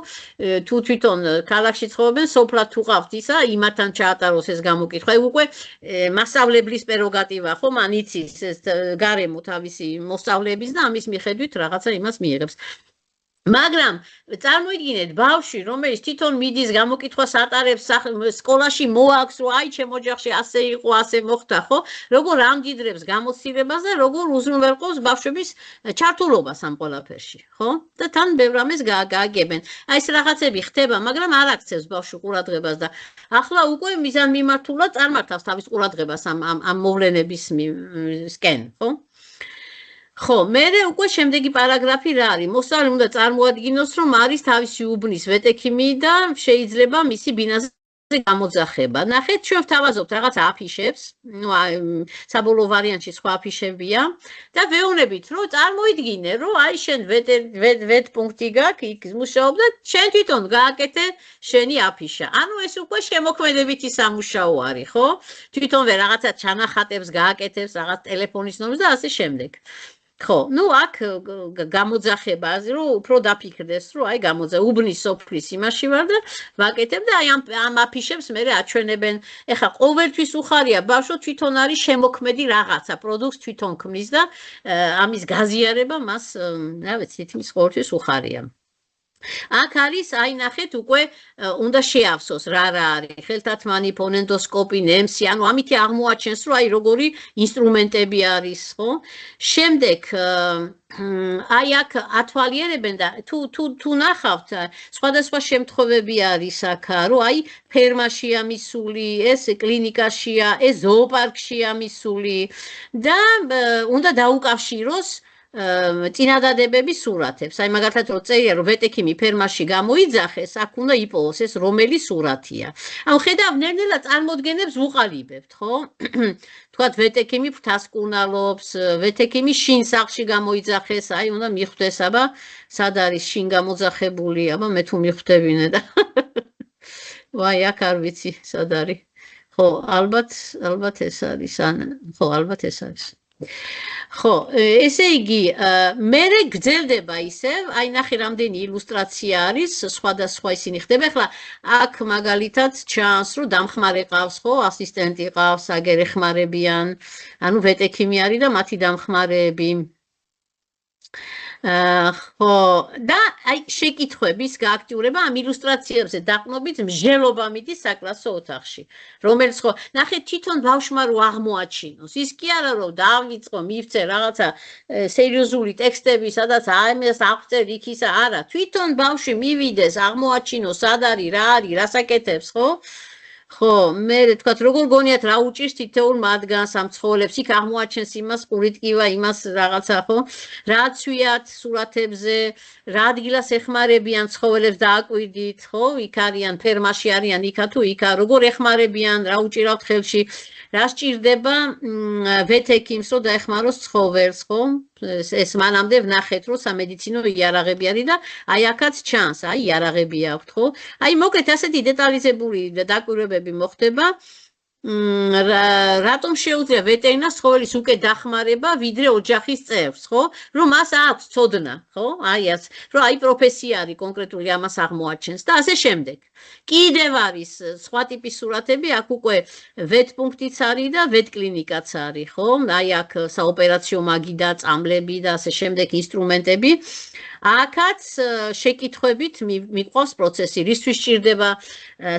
თუ თვითონ ქალაქში ცხოვრობენ, სოფლად თუ ყავთ ისა, იმათთან ჩაატაროს ეს გამოკითხვა. უკვე მასწავლებლის პრეროგატივა, ხო, მან იცის ეს გარემო თავისი მოსწავლეების და ამის მიხედვით რაღაცა იმას მიიღებს. მაგრამ წარმოიდგინეთ ბავშვი, რომელიც თვითონ მიდის გამოკითხვას ატარებს სკოლაში მოაქვს, რომ ჩემ ოჯახში ასე იყო, ასე მოხდა, ხო? როგორ ამდიდრებს გამოცდილებას და როგორ უზრუნველყოფს ბავშვების ჩართულობას ამ ყველაფერში, ხო? და თან ბევრ რამეს გააგებენ. ეს რაღაცები ხდება, მაგრამ არ აქცევს ბავშვი ყურადღებას და ახლა უკვე მიზანმიმართულად წარმართავს თავის ყურადღებას ამ მოვლენებისკენ, ხო? ხო, მერე უკვე შემდეგი პარაგრაფი რა არის? მოსწავლემ უნდა წარმოადგინოს, რომ არის თავისი უბნის ვეტექიმი და შეიძლება მისი ბინაზე გამოძახება. ნახეთ, ჩვენ ვთავაზობთ რაღაც აფიშებს, საბოლოო ვარიანტში სხვა აფიშებია და ვეუბნებით, რომ წარმოიდგინე, რომ შენ ვეტპუნქტი გაქვს, იქ მუშაობ და შენ თვითონ გააკეთე შენი აფიშა. ანუ ეს უკვე შემოქმედებითი სამუშაო არის, ხო? თვითონვე რაღაცა ჩანახატებს გააკეთებს, რაღაც ტელეფონის ნომერს და ასე შემდეგ. ხო, აქ გამოძახება, რომ უფრო დაფიქრდეს, რომ უბნის სოფლის იმაში ვარ და ვაკეთებ და ამ აფიშებს მერე აჩვენებენ. ეხლა ყოველთვის უხარია ბავშვო თვითონ არის შემოქმედი რაღაცა, პროდუქტს თვითონ ქმნის და ამის გაზიარება მას, რა ვიცი, თითქმის ყოველთვის უხარია. აქ არის, ნახეთ, უკვე უნდა შეავსოს რა არის, ხელთათმანი, ფონენდოსკოპი, ნემსი, ანუ ამითი აღმოაჩენს, რომ როგორი ინსტრუმენტები არის, ხო? შემდეგ აქ ათვალიერებენ და თუ ნახავთ, სხვადასხვა შემთხვევები არის აქ, რომ ფერმაშია მისული, ეს კლინიკაშია, ეს ზოოპარკშია მისული და უნდა დაუკავშიროს წინადადებების სურათებს. მაგალითად, რომ წერია, რომ ვეტექიმი ფერმაში გამოიძახეს, აქ უნდა იპოვოს ეს რომელი სურათია. ანუ ხედავ, ნელ-ნელა წარმოდგენებს ვუყალიბებთ, ხო? თქვათ, ვეტექიმი ფრთას კურნალობს, ვეტექიმი შინ სახლში გამოიძახეს, უნდა მიხვდეს, აბა, სად არის შინ გამოძახებული, აბა მე თუ მიხვდებინე და ვაი, აქ არ ვიცი, სად არის. ხო, ალბათ ეს არის, ხო, ალბათ ეს არის. ხო, ესე იგი, მე გძელდება ისევ, აი ნახე რამდენი ილუსტრაცია არის, სხვადასხვა ისინი ხდება. ახლა აქ მაგალითად ჩანს, რომ დამხმარე ყავს, ხო, ასისტენტი ყავს, აგერ ეხმარებიან, ანუ ვეტექიმი არის და მათი დამხმარეები. ხო, და აი შეკითხვების გააქტიურება ამ ილუსტრაციებზე დაყრდნობით მსჯელობა მიდის საკლასო ოთახში, რომელიც ხო, ნახეთ თვითონ ბავშვმა რო აღმოაჩინოს, ის კი არა რომ დავიწყო, მივცე რაღაცა სერიოზული ტექსტები, სადაც ამას აღწერ იქისა, არა, თვითონ ბავშვი მივიდეს, აღმოაჩინოს, სად არის, რა არის, რას აკეთებს, ხო? ხო, მე თქვათ, როგორ გონიათ რა უჭირს თითოეულ მათგანს ამ ცხოველებს, იქ აღმოაჩენს იმას, ყურიტკივა, იმას რაღაცა, ხო? რა ცვიათ სურათებზე, რა ადგილას ეხმარებიან ცხოველებს დააკვირდით, ხო? იქ არიან, ფერმაში არიან, იქა თუ იქა, როგორ ეხმარებიან, რა უჭირავთ ხელში, რა სჭირდება ვეთექიმს, რომ დაეხმაროს ცხოველს, ხო? ეს მანამდე ვნახეთ, რომ სამედიცინო იარაღები არის და აი აქაც ჩანს, აი იარაღები აქვთ, ხო? აი მოკლედ ასეთი დეტალიზებული დაკვირვებები მოხდება. რატომ შეუძლია ვეტერინარს ცხოველის უკვე დახმარება, ვიდრე ოჯახის წევრს, ხო? რომ მას აქვს ცოდნა, ხო? აი ეს, რომ აი პროფესია არის კონკრეტული ამას აღმოაჩენს და ასე შემდეგ. კიდევ არის სხვა ტიპის სურათები, აქ უკვე ვეტპუნქტიც არის და ვეტკლინიკაც არის, ხო? აი აქ საოპერაციო მაგი და წამლები და ასე შემდეგ ინსტრუმენტები. აქაც შეკითხვებით მიყვავს პროცესი, რისთვის სჭირდება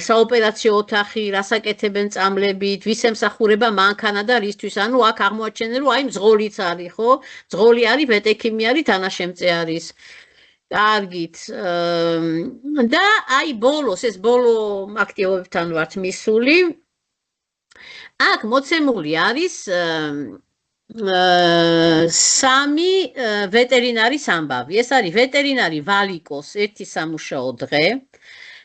საოპერაციო ოთახი, რას აკეთებენ წამლებით, ვის ემსახურება მანქანა და რისთვის, ანუ აქ აღმოაჩენენ, რომ აი მძღოლიც არის, ხო? მძღოლი არის, ვეტექიმი არის, თანაშემწე არის. კარგით. და აი ბოლოს, ეს ბოლო აქტივობებთან ვართ მისული. აქ მოცემული არის სამი ვეტერინარის ამბავი. ეს არის ვეტერინარი ვალიკოს ერთი სამუშაო დღე.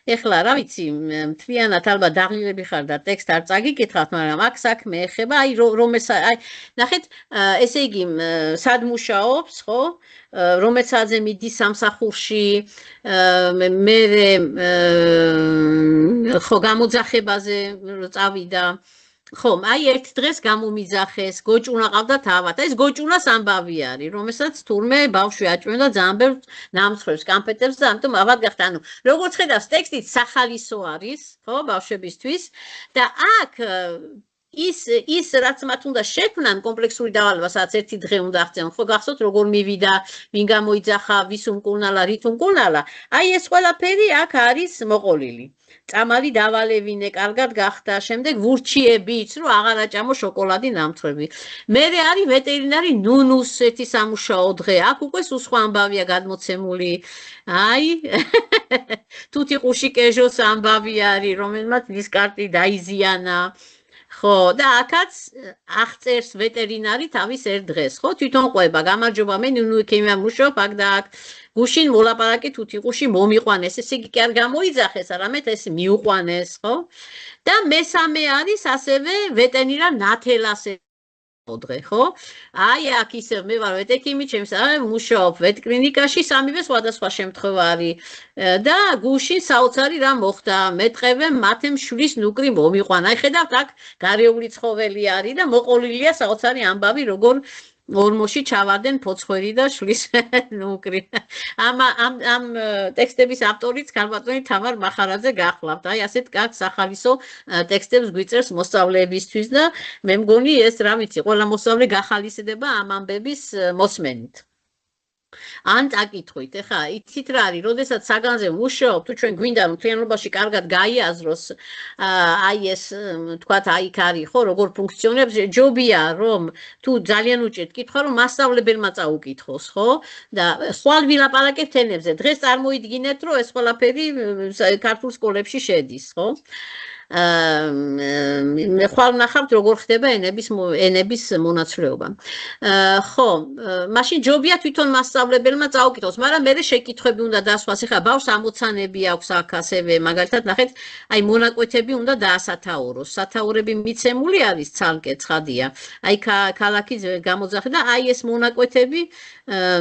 ეხლა რა ვიცი, მთლიანად ალბათ დაღლილები ხარ და ტექსტ არ წაგიკითხავთ, მაგრამ აქ საქმე ეხება, აი აი ნახეთ, ესე იგი, სად მუშაობს, ხო? რომელ საათზე მიდის სამსახურში, მე ხო გამოძახებაზე წავიდა. ხო, აი ერთ დღეს გამომიძახეს, გოჭუნა ყავდა თავად. ეს გოჭუნას ამბავი არის, რომელსაც თურმე ბავშვი აჭმევდა ძალიან ბევრ ნამცხრებს, კამფეტებს და ამიტომ ავად გახდა. ანუ როგორც ხედავს, ტექსტით სახალისო არის, ხო, ბავშვებისთვის და აქ ის რაც მათ უნდა შექმნან კომპლექსური დავალება, სადაც ერთი დღე უნდა აღწევენ, ხო გახსოვთ როგორ მივიდა, ვინ გამოიძახა, ვის უმკურნალა, რით უმკურნალა. აი ეს ყველაფერი აქ არის მოყოლილი. წამალი დავალევინე, კარგად გახდა, შემდეგ ვურჩიებიც, რომ აღარ აჭამო შოკოლადი ნამცხრები. მერე არის ვეტერინარი ნუნუს ერთი სამუშაო დღე. აქ უკვე სულ სხვა ამბავია გადმოცემული. აი, თუთი ყუში კეჟოს ამბავი არის, რომელმაც ნისკარტი დაიზიანა. ხო, და აქაც აღწერს ვეტერინარი თავის ერთ დღეს, ხო, თვითონ ყვება, გამარჯობა, მე ნუნუ ექიმია მუშაობ აქ და აქ. გუშინ მოლაპარაკე თუთი ყუში მომიყვანეს, ესე იგი კი არ გამოიძახეს, არამედ ეს მიუყვანეს, ხო? და მესამე არის ასევე ვეტერინარ ნათელას დღე, ხო? აი აქ ისევ მე ვარ ვეტექიმი, ჩემს მუშაობ ვეტკლინიკაში, სამივე სხვადასხვა შემთხვევა არის და გუშინ საოცარი რა მოხდა, მეტყევე მათემ შვილის ნუკრი მომიყვანა. აი ხედავთ, აქ გარეული ცხოველი არის და მოყოლილია საოცარი ამბავი, როგორ ორმოში ჩავარდნენ ფოცხვერი და შლის ნუკრი. ამ ტექსტების ავტორიც ქალბატონი თამარ მახარაძე გახლავთ. აი ასეთ კარგ სახალისო ტექსტებს გვიწერს მოსწავლეებისთვის და მე მგონი ეს რა ვიცი, ყველა მოსწავლე გახალისდება ამ ამბების მოსმენით. ან წაკითხვით, ეხლა იცით რა არის, როდესაც საგანზე მუშაობ, თუ ჩვენ გვინდა რომ მთლიანობაში კარგად გაიაზროს, აი ეს თქვათ აი იქ არის, ხო, როგორ ფუნქციონირებს, ჯობია რომ თუ ძალიან უჭირთ კითხვა, რომ მასწავლებელმა წაუკითხოს, ხო? და ხვალ ვილაპარაკებთ ენებზე. დღეს წარმოიდგინეთ, რომ ეს ყველაფერი ქართულ სკოლებში შედის, ხო? ხვალ ნახავთ როგორ ხდება ენების მონაცვლეობა. ხო, მაშინ ჯობია თვითონ მასწავლებელმა წაუკითხოს, მაგრამ მე შეკითხვები უნდა დასვას. ეხლა ბავშვს ამოცანები აქვს აქ ასევე, მაგალითად ნახეთ, აი მონაკვეთები უნდა დაასათაუროს. სათაურები მიცემული არის ცალკე ცხადია. აი ქალაქი გამოძახე და აი ეს მონაკვეთები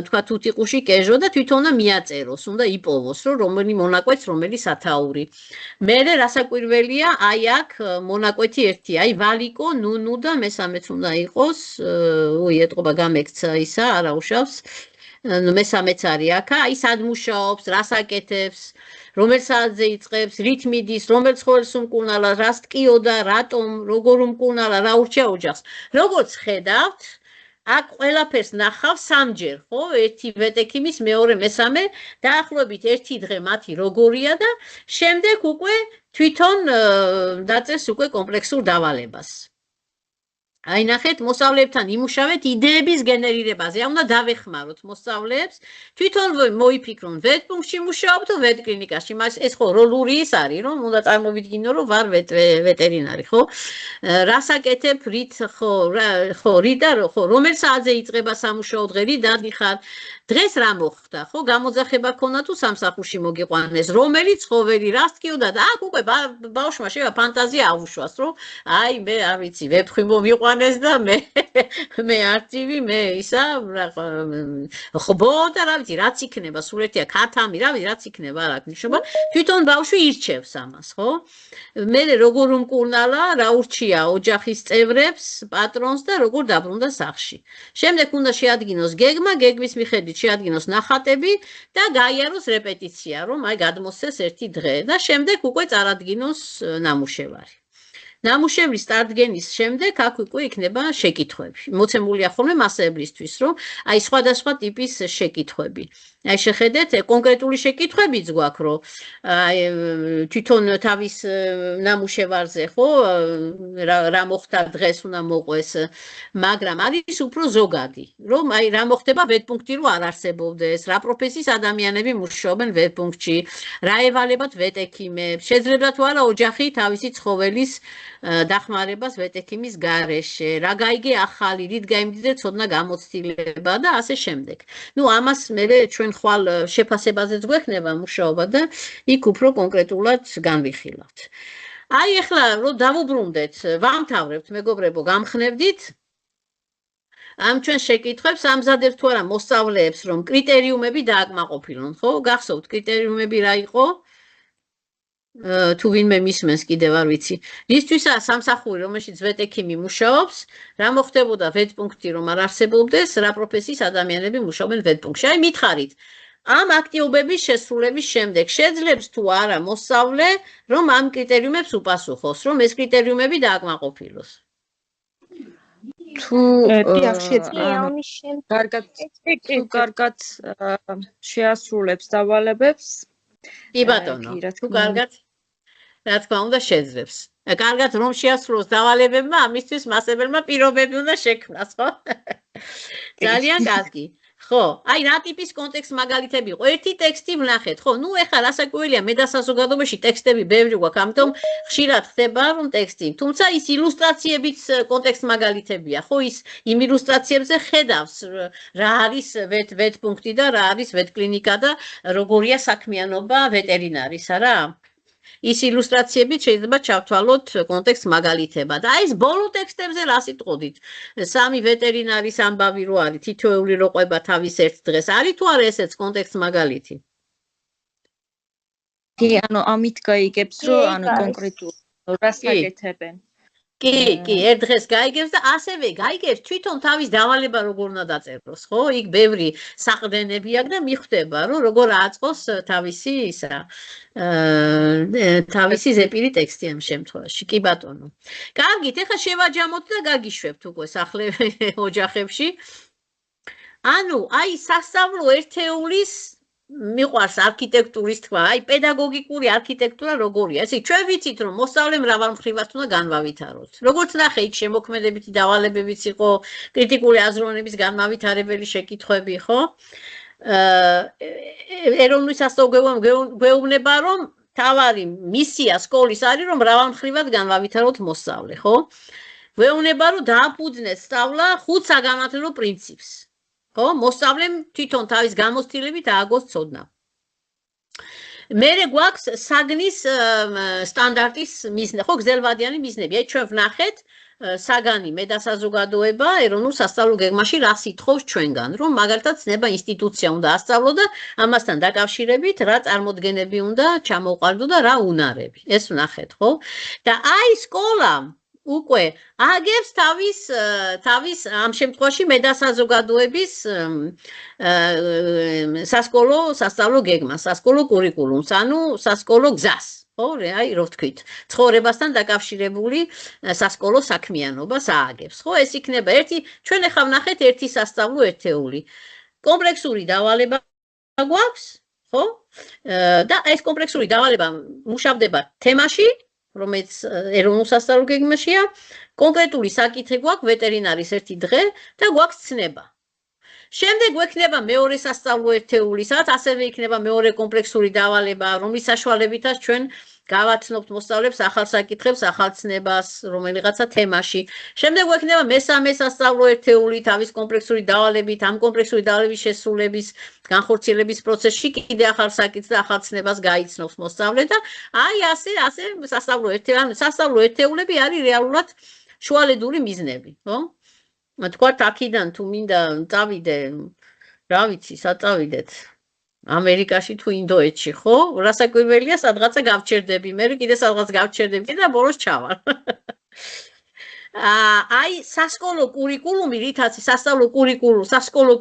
თქვა თუთიყუში კეჟო და თვითონ უნდა მიაწეროს, უნდა იპოვოს, რომ რომელი მონაკვეთს რომელი სათაური. მერე რასაკვირველია, აი აქ მონაკვეთი ერთი, აი ვალიკო, ნუნუ და მესამეც უნდა იყოს, ეტყობა გამექცა ისა, არა უშავს. მესამეც არის აქ, აი სად მუშაობს, რას აკეთებს, რომელ საათზე იწყებს, რით მიდის, რომელ ცხოველს უმკურნალა, რას ტკიოდა, რატომ, როგორ უმკურნალა, რა ურჩია ოჯახს. როგორც ხედავთ, აქ ყველაფერს ნახავ სამჯერ, ხო? ერთი ვეტექიმის, მეორე, მესამე, დაახლოებით ერთი დღე მათი როგორია და შემდეგ უკვე თვითონ დაწერს უკვე კომპლექსურ დავალებას. აი ნახეთ, მოსწავლეებთან იმუშავეთ იდეების გენერირებაზე. აი უნდა დავეხმაროთ მოსწავლეებს, თვითონ მოიფიქრონ ვეტპუნქტში მუშაობ თუ ვეტკლინიკაში. ეს ხო როლური ის არის, რომ უნდა წარმოვიდგინო, რომ ვარ ვეტერინარი, ხო? რას აკეთებ, რით ხო, რიდა ხო, რომელ საათზე იწყება სამუშაო დღე, რით დადიხარ, დღეს რა მოხდა, ხო? გამოძახება ქონა თუ სამსახურში მოგიყვანეს, რომელი ცხოველი რას ტკიოდა და აქ უკვე ბავშვმა შევა ფანტაზია აუშვას, რომ აი მე არ ვიცი, ვეფხვი მომიყვანეს და მე არწივი, მე ისა ხბო და რა ვიცი, რაც იქნება, სულ ერთია ქათამი, რა ვიცი, რაც იქნება, არ აქვს ნიშნობა, თვითონ ბავშვი ირჩევს ამას, ხო? მე როგორ უმკურნალა, რა ურჩია ოჯახის წევრებს, პატრონს და როგორ დაბრუნდა სახლში. შემდეგ უნდა შეადგინოს გეგმა, გეგმის მიხედვით შეადგინოს ნახატები და გაიაროს რეპეტიცია, რომ აი გადმოსცეს ერთი დღე და შემდეგ უკვე წარადგინოს ნამუშევარი. ნამუშევრის წარდგენის შემდეგ აქ უკვე იქნება შეკითხვები. მოცემულია ხოლმე მასეებისთვის, რომ აი სხვადასხვა ტიპის შეკითხვები. აი შეხედეთ, კონკრეტული შეკითხვებიც გვაქვს, რომ აი თვითონ თავის ნამუშევარზე, ხო, რა მოხდა დღეს უნდა მოყვეს, მაგრამ არის უფრო ზოგადი, რომ აი რა მოხდება ვეტპუნქტი რო არ არსებობდეს, რა პროფესიის ადამიანები მუშაობენ ვეტპუნქტში, რა ევალებათ ვეტექიმებს, შეძლებდა თუ არა ოჯახი თავისი ცხოველის დახმარებას ვეტექიმის გარეშე, რა გაიგე ახალი, რით გაიმდიდე ცოდნა გამოცდილება და ასე შემდეგ. ნუ ამას მე ჩვენ ხვალ შეფასებაზეც გვექნება მუშაობა და იქ უფრო კონკრეტულად განვიხილავთ. აი ახლა რომ დავუბრუნდეთ, ვამთავრებთ მეგობრებო, გამხნევდით ამ ჩვენ შეკითხვებს ამზადებთ თუ არა მოსწავლეებს, რომ კრიტერიუმები დააკმაყოფილონ, ხო? გახსოვთ კრიტერიუმები რა იყო? თუ ვინმე მისმენს კიდევ არ ვიცი. ისთვისაა სამსახური, რომელშიც ვეტექიმი მუშაობს, რა მოხდებოდა ვეტპუნქტი რომ არ არსებობდეს, რა პროფესიის ადამიანები მუშაობენ ვეტპუნქტში. აი მითხარით, ამ აქტიობების შესრულების შემდეგ შეძლებს თუ არა მოსწავლე, რომ ამ კრიტერიუმებს უპასუხოს, რომ ეს კრიტერიუმები დააკმაყოფილოს. თუ კარგად შეასრულებს დავალებებს, კი ბატონო, თუ კარგად რა თქმა უნდა შეძლებს. კარგად რომ შეასრულოს დავალებებმა, ამისთვის მასებელმა პირობები უნდა შექმნას, ხო? ძალიან კარგი. ხო, აი რა ტიპის კონტექსტ მაგალითები იყო? ერთი ტექსტი ვნახეთ, ხო? ნუ ეხლა რასაკვირველია, მე და საზოგადოებაში ტექსტები ბევრი გვაქვს, ამიტომ ხშირად ხდება რომ ტექსტი, თუმცა ის ილუსტრაციებიც კონტექსტ მაგალითებია, ხო? ის იმ ილუსტრაციებზე ხედავს რა არის ვეტპუნქტი და რა არის ვეტკლინიკა და როგორია საქმიანობა ვეტერინარისა რა. ის ილუსტრაციები შეიძლება ჩავთვალოთ კონტექსტ მაგალითებად. აი ეს ბოლო ტექსტებზე რა სიტყოდით? სამი ვეტერინარის ამბავი რო არის, თითოეული რო ყვება თავის ერთ დღეს. არის თუ არა ესეც კონტექსტ მაგალითი? კი, ანუ ამით გაიგებს, რომ ანუ კონკრეტულად რას აკეთებენ. კი, ერთ დღეს გაიგებს და ასევე გაიგებს თვითონ თავის დავალება როგორ უნდა დაწეროს, ხო? იქ ბევრი საყრდენები აქვს და მიხვდება, რომ როგორ აწყოს თავისი ისა თავისი ზეპირი ტექსტი ამ შემთხვევაში. კი ბატონო. კარგით, ეხლა შევაჯამოთ და გაგიშვებთ უკვე სახლე ოჯახებში. ანუ, აი სასწავლო ერთეულის მიყვარს არქიტექტურის თქვა, აი პედაგოგიკური არქიტექტურა როგორია. ესე ჩვენ ვიცით რომ მოსწავლე მრავალ მხრივად უნდა განვავითაროთ. როგორც ნახე, იქ შემოქმედებითი დავალებებიც იყო, კრიტიკული აზროვნების განმავითარებელი შეკითხვები, ხო? ეროვნული სასწავლო გვეუბნება რომ თავარი მისია სკოლის არის რომ მრავალმხრივად განვავითაროთ მოსწავლე, ხო? ვეუბნება რომ დააფუძნეთ სწავლა 5 საგანმანათლებლო პრინციპს. ხო? მოსწავლემ თვითონ თავის გამოცდილებით ააგოს ცოდნა. მერე გვაქვს საგნის სტანდარტის მიზნე, ხო, გრძელვადიანი მიზნები. აი ჩვენ ვნახეთ საგანი მე და საზოგადოება ეროვნულ სასწავლო გეგმაში რას ითხოვს ჩვენგან, რომ მაგალითად ცნება ინსტიტუცია უნდა ასწავლო და ამასთან დაკავშირებით რა წარმოდგენები უნდა ჩამოყალიბდო და რა უნარები. ეს ვნახეთ, ხო? და აი სკოლა უკვე აგებს თავის ამ შემთხვევაში მე და საზოგადოების სასწავლო გეგმას, სასკოლო კურიკულუმს, ანუ სასკოლო გზას. ხო, აი რო ვთქვით, ცხოვრებასთან დაკავშირებული სასკოლო საქმიანობას ააგებს. ხო, ეს იქნება ჩვენ ახლა ვნახეთ ერთი სასწავლო ერთეული. კომპლექსური დავალება გვაქვს, ხო? და ეს კომპლექსური დავალება მუშავდება თემაში, რომელიც ეროვნულ სასწავლო გეგმაშია, კონკრეტული საკითხი გვაქვს ვეტერინარის ერთი დღე და გვაქვს ცნება. შემდეგ გვექნება მეორე სასწავლო ერთეული, სადაც ასევე იქნება მეორე კომპლექსური დავალება, რომლის საშუალებითაც ჩვენ გავაცნობთ მოსწავლეებს ახალ საკითხებს, ახალ ცნებას, რომელიღაცა თემაში. შემდეგ გვექნება მესამე სასწავლო ერთეული, თავის კომპლექსური დავალებით, ამ კომპლექსური დავალების შესრულების, განხორციელების პროცესში კიდე ახალ საკითხს და ახალ ცნებას გაიცნობს მოსწავლე და აი ასე სასწავლო ერთეულები არის რეალურად შუალედური მიზნები, ხო? თქვათ აქიდან თუ მინდა წავიდე, რა ვიცი, საწავიდეთ ამერიკაში თუ ინდოეთში, ხო? რასაკვირველია, სადღაცა გავჩერდები, მე კიდე სადღაც გავჩერდები და ბოლოს ჩავალ. აი სასკოლო კურიკულუმი, რითაც სასწავლო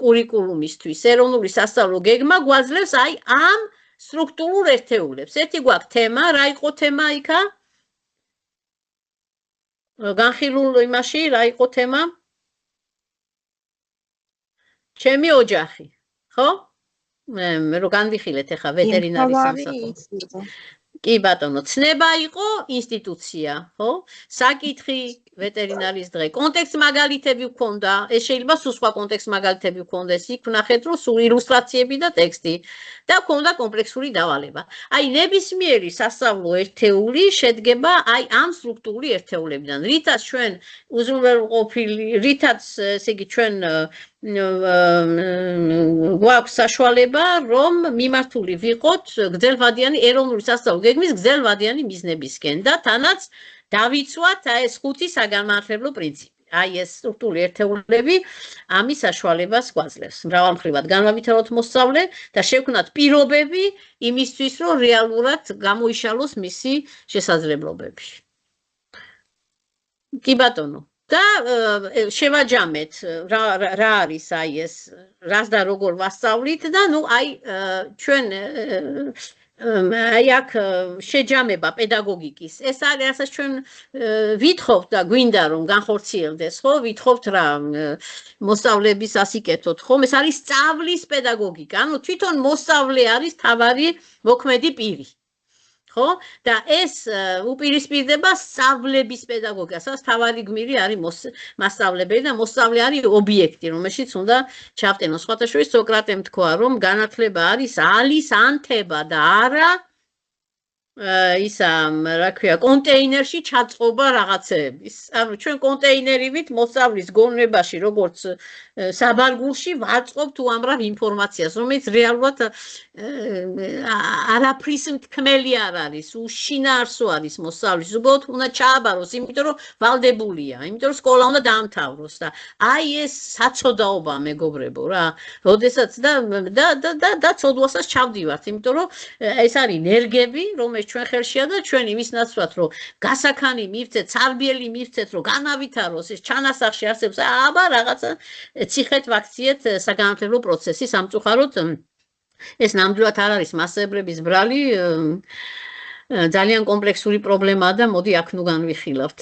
კურიკულუმისთვის ეროვნული სასწავლო გეგმა გვაძლევს აი ამ სტრუქტურულ ერთეულებს. ერთი გვაქვს თემა, რა იყო თემა იქა? განხილულ იმაში რა იყო თემა? ჩემი ოჯახი, ხო? მე რო განვიხილეთ ახლა ვეტერინარის სამსახურს. კი ბატონო, ცნება იყო ინსტიტუცია, ხო? საკითხი ვეტერინარის დღე. კონტექსტ მაგალითები ვქონდა, ეს შეიძლება სულ სხვა კონტექსტ მაგალითები ვქონდეს, იქ ვნახეთ რომ სულ ილუსტრაციები და ტექსტი და ვქონდა კომპლექსური დავალება. აი ნებისმიერი სასწავლო ერთეული შედგება აი ამ სტრუქტურული ერთეულებიდან. რითაც ჩვენ უზრუნველყოფილი, რითაც ესე იგი ჩვენ გვაქვს საშუალება რომ მიმართული ვიყოთ გრძელვადიანი ეროვნული სასწავლო გეგმის გრძელვადიანი მიზნებისკენ და თანაც დავიცვათ ეს 5 საგანმანათლებლო პრინციპი. აი ეს სტრუქტურული ერთეულები ამის საშუალებას გვაძლევს. მრავალმხრივად განავითაროთ მოსწავლე და შევქმნათ პირობები იმისთვის, რომ რეალურად გამოიშალოს მისი შესაძლებლობები. კი ბატონო. და შევაჯამეთ რა არის აი ეს რას და როგორ ვასწავლით და ნუ აი ჩვენ აი აქ შეჯამება პედაგოგიკის ეს არის რასაც ჩვენ ვითხოვთ და გვინდა რომ განხორციელდეს ხო ვითხოვთ რა მოსწავლეების ასიკეთოთ ხომ ეს არის სწავლის პედაგოგიკა ანუ თვითონ მოსწავლე არის თავარი მოქმედი პირი ხო და ეს უპირისპირდება სწავლების პედაგოგიასაც თავარი გმირი არის მასწავლებელი და მოსწავლე არის ობიექტი რომელშიც უნდა ჩავტენოს სხვათა შორის სოკრატემ თქვა რომ განათლება არის ალის ანთება და არა ისა რა ქვია კონტეინერში ჩაწყობა რაღაცეების ანუ ჩვენ კონტეინერივით მოსწავლის გონებაში როგორც საბარგულში ვაწყობთ უამრავ ინფორმაციას რომელიც რეალურად არაფრის მთქმელი არ არის უშინაარსო არის მოსწავლის უბრალოდ უნდა ჩააბაროს იმიტომ რომ ვალდებულია იმიტომ რომ სკოლა უნდა დაამთავროს და აი ეს საწოდაობა მეგობრებო რა როდესაც და ცოდვასაც ჩავდივართ იმიტომ რომ ეს არის ენერგები რომელიც ჩვენ ხელშია და ჩვენ იმის ნაცვლად რომ გასაქანი მივცეთ, ცარბიელი მივცეთ, რომ განავითაროს ეს ჩანასახში არსებს აბა რაღაცა ციხეთ ვაქციეთ საგანმანათლებლო პროცესი სამწუხაროდ ეს ნამდვილად არ არის მასწავლებლების ბრალი ძალიან კომპლექსური პრობლემაა და მოდი აქ ნუ განვიხილავთ.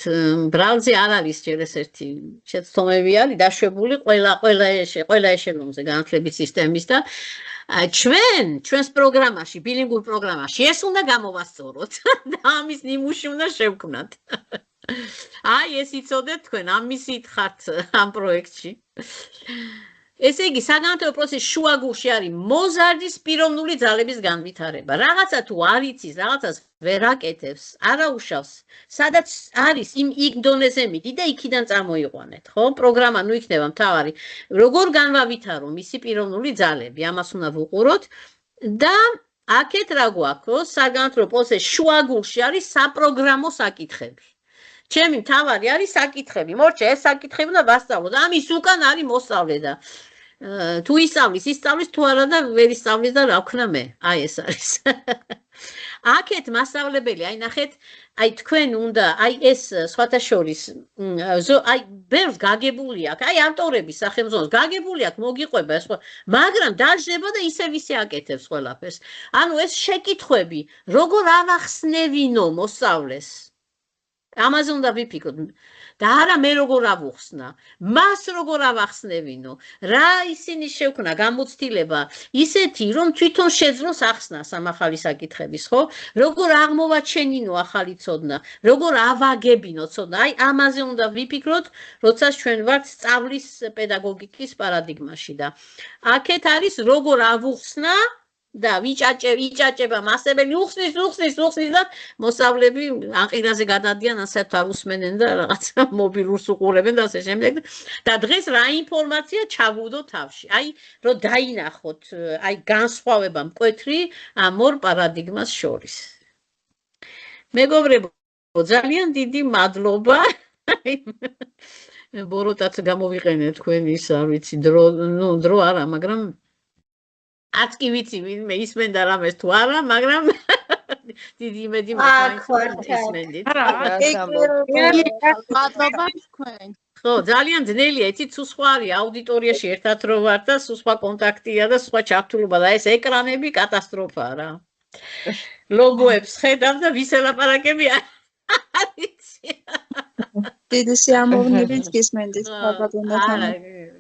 ბრალზე არ არის ჯერ ეს ერთი შეცდომები არის დაშვებული ყველა ეშელონზე განათლების სისტემის და ჩვენს პროგრამაში, ბილინგურ პროგრამაში ეს უნდა გამოვასწოროთ და ამის ნიმუში უნდა შევქმნათ. აი ეს იცოდეთ თქვენ, ამისით ხართ ამ პროექტში. ესე იგი, საგანმანათლებლო პროცესის შუაგულში არის მოზარდის პიროვნული ძალების განვითარება. რაღაცა თუ არ იცის, რაღაცას ვერ აკეთებს, არაუშავს, სადაც არის იმ დონეზე მიდი და იქიდან წამოიყვანეთ, ხო? პროგრამა ნუ იქნება მთავარი. როგორ განვავითარო მისი პიროვნული ძალები, ამას უნდა ვუყუროთ და აქეთ რა გვაქვს, საგანმანათლებლო პროცესის შუაგულში არის საპროგრამო საკითხები. ჩემი მთავარი არის საკითხები. მორჩა, ეს საკითხები უნდა ვასწავლოთ. ამის უკან არის მოსწავლე და თუ ისწავლის თუ არა და ვერ ისწავლის და რა ვქნა მე. აი ეს არის. აქეთ მასწავლებელი, აი ნახეთ, აი თქვენ უნდა, აი ეს სხვათა შორის, აი ბევრს გაგებული აქვს, აი ავტორების სახელმძღვანელოს გაგებული აქვს, მოგიყვება ეს, მაგრამ დაждდება და ისევ ისე აკეთებს ყველაფერს. ანუ ეს შეკითხვები, როგორ ავახსნევინო მოსწავლეს? ამაზე უნდა ვიფიქროთ. და არა მე როგორ ავუხსნა, მას როგორ ავახსნევინო, რა ისინი შევქნა გამოცდილება ისეთი, რომ თვითონ შეძლოს ახსნას ამ ახალი საკითხების, ხო? როგორ აღმოვაჩენინო ახალი ცოდნა, როგორ ავაგებინო ცოდნა. აი ამაზე უნდა ვიფიქროთ, როცა ჩვენ ვართ სწავლის პედაგოგიკის პარადიგმაში და აქეთ არის როგორ ავუხსნა და იჭაჭება მასწავლებელი უხსნის და მოსწავლეები აყირაზე გადადიან, ასეთ არ უსმენენ და რაღაცა მობილურს უყურებენ და ასე შემდეგ. და დღეს რა ინფორმაცია ჩავუდო თავში. აი, რომ დაინახოთ, აი განსხვავება მკვეთრი ამ ორ პარადიგმას შორის. მეგობრებო, ძალიან დიდი მადლობა. ბოროტაც გამოვიყენეთ თქვენ ის, არ ვიცი, დრო არა, მაგრამ აც კი ვიცი ვინმე ისმენდა რამეს თუ არა, მაგრამ დიდი იმედი მაქვს ისმენდით. მადლობა თქვენ. ხო, ძალიან ძნელია, იცით, სულ სხვა არის აუდიტორიაში ერთად რო ვარ და სულ სხვა კონტაქტია და სხვა ჩართულობა და ეს ეკრანები კატასტროფაა რა. ლოგოებს ხედავ და ვის ელაპარაკები არ ვიცი. დიდი სიამოვნებით გისმენდით, ბატონო.